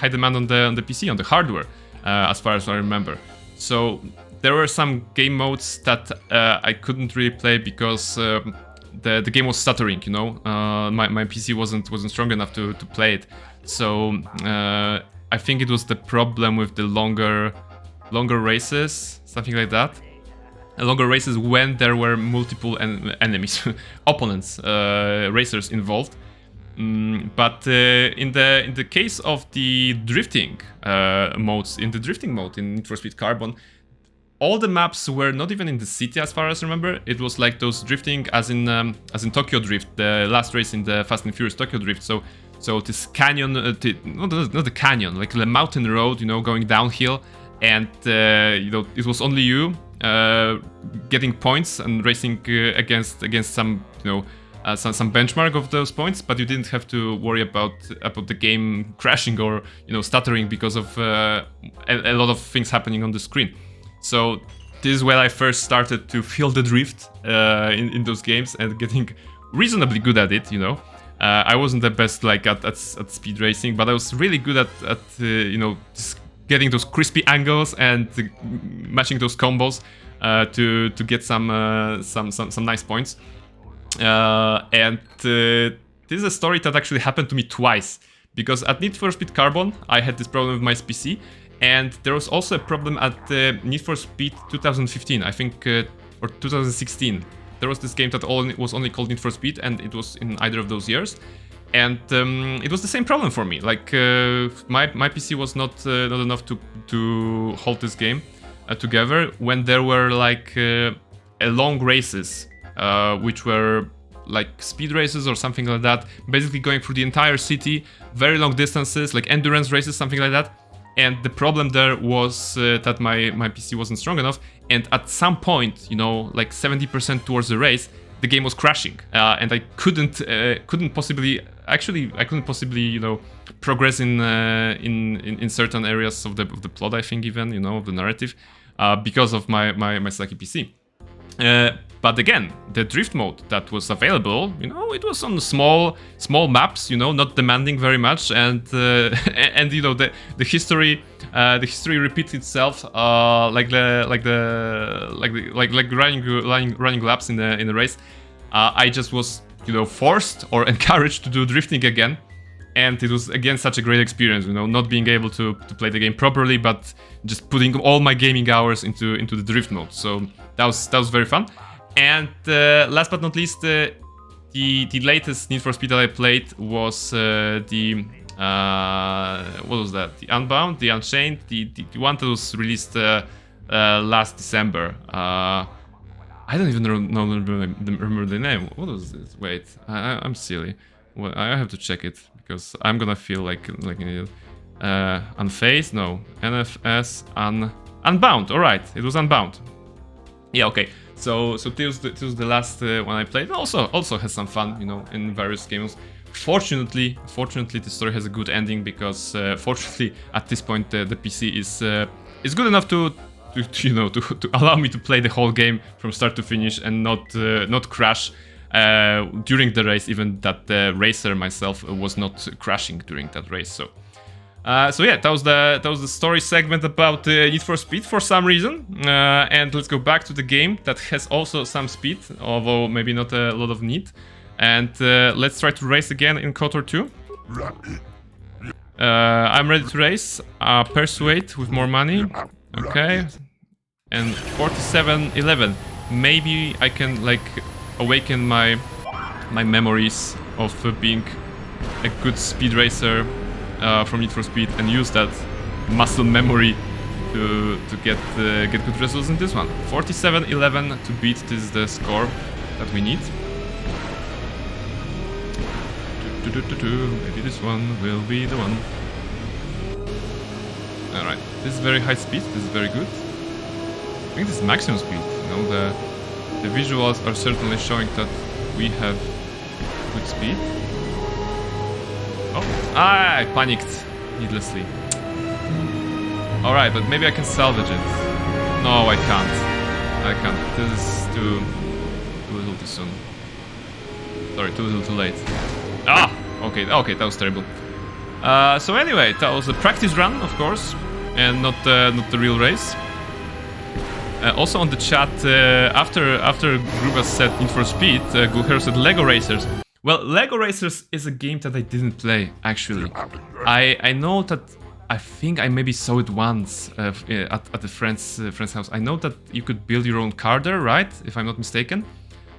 demand on the PC, on the hardware, as far as I remember. So there were some game modes that I couldn't really play because the game was stuttering. You know, my PC wasn't strong enough to play it. So I think it was the problem with the longer races, something like that. Longer races when there were multiple enemies, opponents, racers involved. But in the case of the drifting modes, in the drifting mode in Need for Speed Carbon, all the maps were not even in the city, as far as I remember. It was like those drifting, as in Tokyo Drift, the last race in the Fast and Furious Tokyo Drift. So this canyon, not the canyon, like the mountain road, you know, going downhill, and you know, it was only you getting points and racing against some, you know, some benchmark of those points, but you didn't have to worry about the game crashing or, you know, stuttering because of a lot of things happening on the screen. So this is where I first started to feel the drift in those games and getting reasonably good at it, you know. I wasn't the best like at speed racing, but I was really good at you know, just getting those crispy angles and matching those combos to get some nice points. And this is a story that actually happened to me twice, because at Need for Speed Carbon I had this problem with my PC, and there was also a problem at Need for Speed 2015, I think, or 2016. There was this game that was only called Need for Speed, and it was in either of those years. And it was the same problem for me. Like my PC was not enough to hold this game together when there were like long races, which were like speed races or something like that, basically going through the entire city, very long distances, like endurance races, something like that. And the problem there was that my PC wasn't strong enough, and at some point, you know, like 70% towards the race, the game was crashing, and I couldn't possibly, you know, progress in certain areas of the plot, I think, even, you know, of the narrative, because of my sucky PC. But again, the drift mode that was available, you know, it was on small maps, you know, not demanding very much, and you know, the history repeats itself, like running laps in the race. I just was, you know, forced or encouraged to do drifting again, and it was again such a great experience, you know, not being able to play the game properly, but just putting all my gaming hours into the drift mode. So that was very fun. And last but not least, the latest Need for Speed that I played was what was that? The Unbound, the Unchained, the one that was released last December. I don't even remember the name. What was this? Wait, I'm silly. Well, I have to check it because I'm gonna feel like an idiot. Unfazed? No. NFS Unbound. All right, it was Unbound. Yeah, okay. So this was the last one I played. Also has some fun, you know, in various games. Fortunately, the story has a good ending because fortunately at this point the PC is good enough to you know, to allow me to play the whole game from start to finish and not crash during the race, even that the racer myself was not crashing during that race. So yeah, that was the story segment about Need for Speed for some reason. And let's go back to the game that has also some speed, although maybe not a lot of need. And let's try to race again in KotOR 2. I'm ready to race. Persuade with more money. Okay. And 47.11. Maybe I can like awaken my memories of being a good speed racer from Need for Speed and use that muscle memory to get good results in this one. 47.11 to beat. This is the score that we need. Maybe this one will be the one. Alright, this is very high speed, this is very good. I think this is maximum speed, you know, the visuals are certainly showing that we have good speed. Oh, I panicked needlessly. Alright, but maybe I can salvage it. No, I can't. This is too little too soon. Sorry, too little, too late. Ah, okay, that was terrible. So anyway, that was a practice run, of course, and not the real race. Also on the chat, after Gruba said Need for Speed, Gulher said Lego Racers. Well, Lego Racers is a game that I didn't play, actually. I know that, I think I maybe saw it once at the friend's house. I know that you could build your own car there, right? If I'm not mistaken.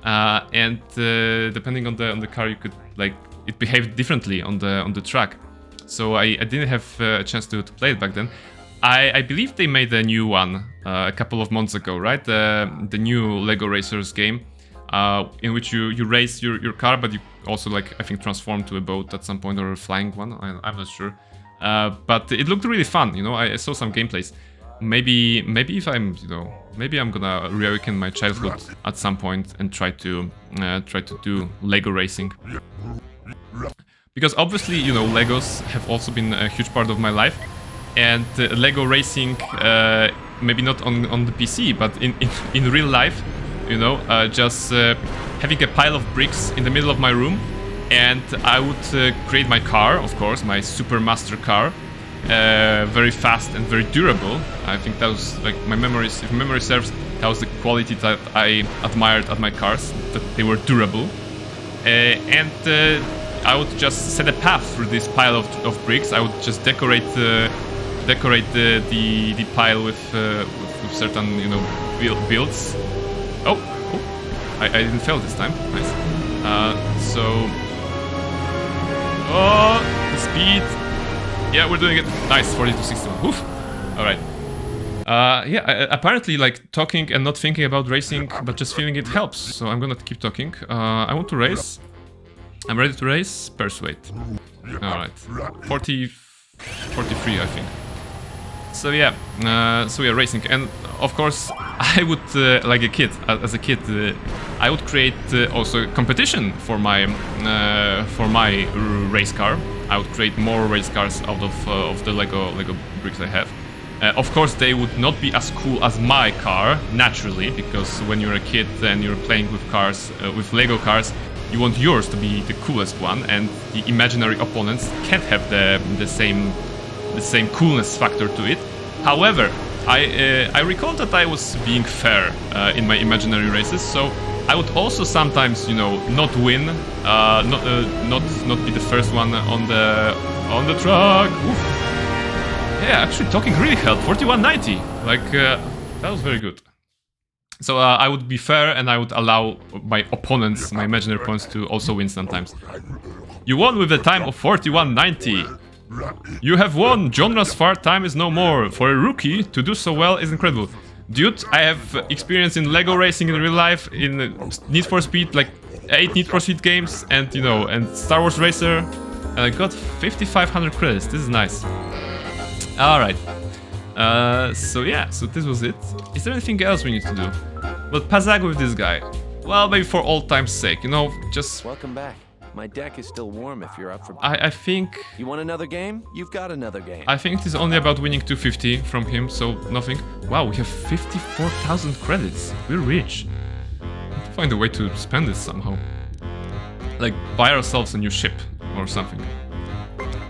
And depending on the car, you could, like, it behaved differently on the track. So I didn't have a chance to play it back then. I believe they made a new one a couple of months ago, right? The new Lego Racers game, in which you race your car, but you also, like, I think transform to a boat at some point, or a flying one. I'm not sure. But it looked really fun, you know. I saw some gameplays. Maybe if I'm, you know, maybe I'm gonna reawaken my childhood at some point and try to do Lego racing. Because obviously, you know, Legos have also been a huge part of my life, and Lego racing, maybe not on the PC, but in real life, you know, just having a pile of bricks in the middle of my room, and I would create my car, of course, my Super Master car, very fast and very durable. I think that was, like, my memories, if memory serves, that was the quality that I admired at my cars, that they were durable. And I would just set a path through this pile of bricks. I would just decorate the pile with certain, you know, builds. Oh, I didn't fail this time. Nice. So, oh, the speed. Yeah, we're doing it. Nice, 40 to 61. Woof. All right. Yeah, apparently, like, talking and not thinking about racing, but just feeling it helps. So I'm gonna keep talking. I want to race. I'm ready to race. Persuade. Alright. 43, I think. So yeah, so we are racing. And of course, I would, like a kid, as a kid, I would create also competition for my race car. I would create more race cars out of the Lego bricks I have. Of course, they would not be as cool as my car, naturally, because when you're a kid and you're playing with cars, with Lego cars, you want yours to be the coolest one, and the imaginary opponents can't have the same coolness factor to it. However, I recall that I was being fair in my imaginary races, so I would also sometimes, you know, not win, not be the first one on the track. Oof. Yeah, actually, talking really helped. 4190, like that was very good. So I would be fair, and I would allow my opponents, my imaginary opponents, to also win sometimes. You won with a time of 4190. You have won. Genre's far time is no more. For a rookie, to do so well is incredible. Dude, I have experience in Lego racing in real life, in Need for Speed, like 8 Need for Speed games, and, you know, and Star Wars Racer. And I got 5,500 credits. This is nice. Alright. So yeah, so this was it. Is there anything else we need to do? Well, Pazag with this guy. Well, maybe for old time's sake, you know, just... Welcome back. My deck is still warm if you're up for... I think... You want another game? You've got another game. I think it is only about winning 250 from him, so nothing. Wow, we have 54,000 credits. We're rich. We have to find a way to spend this somehow. Like, buy ourselves a new ship or something.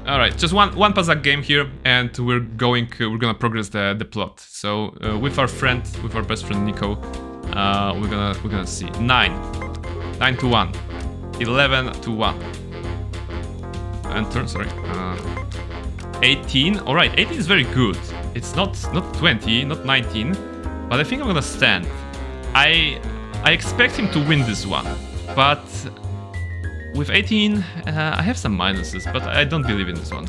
Alright, just one Pazak game here, and we're gonna progress the plot. So with our best friend Nico, we're gonna see 9 to 1, 11 to 1. Enter, sorry. 18. Alright, 18 is very good. It's not 20, not 19, but I think I'm gonna stand. I expect him to win this one, but with 18, I have some minuses, but I don't believe in this one.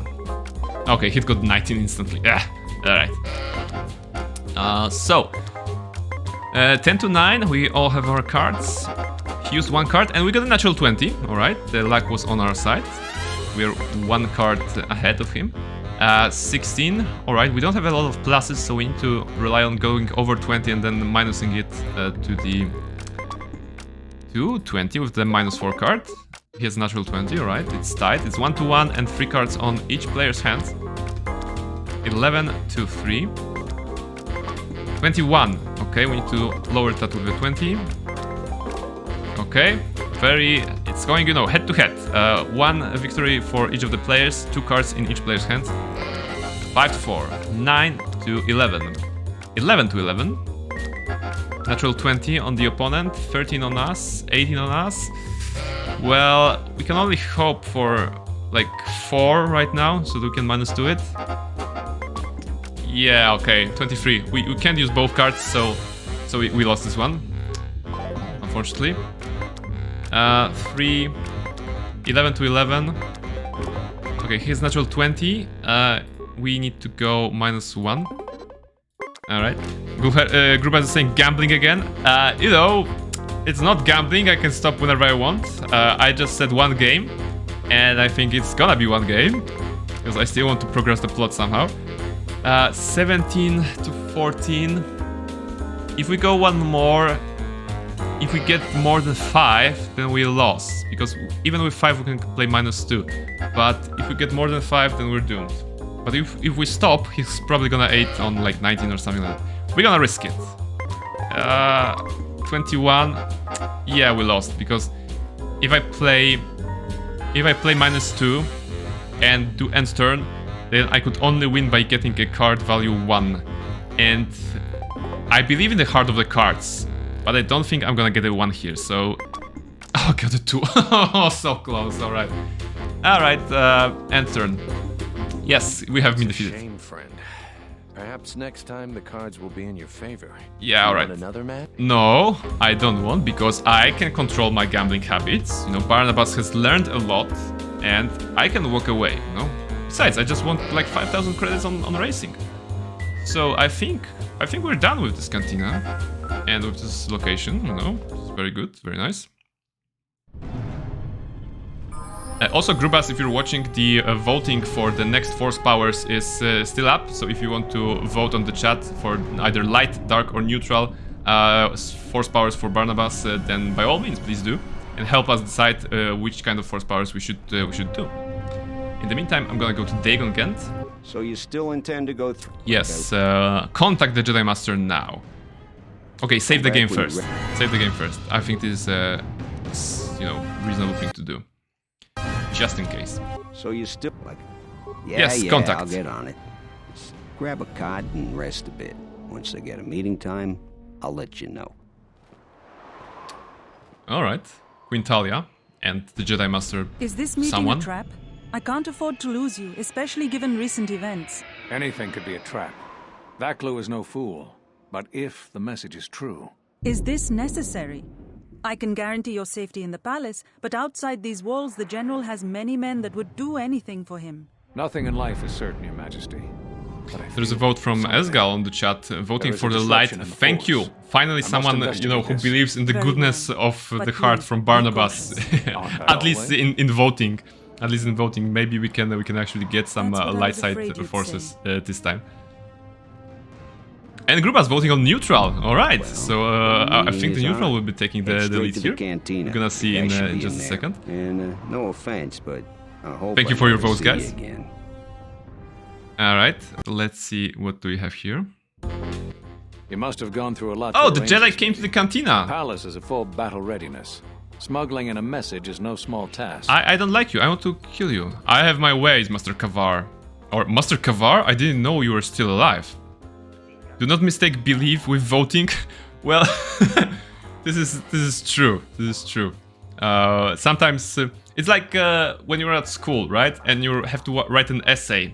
Okay, he got 19 instantly. Yeah, alright. So, 10 to 9, we all have our cards. He used one card, and we got a natural 20. Alright, the luck was on our side. We're one card ahead of him. 16, alright, we don't have a lot of pluses, so we need to rely on going over 20 and then minusing it to 20 with the -4 card. He has natural 20, alright, it's tied. It's 1 to 1 and 3 cards on each player's hand. 11 to 3. 21, okay, we need to lower that with the 20. Okay, very It's going, you know, head to head. 1 victory for each of the players, 2 cards in each player's hands. 5 to 4, 9 to 11, 11 to 11. Natural 20 on the opponent, 13 on us, 18 on us. Well, we can only hope for like 4 right now, so we can -2 it. Yeah, okay, 23. We can't use both cards, so we lost this one, unfortunately. 3, 11 to 11. Okay, here's natural 20. We need to go -1. Alright. Gruba is saying gambling again. You know, it's not gambling. I can stop whenever I want. I just said 1 game, and I think it's gonna be 1 game, because I still want to progress the plot somehow. 17 to 14. If we go 1 more, if we get more than 5, then we lost. Because even with 5 we can play -2. But if we get more than 5, then we're doomed. But if we stop, he's probably gonna 8 on like 19 or something like that. We're gonna risk it. 21. Yeah, we lost, because if I play -2 and do end turn, then I could only win by getting a card value 1. And I believe in the heart of the cards, but I don't think I'm gonna get a 1 here, so... Oh, got a 2. Oh, so close, alright. Alright, end turn. Yes, we have been defeated. Shame, friend. Perhaps next time the cards will be in your favor. Yeah, alright. Another match? No, I don't want, because I can control my gambling habits. You know, Barnabas has learned a lot, and I can walk away, you know? Besides, I just want like 5,000 credits on racing. So I think we're done with this cantina and with this location, you know. It's very good, very nice. Also, Grubas, if you're watching, the voting for the next Force Powers is still up. So if you want to vote on the chat for either light, dark, or neutral Force Powers for Barnabas, then by all means, please do, and help us decide which kind of Force Powers we should do. In the meantime, I'm gonna go to Dagon Kent. So you still intend to go through? Yes, contact the Jedi Master now. Okay, save the game first. Save the game first. I think this is, you know, reasonable thing to do. Just in case. So you still like? Yeah, yes, yeah, contact. I'll get on it. Just grab a cot and rest a bit. Once I get a meeting time, I'll let you know. All right, Queen Talia and the Jedi Master. Is this meeting a trap? I can't afford to lose you, especially given recent events. Anything could be a trap. Vaklu is no fool. But if the message is true... Is this necessary? I can guarantee your safety in the palace, but outside these walls the General has many men that would do anything for him. Nothing in life is certain, Your Majesty. There's a vote from Esgal on the chat, voting for the light. Thank you. Finally, someone, you know, who believes in the goodness of the heart from Barnabas. At least in voting. At least in voting. Maybe we can actually get some light side forces this time. And Gruba's voting on neutral. Alright, so I think the neutral will be taking the lead here. We're gonna see in just a second. And no offense, but I hope thank you for your votes, guys. Alright, let's see, what do we have here? You must have gone through a lot. Oh, the Jedi came to the cantina! The palace is at full battle readiness. Smuggling in a message is no small task. I don't like you, I want to kill you. I have my ways, Master KotOR. Or, Master KotOR? I didn't know you were still alive. Do not mistake belief with voting. Well, this is true. This is true. Sometimes it's like when you're at school, right? And you have to write an essay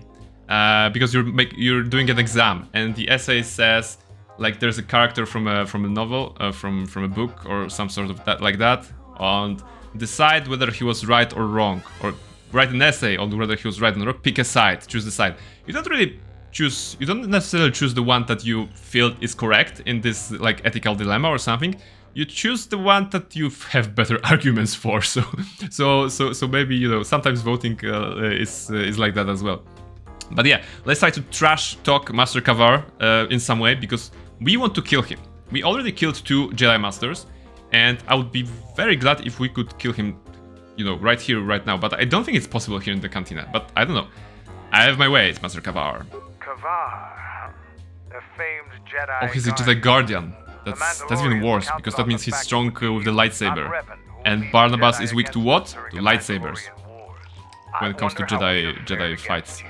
because you're doing an exam, and the essay says like there's a character from a novel, from a book or some sort of that like that, and decide whether he was right or wrong, or write an essay on whether he was right or wrong. Pick a side, choose the side. You don't really choose. You don't necessarily choose the one that you feel is correct in this like ethical dilemma or something. You choose the one that you have better arguments for. So maybe, you know, sometimes voting is like that as well. But yeah, let's try to trash talk Master KotOR in some way, because we want to kill him. We already killed 2 Jedi Masters, and I would be very glad if we could kill him, you know, right here, right now. But I don't think it's possible here in the cantina. But I don't know. I have my ways, Master KotOR. KotOR, the famed Jedi. Oh, he's a Jedi Guardian. That's even worse, because that means he's strong with the lightsaber. And Barnabas is weak to what? To lightsabers. When it comes to Jedi fights.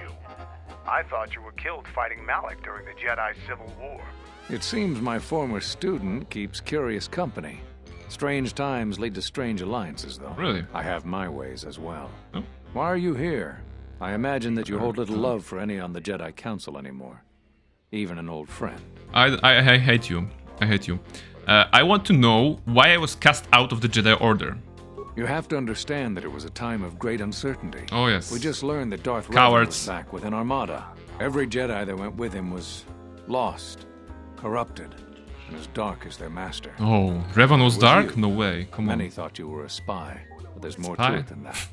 I thought you were killed fighting Malik during the Jedi Civil War. It seems my former student keeps curious company. Strange times lead to strange alliances, though. Really? I have my ways as well. Oh. Why are you here? I imagine that you hold little love for any on the Jedi Council anymore. Even an old friend. I hate you. I hate you. I want to know why I was cast out of the Jedi Order. You have to understand that it was a time of great uncertainty. Oh, yes. We just learned that Darth Revan Cowards. was back with an armada. Every Jedi that went with him was lost, corrupted, and as dark as their master. Oh, Revan was dark? you. No way. Come on. Many thought you were a spy, but there's more Spy? to it than that.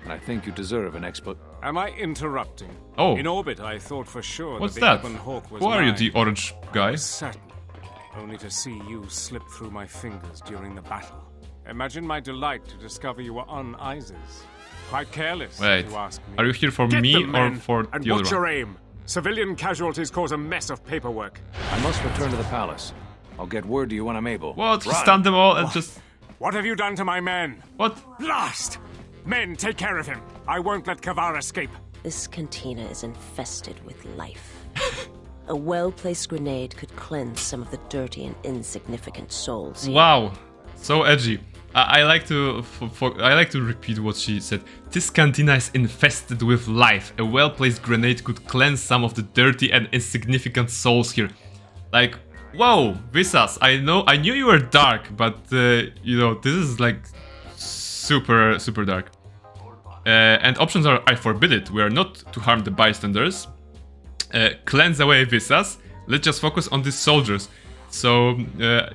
And I think you deserve an Am I interrupting? Oh. In orbit, I thought for sure What's the that? Ebon Hawk was Who are you, mine. the orange guy? Certain. Only to see you slip through my fingers during the battle. Imagine my delight to discover you were on Isis. Quite careless, Wait, if you ask me. are you here for Get me them, or men, for and the other watch one? your aim. Civilian casualties cause a mess of paperwork. I must return to the palace. I'll get word to you when I'm able. What? He Run. stunned them all and just... What have you done to my men? What? Blast! Men, take care of him. I won't let KotOR escape. This cantina is infested with life. A well-placed grenade could cleanse some of the dirty and insignificant souls here. Wow, so edgy. I like to repeat what she said. This cantina is infested with life. A well-placed grenade could cleanse some of the dirty and insignificant souls here. Like, whoa, Visas, I knew you were dark, but you know, this is like super dark. And options are: I forbid it. We are not to harm the bystanders. Cleanse away Visas. Let's just focus on these soldiers. So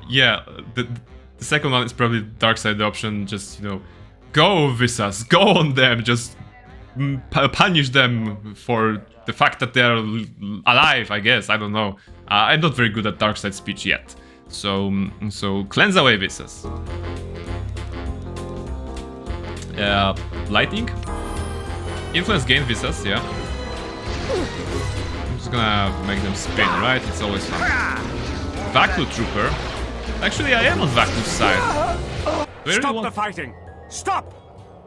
yeah, the second one is probably dark side option. Just, you know, go Visas, go on them. Just punish them for the fact that they are alive. I guess, I don't know. I'm not very good at dark side speech yet. So cleanse away Visas. Lighting, influence gain Visas. Yeah. I'm just gonna make them spin, right? It's always fun. Vaklu Trooper. Actually, I am on Vaklu's side. Stop the fighting! Stop!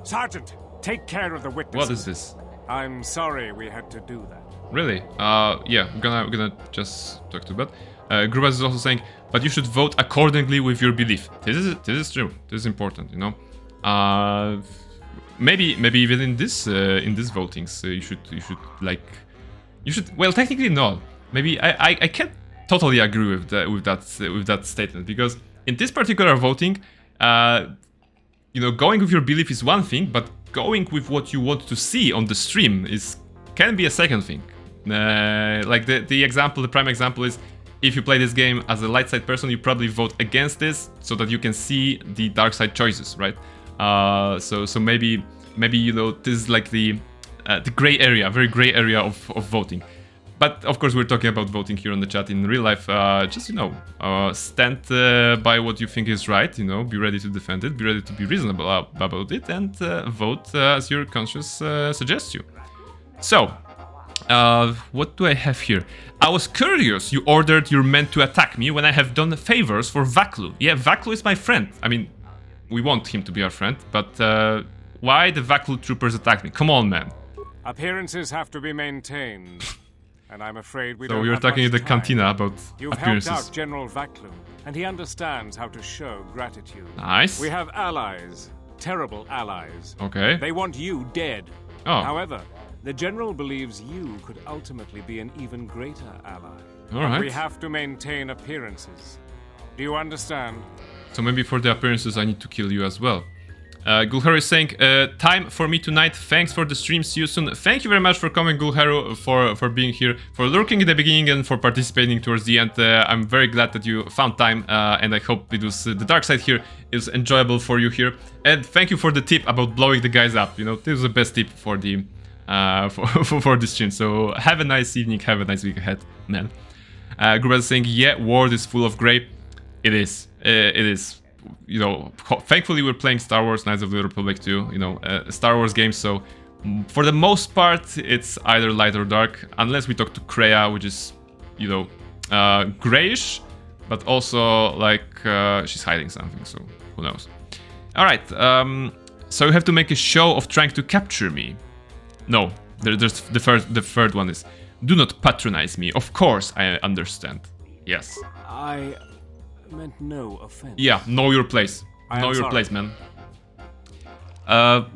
Sergeant, take care of the witnesses. What is this? I'm sorry we had to do that. Really? Yeah, we're gonna just talk to that. Grubas is also saying, but you should vote accordingly with your belief. This is true. This is important, you know. Maybe even in this votings, you should well, technically no. Maybe I can't totally agree with that statement, because in this particular voting, you know, going with your belief is one thing, but going with what you want to see on the stream can be a second thing. Like the prime example is, if you play this game as a light side person, you probably vote against this so that you can see the dark side choices, right? So maybe you know, this is like the gray area, very gray area of voting. But of course, we're talking about voting here on the chat. In real life, just, you know, stand by what you think is right. You know, be ready to defend it, be ready to be reasonable about it, and vote as your conscience suggests you. So, what do I have here? I was curious. You ordered your men to attack me when I have done favors for Vaklu. Yeah, Vaklu is my friend. I mean, we want him to be our friend, but why the Vaklu troopers attack me? Come on, man. Appearances have to be maintained. And I'm afraid we don't So we were have talking in much the time. cantina about You've appearances. helped out General Vaklu, and he understands how to show gratitude. Nice. We have allies, terrible allies. Okay. They want you dead. Oh. However, the General believes you could ultimately be an even greater ally. All right. We have to maintain appearances. Do you understand? So maybe for the appearances I need to kill you as well. Gulharu is saying, time for me tonight. Thanks for the stream. See you soon. Thank you very much for coming, Gulharu, for being here, for lurking in the beginning and for participating towards the end. I'm very glad that you found time, and I hope it was the dark side here is enjoyable for you here. And thank you for the tip about blowing the guys up. You know, this is the best tip for the for the stream. So have a nice evening, have a nice week ahead, man. Grubas is saying, yeah, world is full of grey. It is. It is. You know, thankfully we're playing Star Wars Knights of the Republic 2, you know, a Star Wars game, so for the most part it's either light or dark, unless we talk to Kreia, which is, you know, grayish, but also like she's hiding something, so who knows. Alright, so you have to make a show of trying to capture me. No, there's the third one is, do not patronize me. Of course, I understand. Yes. I meant no offense. Yeah, know your place. Know your place, man.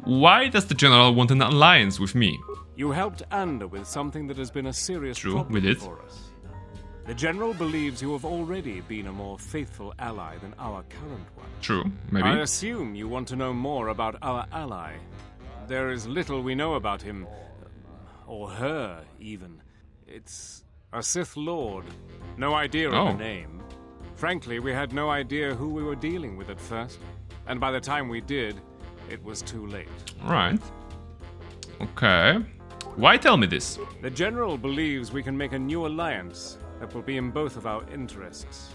Why does the general want an alliance with me? You helped Ander with something that has been a serious problem we did. For us. The general believes you have already been a more faithful ally than our current one. True, maybe. I assume you want to know more about our ally. There is little we know about him, or her, even. It's a Sith Lord. No idea of the name. Frankly, we had no idea who we were dealing with at first. And by the time we did, it was too late. Right. Okay. Why tell me this? The General believes we can make a new alliance that will be in both of our interests.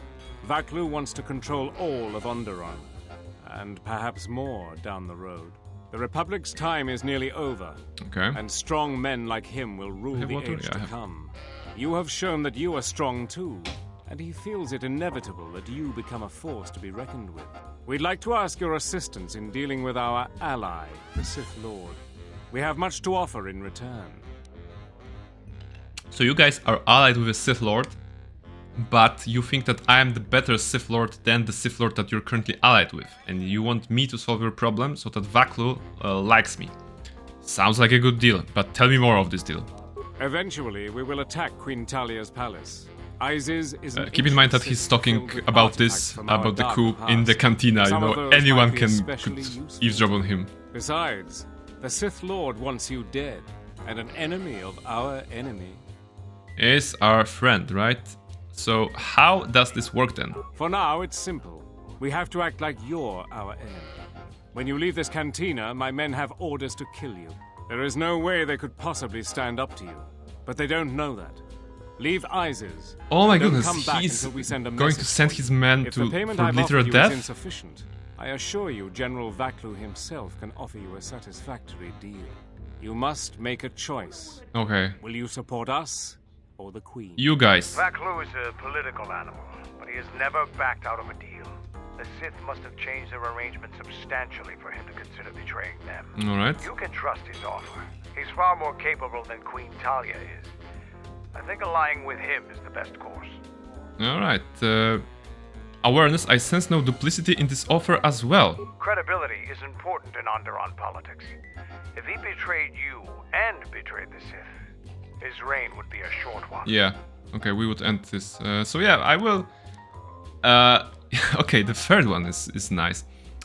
Vaklu wants to control all of Onderon, and perhaps more down the road. The Republic's time is nearly over, and strong men like him will rule the age to come. You have shown that you are strong too, and he feels it inevitable that you become a force to be reckoned with. We'd like to ask your assistance in dealing with our ally, the Sith Lord. We have much to offer in return. So you guys are allied with a Sith Lord, but you think that I am the better Sith Lord than the Sith Lord that you're currently allied with, and you want me to solve your problem so that Vaklu likes me. Sounds like a good deal, but tell me more of this deal. Eventually, we will attack Queen Talia's palace. Isis is keep in mind that he's talking about this, about the coup in the cantina, you know, anyone could eavesdrop on him. Besides, the Sith Lord wants you dead, and an enemy of our enemy is our friend, right? So how does this work then? For now, it's simple. We have to act like you're our enemy. When you leave this cantina, my men have orders to kill you. There is no way they could possibly stand up to you. But they don't know that. Leave Isis. Oh my goodness, he's going to send his men for literal death? Insufficient, I assure you General Vaklu himself can offer you a satisfactory deal. You must make a choice. Okay. Will you support us or the Queen? You guys. Vaklu is a political animal, but he has never backed out of a deal. The Sith must have changed their arrangement substantially for him to consider betraying them. Alright. You can trust his offer. He's far more capable than Queen Talia is. I think allying with him is the best course. Alright. Awareness, I sense no duplicity in this offer as well. Credibility is important in Onderon politics. If he betrayed you and betrayed the Sith, his reign would be a short one. Yeah. Okay, we would end this. So yeah, I will... okay, the third one is nice.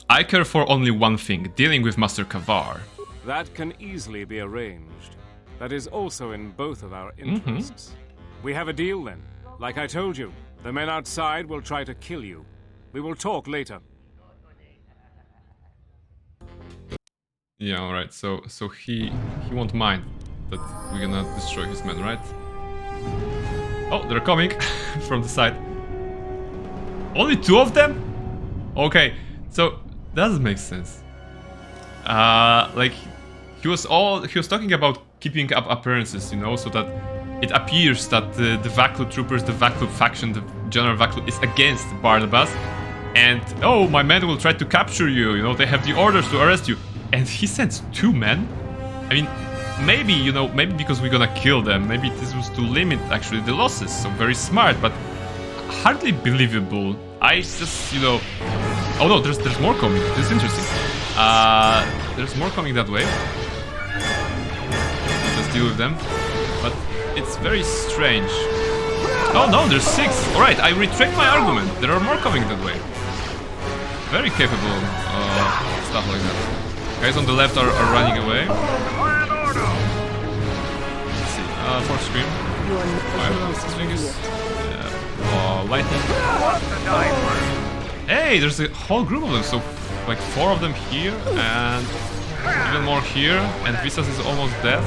I care for only one thing, dealing with Master KotOR. That can easily be arranged. That is also in both of our interests. We have a deal then. Like I told you, the men outside will try to kill you. We will talk later. Yeah, alright, so he won't mind that we're gonna destroy his men, right? Oh, they're coming from the side. Only two of them? Okay, so that doesn't make sense. Like he was talking about keeping up appearances, you know, so that it appears that the Vaklu troopers, the Vaklu faction, the General Vaklu is against Barnabas, and oh, my men will try to capture you, you know, they have the orders to arrest you, and he sends two men. I mean, maybe, you know, maybe because we're gonna kill them, maybe this was to limit actually the losses, so very smart, but hardly believable. I just, you know... Oh no, there's more coming. This is interesting. There's more coming that way. Let's deal with them. But it's very strange. Oh no, there's 6. Alright, I retract my argument. There are more coming that way. Very capable stuff like that. Guys on the left are running away. Let's see. 4th scream. 5 swingers. Lightning. Hey, there's a whole group of them, so like 4 of them here and even more here, and Visas is almost dead.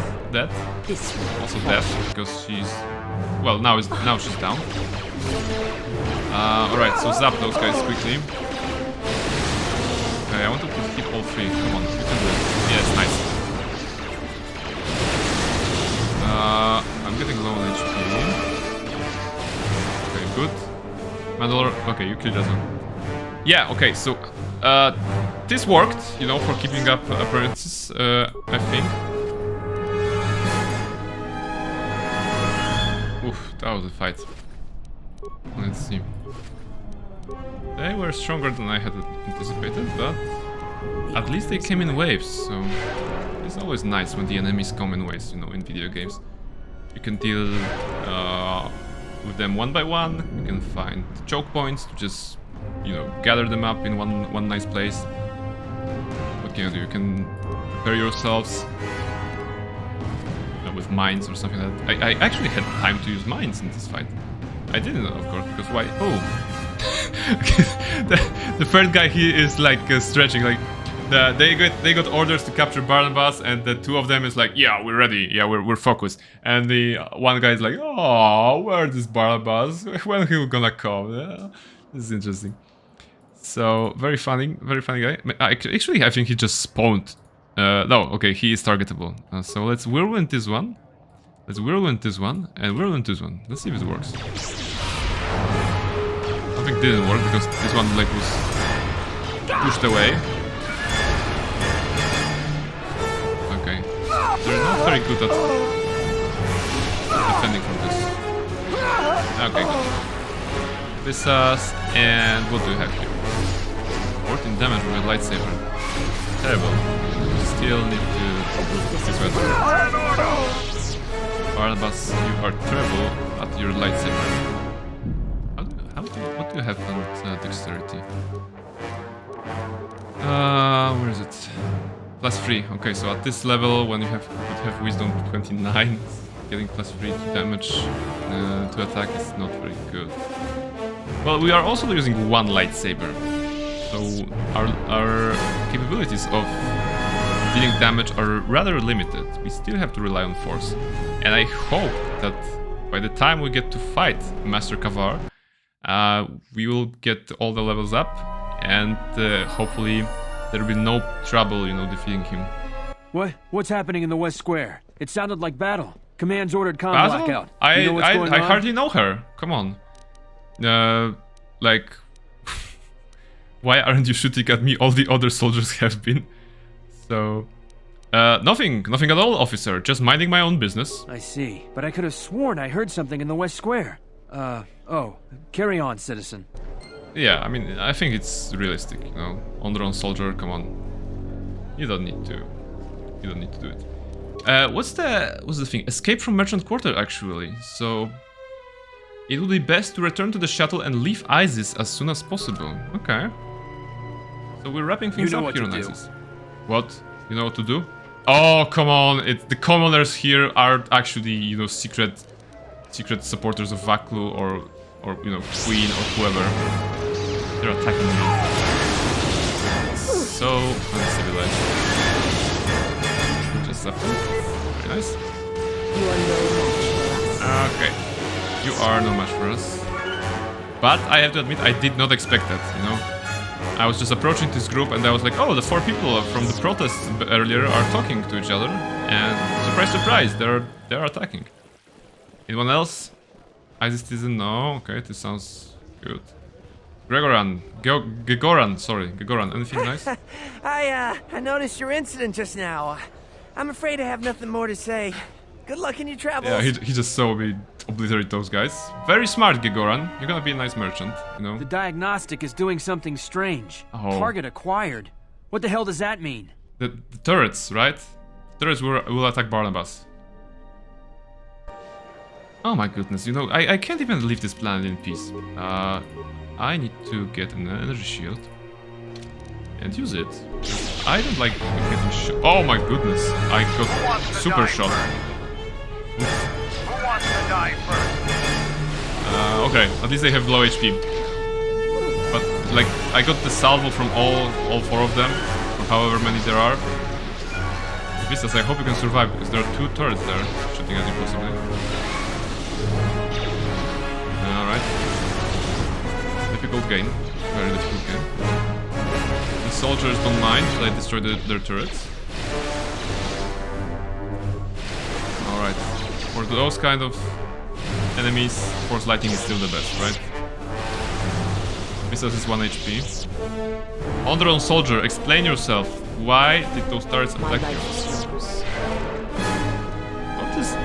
Also dead because she's now she's down. Alright, so zap those guys quickly. Okay, I wanted to hit all 3. Come on, you can do it. Yes, nice. I'm getting low on HP. Good. Mandalore, okay, you killed that one. Yeah, okay, so this worked, you know, for keeping up appearances, I think. Oof, that was a fight. Let's see. They were stronger than I had anticipated, but at least they came in waves, so it's always nice when the enemies come in waves, you know, in video games. You can deal with them one by one, you can find choke points to just, you know, gather them up in one nice place. What can you do? You can prepare yourselves with mines or something like that. I actually had time to use mines in this fight. I didn't, of course, because why? Oh! the third guy, he is like stretching, like they got orders to capture Barnabas, and the two of them is like, yeah, we're ready, yeah, we're focused, and the one guy is like, oh, where is Barnabas? When he gonna come? Yeah, this is interesting. So very funny guy. Actually, I think he just spawned. No, okay, he is targetable. So let's whirlwind this one. Let's whirlwind this one and whirlwind this one. Let's see if it works. I think it didn't work because this one like was pushed away. Okay, they're not very good at defending from this. Okay, good. This and what do we have here? 14 damage with a lightsaber. Terrible. We still need to improve this weapon. Barnabas, you are terrible at your lightsaber. What do you have on dexterity? Where is it? +3. Okay, so at this level, when you have wisdom 29, getting +3 to damage to attack is not very good. Well, we are also using one lightsaber, so our capabilities of dealing damage are rather limited. We still have to rely on force, and I hope that by the time we get to fight Master KotOR, we will get all the levels up, and hopefully there will be no trouble, you know, defeating him. What's happening in the West Square? It sounded like battle. Command's ordered comm blackout. I hardly know her. Come on. Like, why aren't you shooting at me? All the other soldiers have been. So, nothing at all, officer. Just minding my own business. I see, but I could have sworn I heard something in the West Square. Oh, carry on, citizen. Yeah, I mean, I think it's realistic, you know. On-the-run soldier, come on. You don't need to do it. What's the thing? Escape from Merchant Quarter, actually. So, it would be best to return to the shuttle and leave ISIS as soon as possible. Okay. So we're wrapping things up here on ISIS. What? You know what to do? Oh, come on! The commoners here are actually, you know, secret supporters of Vaklu or you know, Queen or whoever. They're attacking me. So uncivilized. Just happened. Very nice. Okay. You are no match for us. But I have to admit, I did not expect that, you know. I was just approaching this group and I was like, oh, the 4 people from the protests earlier are talking to each other. And surprise, surprise, they're attacking. Anyone else? ISIS citizen? No. Okay, this sounds good. Gregoran. Gregoran. Anything nice? I noticed your incident just now. I'm afraid I have nothing more to say. Good luck in your travels. Yeah, he just saw me obliterate those guys. Very smart, Gregoran. You're gonna be a nice merchant, you know. The diagnostic is doing something strange. Oh. Target acquired. What the hell does that mean? The turrets, right? Turrets will attack Barnabas. Oh my goodness, you know, I can't even leave this planet in peace. I need to get an energy shield and use it. I don't like getting shot. Oh my goodness, I got super shot. Who wants to die first? Okay, at least they have low HP. But like, I got the salvo from all 4 of them, or however many there are. Vistas, I hope you can survive because there are 2 turrets there shooting at you possibly. Alright. Difficult game. Very difficult game. The soldiers don't mind, so I destroy their turrets. Alright. For those kind of enemies, force lighting is still the best, right? Besides his 1 HP. Onderon soldier, explain yourself. Why did those turrets attack you? Well, this is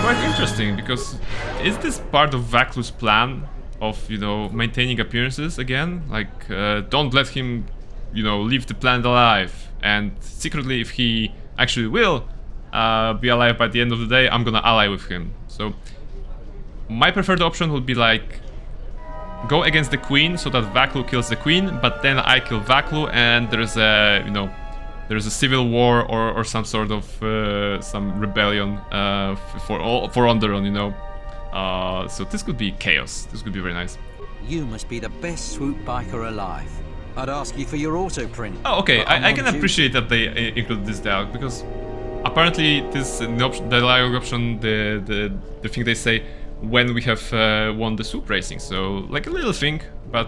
quite interesting, because is this part of Vaklu's plan of, you know, maintaining appearances again? Like, don't let him, you know, leave the planet alive. And secretly, if he actually will be alive by the end of the day, I'm gonna ally with him. So, my preferred option would be like, go against the queen so that Vaklu kills the queen, but then I kill Vaklu and there's a, you know, there's a civil war or some sort of some rebellion for Onderon, you know. So this could be chaos. This could be very nice. You must be the best swoop biker alive. I'd ask you for your auto print. Oh, okay. I can appreciate that they include this dialogue, because apparently this the dialogue option, the thing they say when we have won the swoop racing. So like a little thing, but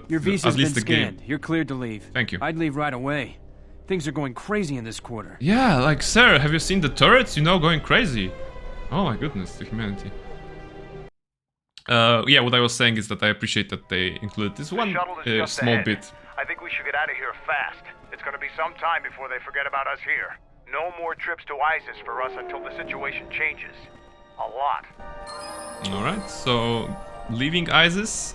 your visa's at least been the scanned. game. You're cleared to leave. Thank you. I'd leave right away. Things are going crazy in this quarter. Yeah, like, sir, have you seen the turrets? You know, going crazy. Oh my goodness, the humanity. Yeah, what I was saying is that I appreciate that they included this one small bit. I think we should get out of here fast. It's gonna be some time before they forget about us here. No more trips to ISIS for us until the situation changes. A lot. Alright, so leaving ISIS.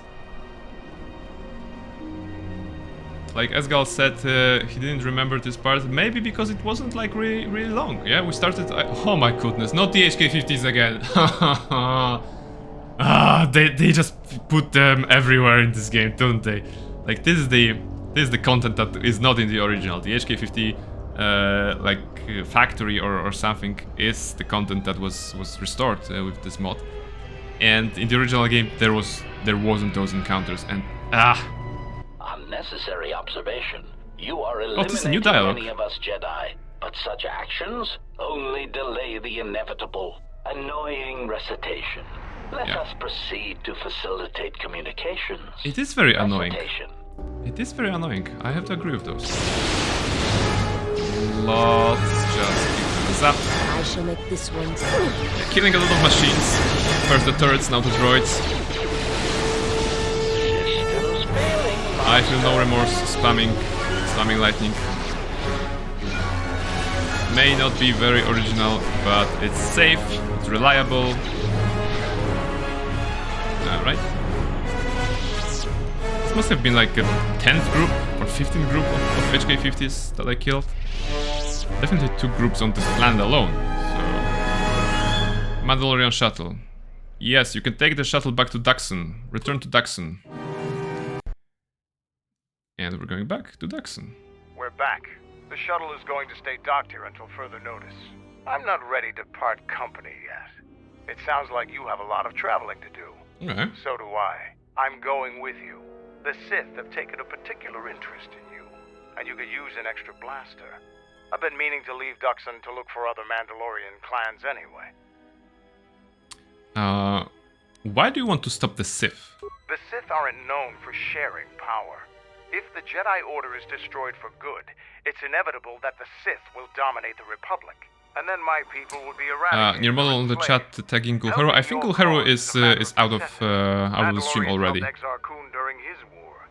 Like Esgal said, he didn't remember this part, maybe because it wasn't like really long. Yeah, we started... oh my goodness, not the HK50s again. They just put them everywhere in this game, don't they? Like, this is the content that is not in the original. The HK50 factory or something is the content that was restored with this mod. And in the original game there wasn't those encounters, and unnecessary observation. You are this is a new eliminating dialogue. many of us Jedi, but such actions only delay the inevitable. Annoying recitation. Let us proceed to facilitate communications. It is very annoying. Recitation. It is very annoying. I have to agree with those. Let's just keep this up. I shall make this one. Killing a lot of machines. First the turrets, now the droids. I feel no remorse spamming lightning. May not be very original, but it's safe, it's reliable. Right? This must have been like a 10th group or 15th group of HK50s that I killed. Definitely 2 groups on this planet alone. So, Mandalorian shuttle. Yes, you can take the shuttle back to Daxon. Return to Daxon. And we're going back to Daxon. We're back. The shuttle is going to stay docked here until further notice. I'm not ready to part company yet. It sounds like you have a lot of traveling to do. Okay. So do I. I'm going with you. The Sith have taken a particular interest in you, and you could use an extra blaster. I've been meaning to leave Daxon to look for other Mandalorian clans anyway. Why do you want to stop the Sith? The Sith aren't known for sharing power. If the Jedi Order is destroyed for good, it's inevitable that the Sith will dominate the Republic. And then my people will be eradicated. Near model on the chat tagging Gulhero. I think Gulhero is out of the stream already. During his war.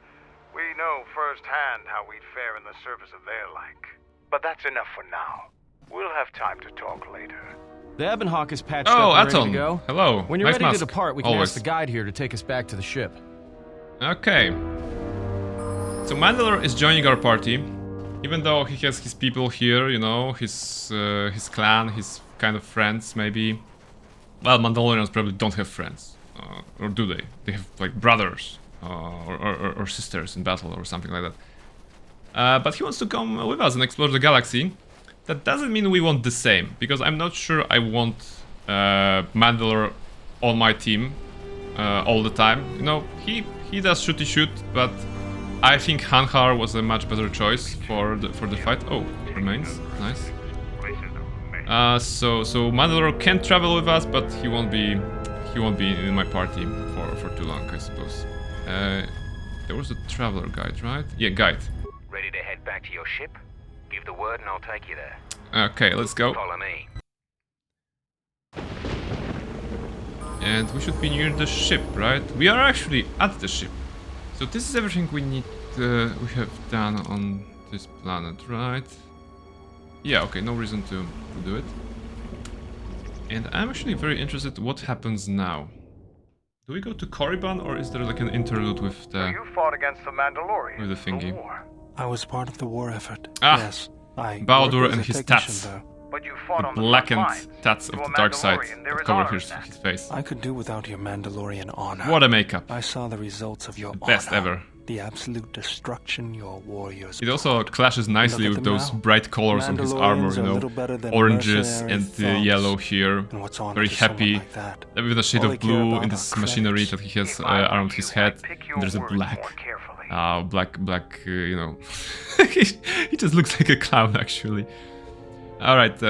We know firsthand how we'd fare in the service of their like. But that's enough for now. We'll have time to talk later. The Ebonhawk is patched Oh, up and ready Aton. to go. Hello. When you're Nice ready mask. to depart, we can Always. ask the guide here to take us back to the ship. Okay. So Mandalore is joining our party, even though he has his people here, you know, his clan, his kind of friends, maybe. Well, Mandalorians probably don't have friends, or do they? They have like brothers or sisters in battle or something like that. But he wants to come with us and explore the galaxy. That doesn't mean we want the same, because I'm not sure I want Mandalore on my team all the time. You know, he does shooty shoot, but I think Hanhar was a much better choice for the fight. Oh, remains nice. So Mandalore can travel with us, but he won't be in my party for too long, I suppose. There was a traveler guide, right? Yeah, guide. Ready to head back to your ship? Give the word and I'll take you there. Okay, let's go. Follow me. And we should be near the ship, right? We are actually at the ship. So this is everything we need. We have done on this planet, right? Yeah. Okay. No reason to do it. And I'm actually very interested. What happens now? Do we go to Korriban, or is there like an interlude with the? You fought against the Mandalorians. With the thingy. I was part of the war effort. Ah, yes, I Baldur and his tats. But you fought the on blackened the front lines. tats of To the a dark side Mandalorian, there that is cover honor his, in that. his face. I could do without your Mandalorian honor. What a makeup. I saw the results of your Best honor. ever. The absolute destruction your warriors. It also clashes nicely with those bright colors on his armor, you know, oranges and yellow here, very happy. With a shade of blue in this machinery that he has around his head. And there's a black, you know, he just looks like a clown actually. All right,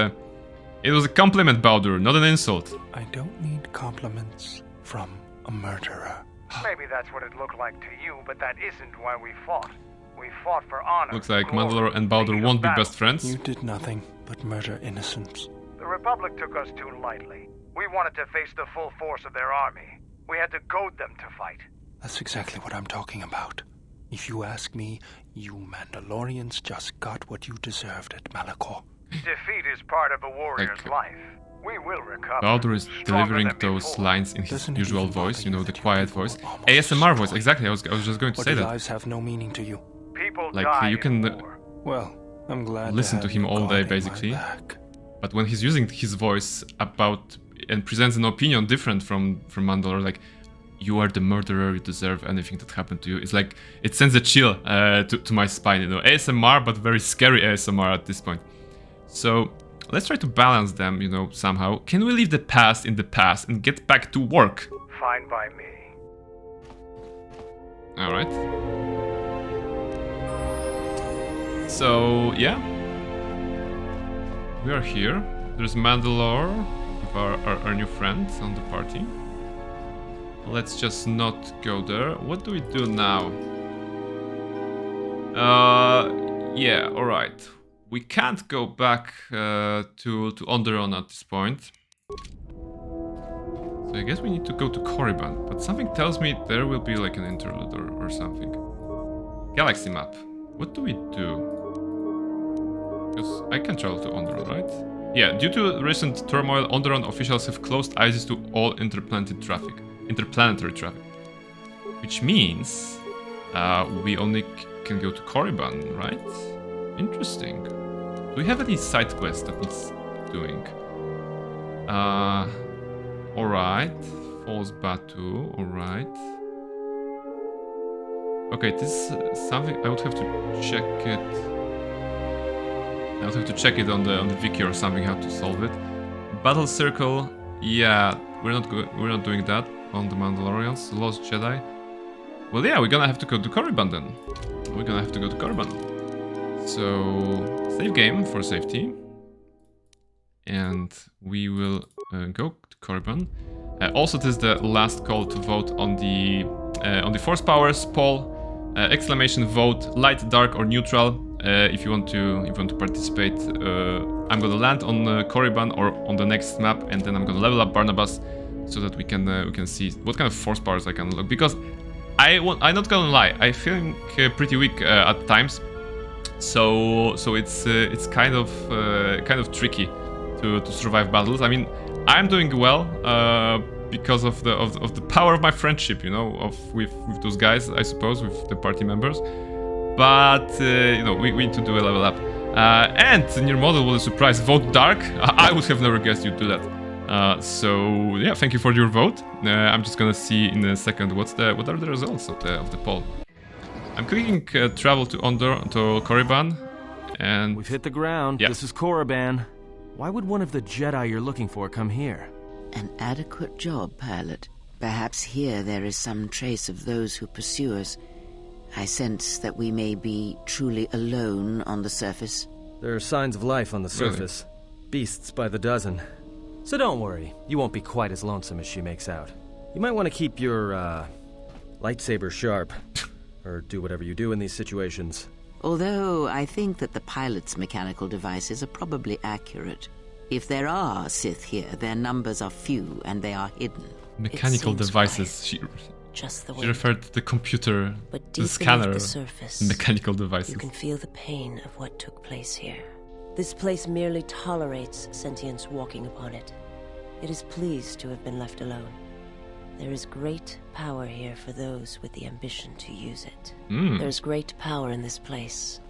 it was a compliment, Baldur, not an insult. I don't need compliments from a murderer. Maybe that's what it looked like to you, but that isn't why we fought. We fought for honor. Looks like Mandalore and Baldur won't be best friends. You did nothing but murder innocents. The Republic took us too lightly. We wanted to face the full force of their army. We had to goad them to fight. That's exactly what I'm talking about. If you ask me, you Mandalorians just got what you deserved at Malachor. Defeat is part of a warrior's life. We will recover. Baldur is delivering those lines in his usual voice, you know, the quiet voice. ASMR voice, exactly, I was just going to say that. Lives have no meaning to you. People like, you can well, I'm glad listen to him all day, basically. But when he's using his voice about and presents an opinion different from Mandalore, like, you are the murderer, you deserve anything that happened to you. It's like, it sends a chill to my spine, you know. ASMR, but very scary ASMR at this point. So, let's try to balance them, you know, somehow. Can we leave the past in the past and get back to work? Fine by me. Alright. So, yeah. We are here. There's Mandalore with our new friend on the party. Let's just not go there. What do we do now? Yeah, alright. We can't go back to Onderon at this point. So I guess we need to go to Korriban. But something tells me there will be like an interlude or something. Galaxy map. What do we do? Because I can travel to Onderon, right? Yeah, due to recent turmoil, Onderon officials have closed ISIS to all interplanetary traffic. Which means we only can go to Korriban, right? Interesting. Do we have any side quests that needs doing? Alright. False Batu, alright. Okay, this is something I would have to check it. I would have to check it on the wiki or something how to solve it. Battle Circle, yeah, we're not doing that on the Mandalorians, Lost Jedi. Well, yeah, we're gonna have to go to Korriban then. We're gonna have to go to Korriban. So, save game for safety. And we will go to Korriban. Also, this is the last call to vote on the Force Powers poll. Exclamation vote, light, dark, or neutral. If you want to participate, I'm gonna land on Korriban or on the next map, and then I'm gonna level up Barnabas so that we can see what kind of force powers I can unlock. Because I'm not gonna lie, I feel pretty weak at times. So it's kind of tricky to survive battles. I mean, I'm doing well because of the power of my friendship, you know, with those guys, I suppose, with the party members. But you know, we need to do a level up. And near model was a surprise. Vote dark. I would have never guessed you'd do that. So yeah, thank you for your vote. I'm just gonna see in a second what are the results of the poll. I'm clicking travel to Korriban, and we've hit the ground. Yeah. This is Korriban. Why would one of the Jedi you're looking for come here? An adequate job, pilot. Perhaps here there is some trace of those who pursue us. I sense that we may be truly alone on the surface. There are signs of life on the surface. Really? Beasts by the dozen. So don't worry, you won't be quite as lonesome as she makes out. You might want to keep your, lightsaber sharp. Or do whatever you do in these situations. Although I think that the pilot's mechanical devices are probably accurate. If there are Sith here, their numbers are few and they are hidden. Mechanical devices. just the She wind. referred to the computer, But the deep scanner, beneath the surface, mechanical devices. you can feel the pain of what took place here. This place merely tolerates sentience walking upon it. It is pleased to have been left alone. There is great power here for those with the ambition to use it. There's great power in this place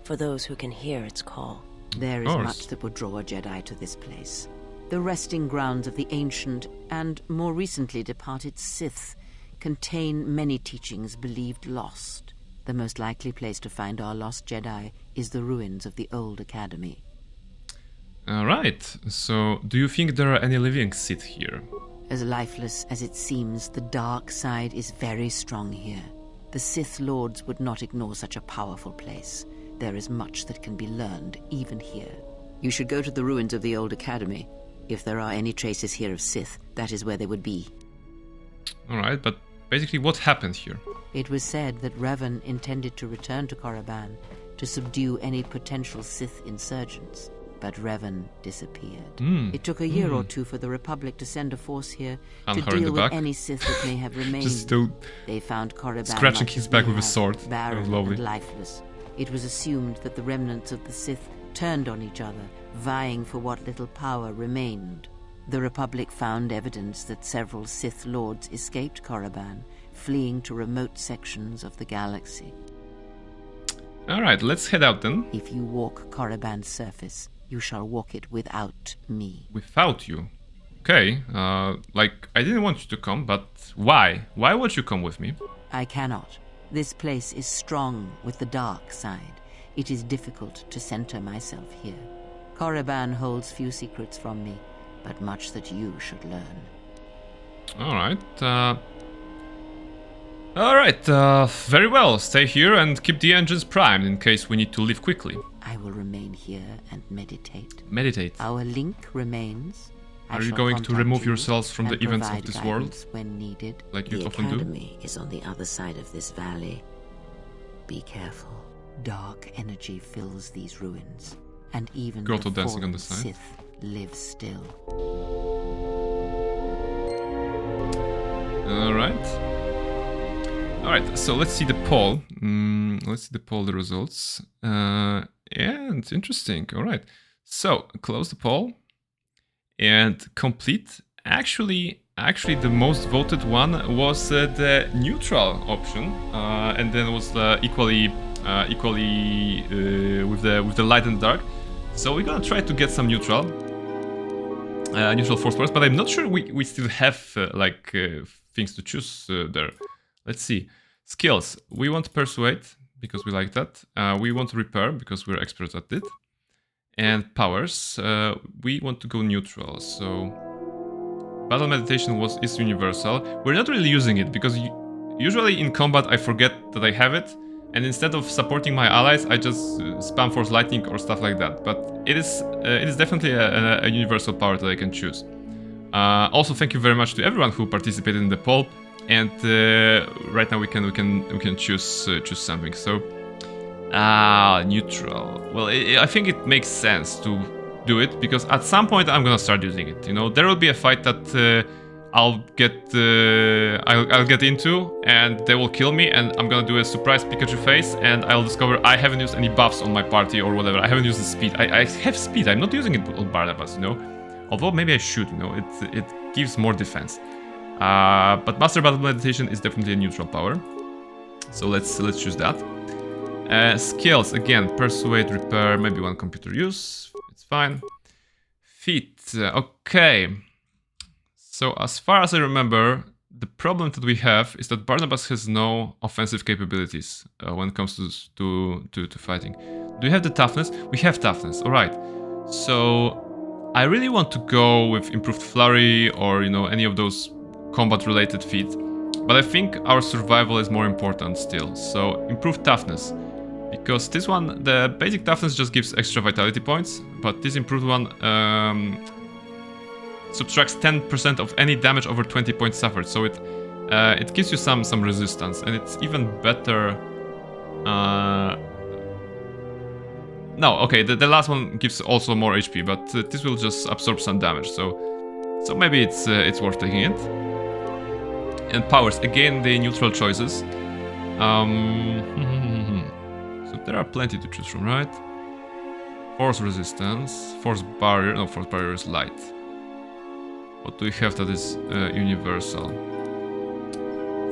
for those who can hear its call. There is much that would draw a Jedi to this place. The resting grounds of the ancient and more recently departed Sith contain many teachings believed lost. The most likely place to find our lost Jedi is the ruins of the old academy. Alright, so do you think there are any living Sith here? As lifeless as it seems, the dark side is very strong here. The Sith Lords would not ignore such a powerful place. There is much that can be learned, even here. You should go to the ruins of the old academy. If there are any traces here of Sith, that is where they would be. Alright, but basically what happened here? It was said that Revan intended to return to Korriban to subdue any potential Sith insurgents. But Revan disappeared. It took a year or two for the Republic to send a force here to deal with any Sith that may have remained. Just still they found Korriban scratching his back with a sword. Barren Lovely. and lifeless. It was assumed that the remnants of the Sith turned on each other, vying for what little power remained. The Republic found evidence that several Sith Lords escaped Korriban, fleeing to remote sections of the galaxy. Alright, let's head out then. If you walk Korriban's surface, you shall walk it without me. Without you? Okay, like, I didn't want you to come, but why? Why would you come with me? I cannot. This place is strong with the dark side. It is difficult to center myself here. Korriban holds few secrets from me, but much that you should learn. Alright, very well. Stay here and keep the engines primed in case we need to leave quickly. I will remain here and meditate. Meditate. Our link remains. Are you going to remove yourselves from the events of this world? When needed. Like you often do? The academy is on the other side of this valley. Be careful. Dark energy fills these ruins, and even KotOR the dancing on fallen the side. Sith live still. Alright, so let's see the poll. Let's see the poll, the results. And interesting. Alright, so close the poll and complete. Actually, the most voted one was the neutral option, and then was equally with the light and dark. So we're gonna try to get some neutral force powers, but I'm not sure we still have things to choose there. Let's see. Skills. We want Persuade because we like that. We want Repair because we're experts at it. And powers. We want to go neutral. So Battle Meditation is universal. We're not really using it because usually in combat I forget that I have it, and instead of supporting my allies, I just spam Force Lightning or stuff like that. But it is definitely a universal power that I can choose. Also, thank you very much to everyone who participated in the poll. And right now we can choose something. So neutral. Well, I think it makes sense to do it because at some point I'm gonna start using it. You know, there will be a fight that I'll get into, and they will kill me, and I'm gonna do a surprise Pikachu face, and I'll discover I haven't used any buffs on my party or whatever. I haven't used the speed. I have speed. I'm not using it on Barnabas, you know. Although maybe I should. You know, it gives more defense. But Master Battle Meditation is definitely a neutral power. So let's choose that. Skills, again, Persuade, Repair, maybe one computer use. It's fine. Feet, okay. So as far as I remember, the problem that we have is that Barnabas has no offensive capabilities when it comes to fighting. Do you have the toughness? We have toughness, alright. So I really want to go with improved flurry or, you know, any of those combat-related feats, but I think our survival is more important still. So improved toughness, because this one, the basic toughness just gives extra vitality points, but this improved one subtracts 10% of any damage over 20 points suffered. So it gives you some resistance, and it's even better. No, okay, the last one gives also more HP, but this will just absorb some damage. So maybe it's worth taking it. And powers, again, the neutral choices. So there are plenty to choose from, right? Force resistance, force barrier, no, force barrier is light. What do we have that is universal?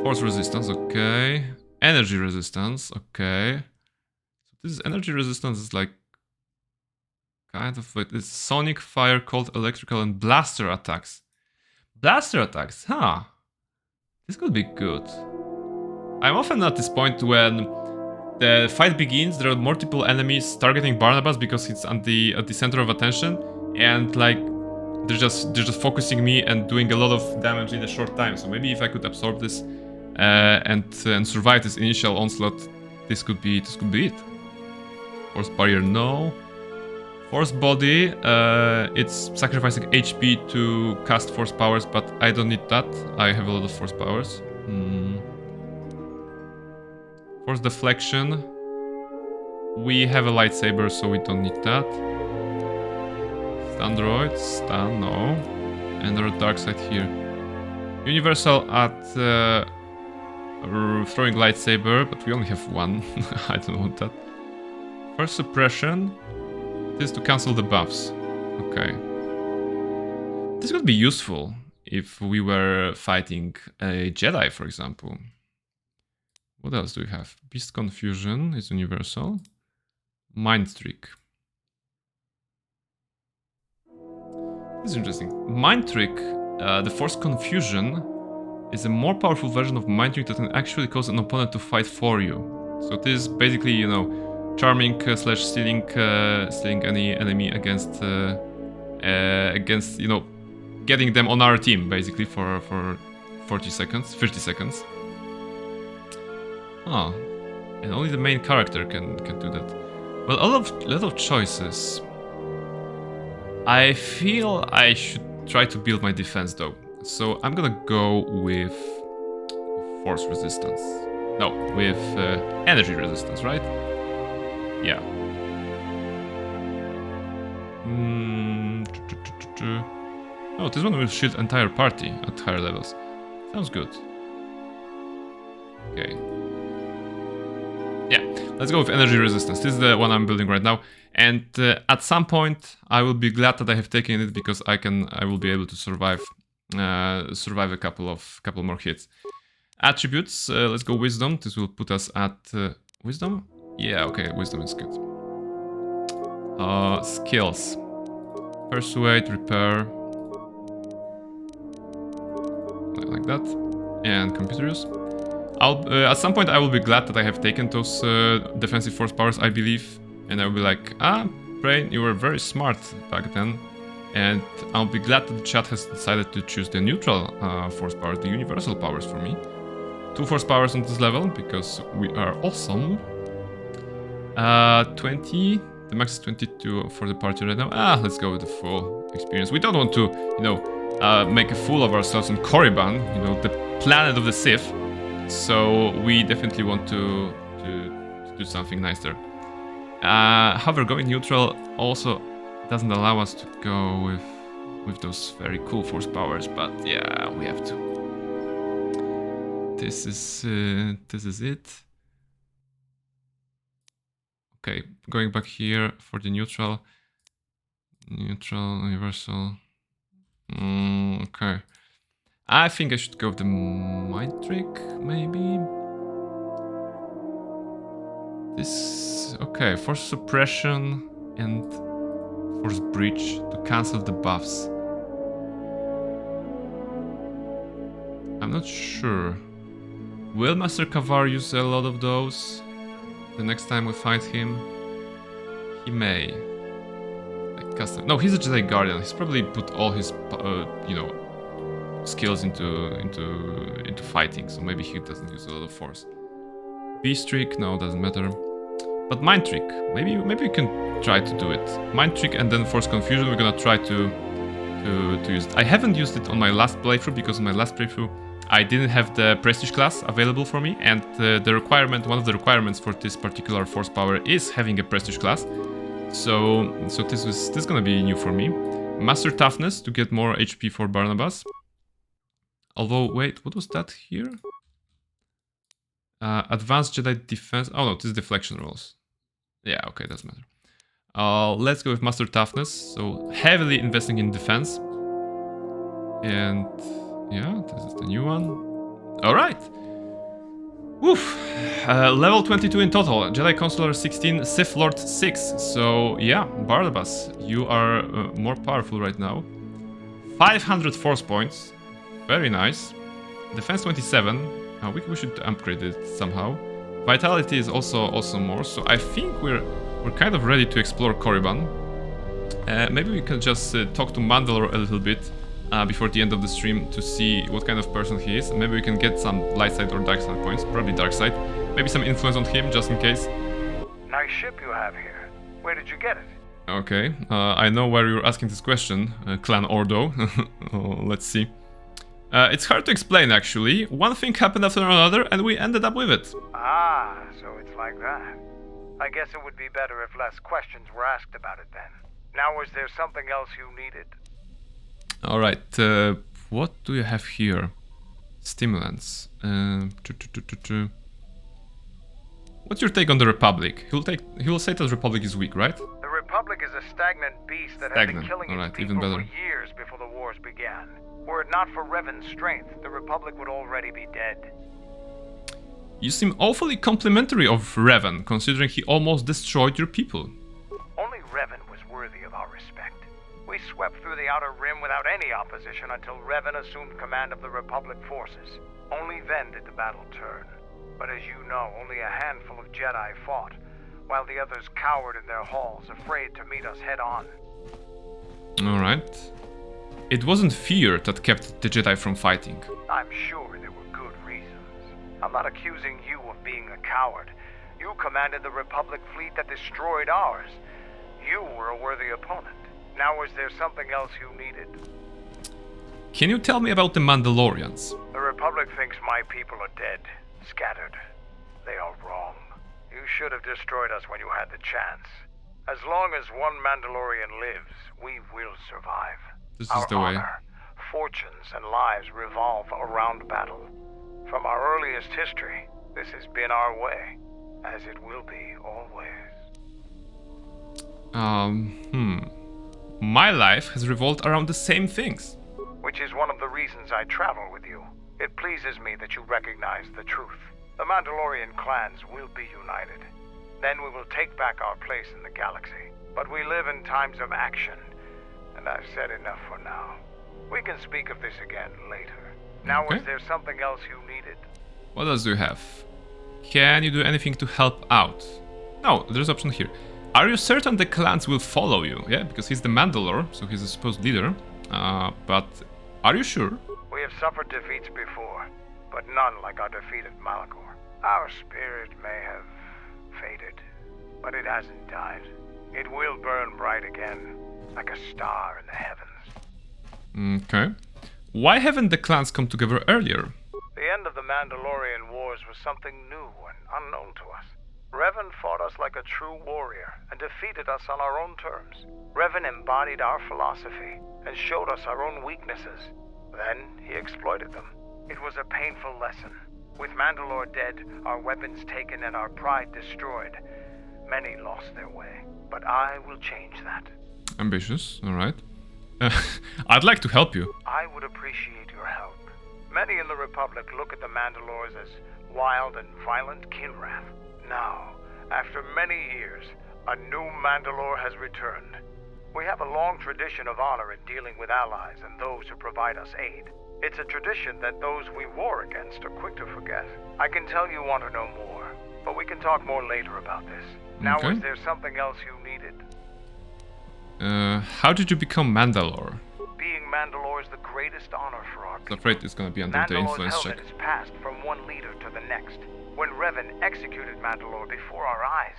Force resistance, okay. Energy resistance, okay. So this is energy resistance is like kind of like it's sonic, fire, cold, electrical, and blaster attacks. Blaster attacks, huh? This could be good. I'm often at this point when the fight begins, there are multiple enemies targeting Barnabas because it's at the center of attention, and like they're just focusing me and doing a lot of damage in a short time. So maybe if I could absorb this and survive this initial onslaught, this could be it. Force barrier, no. Force body, it's sacrificing HP to cast force powers, but I don't need that. I have a lot of force powers. Force deflection. We have a lightsaber, so we don't need that. Stun droids, stun, no. And there are dark side here. Universal at throwing lightsaber, but we only have one. I don't want that. First suppression. This is to cancel the buffs. Okay. This could be useful if we were fighting a Jedi, for example. What else do we have? Beast Confusion is universal. Mind Trick. This is interesting. Mind Trick, the Force Confusion, is a more powerful version of Mind Trick that can actually cause an opponent to fight for you. So this is basically, you know, charming slash stealing any enemy against you know, getting them on our team basically for 40 seconds, 50 seconds. Oh, and only the main character can do that. Well, a lot of choices. I feel I should try to build my defense though. So I'm gonna go with force resistance. No, with energy resistance, right? Yeah. Oh, this one will shield entire party at higher levels. Sounds good. Okay. Yeah, let's go with energy resistance. This is the one I'm building right now, and at some point I will be glad that I have taken it because I will be able to survive a couple more hits. Attributes. Let's go wisdom. This will put us at wisdom. Yeah, okay, wisdom is good. Skills. Persuade, repair. Like that. And computer use. At some point I will be glad that I have taken those defensive force powers, I believe. And I will be like, Brain, you were very smart back then. And I'll be glad that the chat has decided to choose the neutral force powers, the universal powers for me. 2 force powers on this level, because we are awesome. 20. The max is 22 for the party right now. Let's go with the full experience. We don't want to, you know, make a fool of ourselves on Korriban, you know, the planet of the Sith. So we definitely want to do something nice there. However, going neutral also doesn't allow us to go with those very cool force powers, but yeah, we have to. This is it. Okay, going back here for the neutral, universal. Okay, I think I should go with the mind trick, maybe. This, okay, force suppression and force breach to cancel the buffs. I'm not sure. Will Master KotOR use a lot of those? The next time we fight him, he may. Like custom. No, he's a Jedi Guardian. He's probably put all his, you know, skills into fighting. So maybe he doesn't use a lot of force. Beast trick, no, doesn't matter. But mind trick, maybe we can try to do it. Mind trick and then force confusion. We're gonna try to use it. I haven't used it on my last playthrough because on my last playthrough I didn't have the prestige class available for me, and one of the requirements for this particular force power is having a prestige class. So this is gonna be new for me. Master toughness to get more HP for Barnabas. Although, wait, what was that here? Advanced Jedi defense. Oh no, this is deflection rolls. Yeah, okay, doesn't matter. Let's go with Master Toughness. So heavily investing in defense. And yeah, this is the new one. All right. Woof. Level 22 in total. Jedi Consular 16, Sith Lord 6. So yeah, Barnabas, you are more powerful right now. 500 force points. Very nice. Defense 27. We should upgrade it somehow. Vitality is also more. So I think we're kind of ready to explore Korriban. Maybe we can just talk to Mandalore a little bit before the end of the stream to see what kind of person he is. And maybe we can get some light side or dark side points. Probably dark side. Maybe some influence on him just in case. Nice ship you have here. Where did you get it? Okay, I know why you're asking this question, Clan Ordo. Let's see. It's hard to explain, actually. One thing happened after another, and we ended up with it. Ah, so it's like that. I guess it would be better if less questions were asked about it then. Now, was there something else you needed? Alright, what do you have here? Stimulants. What's your take on the Republic? He'll say that the Republic is weak, right? The Republic is a stagnant beast that had been killing its people for years before the wars began. Were it not for Revan's strength, the Republic would already be dead. You seem awfully complimentary of Revan, considering he almost destroyed your people. Only Revan was worthy of our respect. We swept through the Outer Rim without any opposition until Revan assumed command of the Republic forces. Only then did the battle turn. But as you know, only a handful of Jedi fought, while the others cowered in their halls, afraid to meet us head-on. Alright. It wasn't fear that kept the Jedi from fighting. I'm sure there were good reasons. I'm not accusing you of being a coward. You commanded the Republic fleet that destroyed ours. You were a worthy opponent. Now, was there something else you needed? Can you tell me about the Mandalorians? The Republic thinks my people are dead, scattered. They are wrong. You should have destroyed us when you had the chance. As long as one Mandalorian lives, we will survive. This is the way. Honor, fortunes, and lives revolve around battle. From our earliest history, this has been our way, as it will be always. My life has revolved around the same things. Which is one of the reasons I travel with you. It pleases me that you recognize the truth. The Mandalorian clans will be united. Then we will take back our place in the galaxy. But we live in times of action, and I've said enough for now. We can speak of this again later. Now, Okay. was there something else you needed? What else do you have? Can you do anything to help out? No, there's option here. Are you certain the clans will follow you? Yeah, because he's the Mandalore, so he's a supposed leader. But are you sure? We have suffered defeats before, but none like our defeat at Malachor. Our spirit may have faded, but it hasn't died. It will burn bright again, like a star in the heavens. Okay. Why haven't the clans come together earlier? The end of the Mandalorian Wars was something new and unknown to us. Revan fought us like a true warrior and defeated us on our own terms. Revan embodied our philosophy and showed us our own weaknesses. Then he exploited them. It was a painful lesson. With Mandalore dead, our weapons taken, and our pride destroyed, many lost their way. But I will change that. Ambitious, alright. I'd like to help you. I would appreciate your help. Many in the Republic look at the Mandalores as wild and violent Kinrath. Now, after many years, a new Mandalore has returned. We have a long tradition of honor in dealing with allies and those who provide us aid. It's a tradition that those we war against are quick to forget. I can tell you want to know more, but we can talk more later about this. Now, Okay. was there something else you needed? How did you become Mandalore? Being Mandalore is the greatest honor for our I'm people. afraid it's gonna be under the Mandalore's influence check. helmet is passed from one leader to the next. When Revan executed Mandalore before our eyes,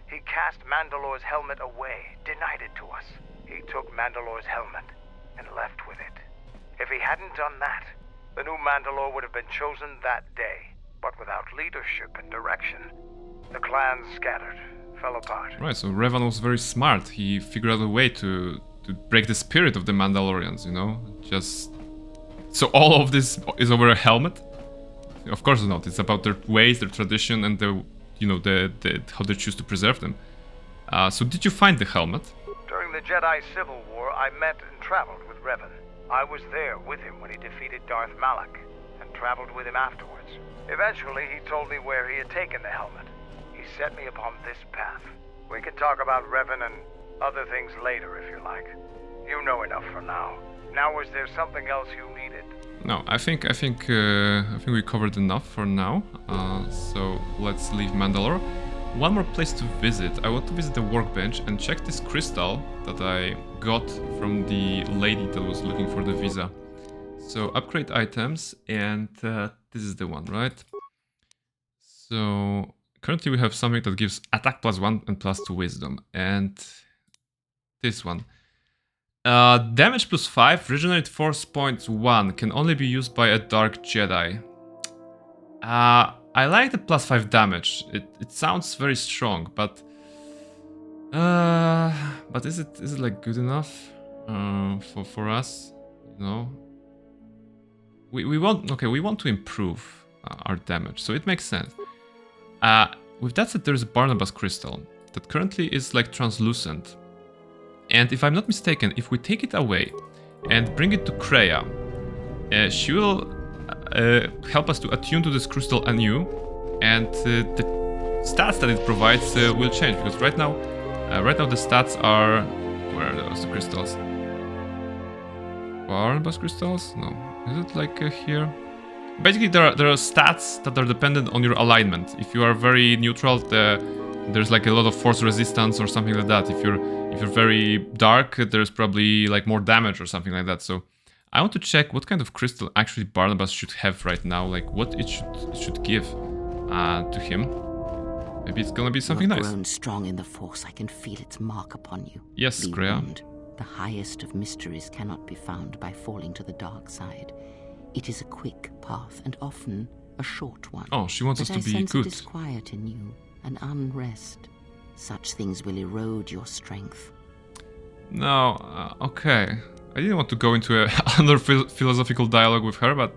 he cast Mandalore's helmet away, denied it to us. He took Mandalore's helmet and left with it. If he hadn't done that, the new Mandalore would have been chosen that day. But without leadership and direction, the clans scattered, fell apart. Right, so Revan was very smart. He figured out a way to break the spirit of the Mandalorians, you know? Just So all of this is over a helmet? Of course not. It's about their ways, their tradition, and the, you know, the how they choose to preserve them. So did you find the helmet? During the Jedi Civil War, I met and traveled with Revan. I was there with him when he defeated Darth Malak, and traveled with him afterwards. Eventually, he told me where he had taken the helmet. He set me upon this path. We can talk about Revan and other things later if you like. You know enough for now. Now, was there something else you needed? No, I think we covered enough for now. So let's leave Mandalore. One more place to visit. I want to visit the workbench and check this crystal that I got from the lady that was looking for the visa. So upgrade items, and this is the one, right? So currently we have something that gives attack +1 and +2 wisdom, and this one. Damage +5, regenerate force points 1, can only be used by a Dark Jedi. I like the +5 damage. It sounds very strong, but is it like good enough for us? No. We want to improve our damage, so it makes sense. With that said, there's a Barnabas crystal that currently is like translucent. And if I'm not mistaken, if we take it away and bring it to Kreia, she will help us to attune to this crystal anew, and the stats that it provides will change, because right now the stats are... Where are those, the crystals? Barnabas crystals? No. Is it like here? Basically, there are stats that are dependent on your alignment. If you are very neutral, there's like a lot of force resistance or something like that. If you're very dark, there's probably like more damage or something like that. So I want to check what kind of crystal actually Barnabas should have right now, like what it should give to him. Maybe it's gonna be something nice. You've grown strong in the Force. I can feel its mark upon you. Yes, Kreia. The highest of mysteries cannot be found by falling to the dark side. It is a quick path, and often a short one. Oh, she wants us to be sense good. A disquiet in you, an unrest. Such things will erode your strength. No, okay. I didn't want to go into another philosophical dialogue with her, but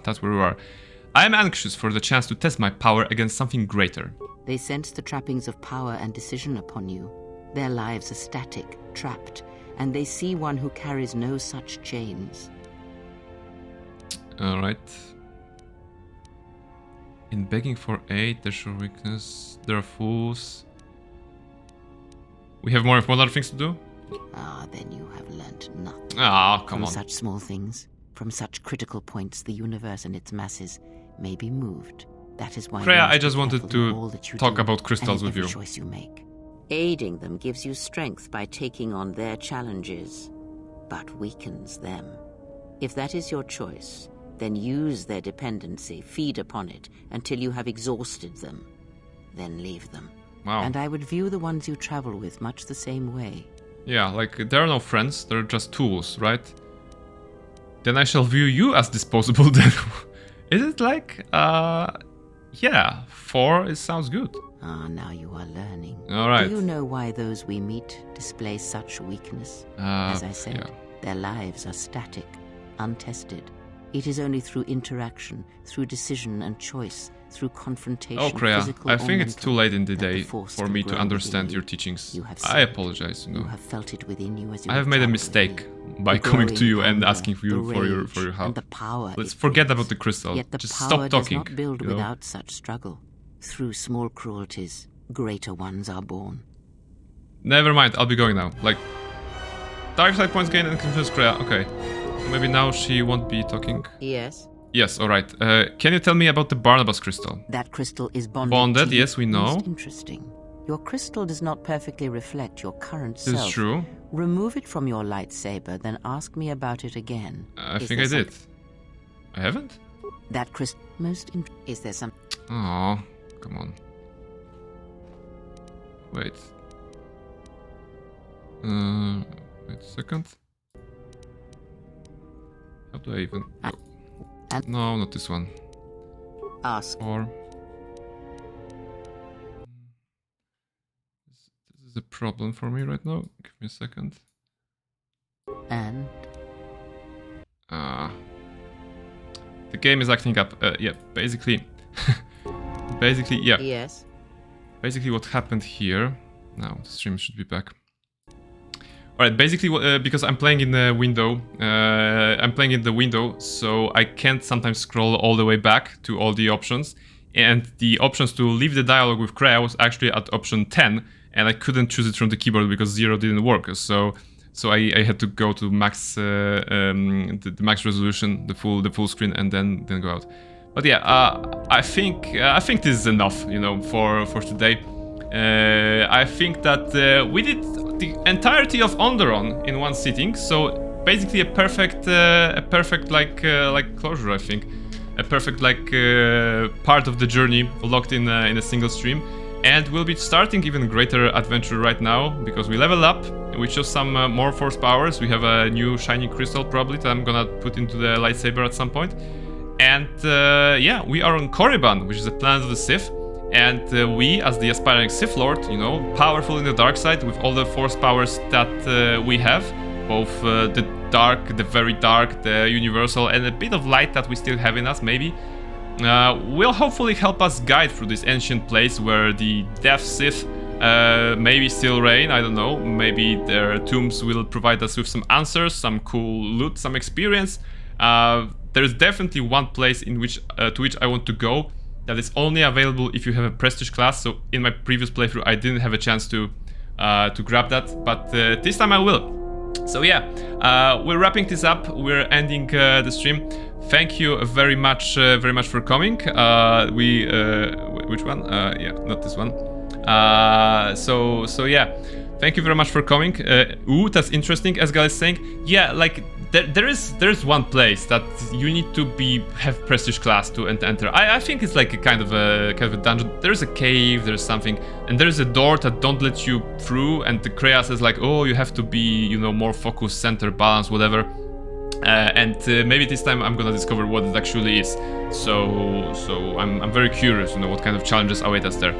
that's where we are. I am anxious for the chance to test my power against something greater. They sense the trappings of power and decision upon you. Their lives are static, trapped, and they see one who carries no such chains. Alright. In begging for aid, they show weakness. There are fools. We have more other things to do? Ah, then you have learnt nothing. Ah, come on. From such small things, from such critical points, the universe and its masses may be moved. That is why... Kreia, I just wanted to talk about crystals with you. Choice you make. Aiding them gives you strength by taking on their challenges, but weakens them. If that is your choice, then use their dependency, feed upon it, until you have exhausted them. Then leave them. Wow. And I would view the ones you travel with much the same way. Yeah, like, there are no friends, they're just tools, right? Then I shall view you as disposable then. Is it like, yeah, 4, it sounds good. Ah, now you are learning. Alright. Do you know why those we meet display such weakness? As I said, yeah. Their lives are static, untested. It is only through interaction, through decision and choice, through confrontation. Oh, Kreia, I think it's too late in the day for me to understand your teachings. I apologize, you know. You have felt it within you as you I have made a mistake by coming to you and asking for your help. The power Let's forget about the crystal. Yet the Just power stop talking. does not build you know? without such struggle. Through small cruelties, greater ones are born. Never mind, I'll be going now. Like, dark side points gain and confuse Kreia. Okay. So maybe now she won't be talking. Yes. Yes, alright. Can you tell me about the Barnabas crystal? That crystal is bonded. Bonded, to yes, we know. Most interesting. Your crystal does not perfectly reflect your current self. This is true. Remove it from your lightsaber, then ask me about it again. I think I did. I haven't? That crystal is there some... Oh, come on. Wait. Wait a second. How do I even... No, not this one. Ask. Or... This is a problem for me right now. Give me a second. And? The game is acting up. Yeah, basically... basically, yeah. Yes. Basically what happened here... Now, the stream should be back. Alright, basically, because I'm playing in the window, so I can't sometimes scroll all the way back to all the options. And the options to leave the dialogue with Kreia was actually at option 10, and I couldn't choose it from the keyboard because 0 didn't work. So I had to go to max, the max resolution, the full screen, and then go out. But yeah, I think this is enough, you know, for today. I think that we did the entirety of Onderon in one sitting, so basically a perfect like closure, I think. A perfect part of the journey locked in a single stream, and we'll be starting even greater adventure right now because we level up. We chose some more force powers. We have a new shiny crystal probably that I'm gonna put into the lightsaber at some point, and yeah, we are on Korriban, which is a planet of the Sith, and we, as the aspiring Sith Lord, you know, powerful in the dark side with all the force powers that we have, both the dark, the very dark, the universal, and a bit of light that we still have in us, maybe, will hopefully help us guide through this ancient place where the Death Sith maybe still reign. I don't know, maybe their tombs will provide us with some answers, some cool loot, some experience. There's definitely one place in which to which I want to go that is only available if you have a prestige class, so in my previous playthrough I didn't have a chance to grab that, but this time I will. So yeah, we're wrapping this up. We're ending the stream. Thank you very much for coming. Which one? Yeah, not this one. So yeah, thank you very much for coming. Ooh, that's interesting. As Gal is saying, yeah, like there's one place that you need to have prestige class to enter. I think it's like a kind of a dungeon. There's a cave, there's something, and there's a door that don't let you through. And the Kreia says like, oh, you have to be, you know, more focused, center, balance, whatever. And maybe this time I'm gonna discover what it actually is. So I'm very curious, you know, what kind of challenges await us there.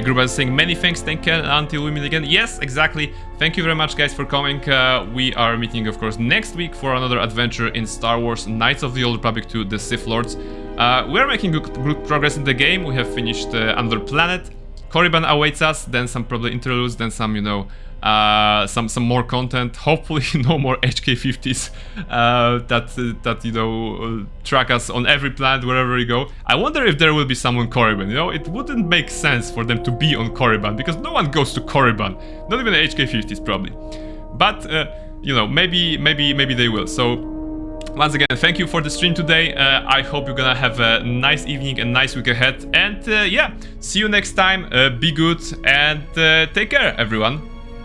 Gruba is saying many thanks, thank you, until we meet again. Yes, exactly. Thank you very much, guys, for coming. We are meeting, of course, next week for another adventure in Star Wars Knights of the Old Republic 2: The Sith Lords. We are making good progress in the game. We have finished Another Planet. Korriban awaits us, then some probably interludes, then some, you know, some more content. Hopefully no more HK50s that you know track us on every planet wherever we go. I wonder if there will be some on Korriban. You know, it wouldn't make sense for them to be on Korriban because no one goes to Korriban, not even the HK50s probably. But you know, maybe they will. So once again, thank you for the stream today. I hope you're gonna have a nice evening and nice week ahead. And yeah, see you next time. Be good and take care, everyone.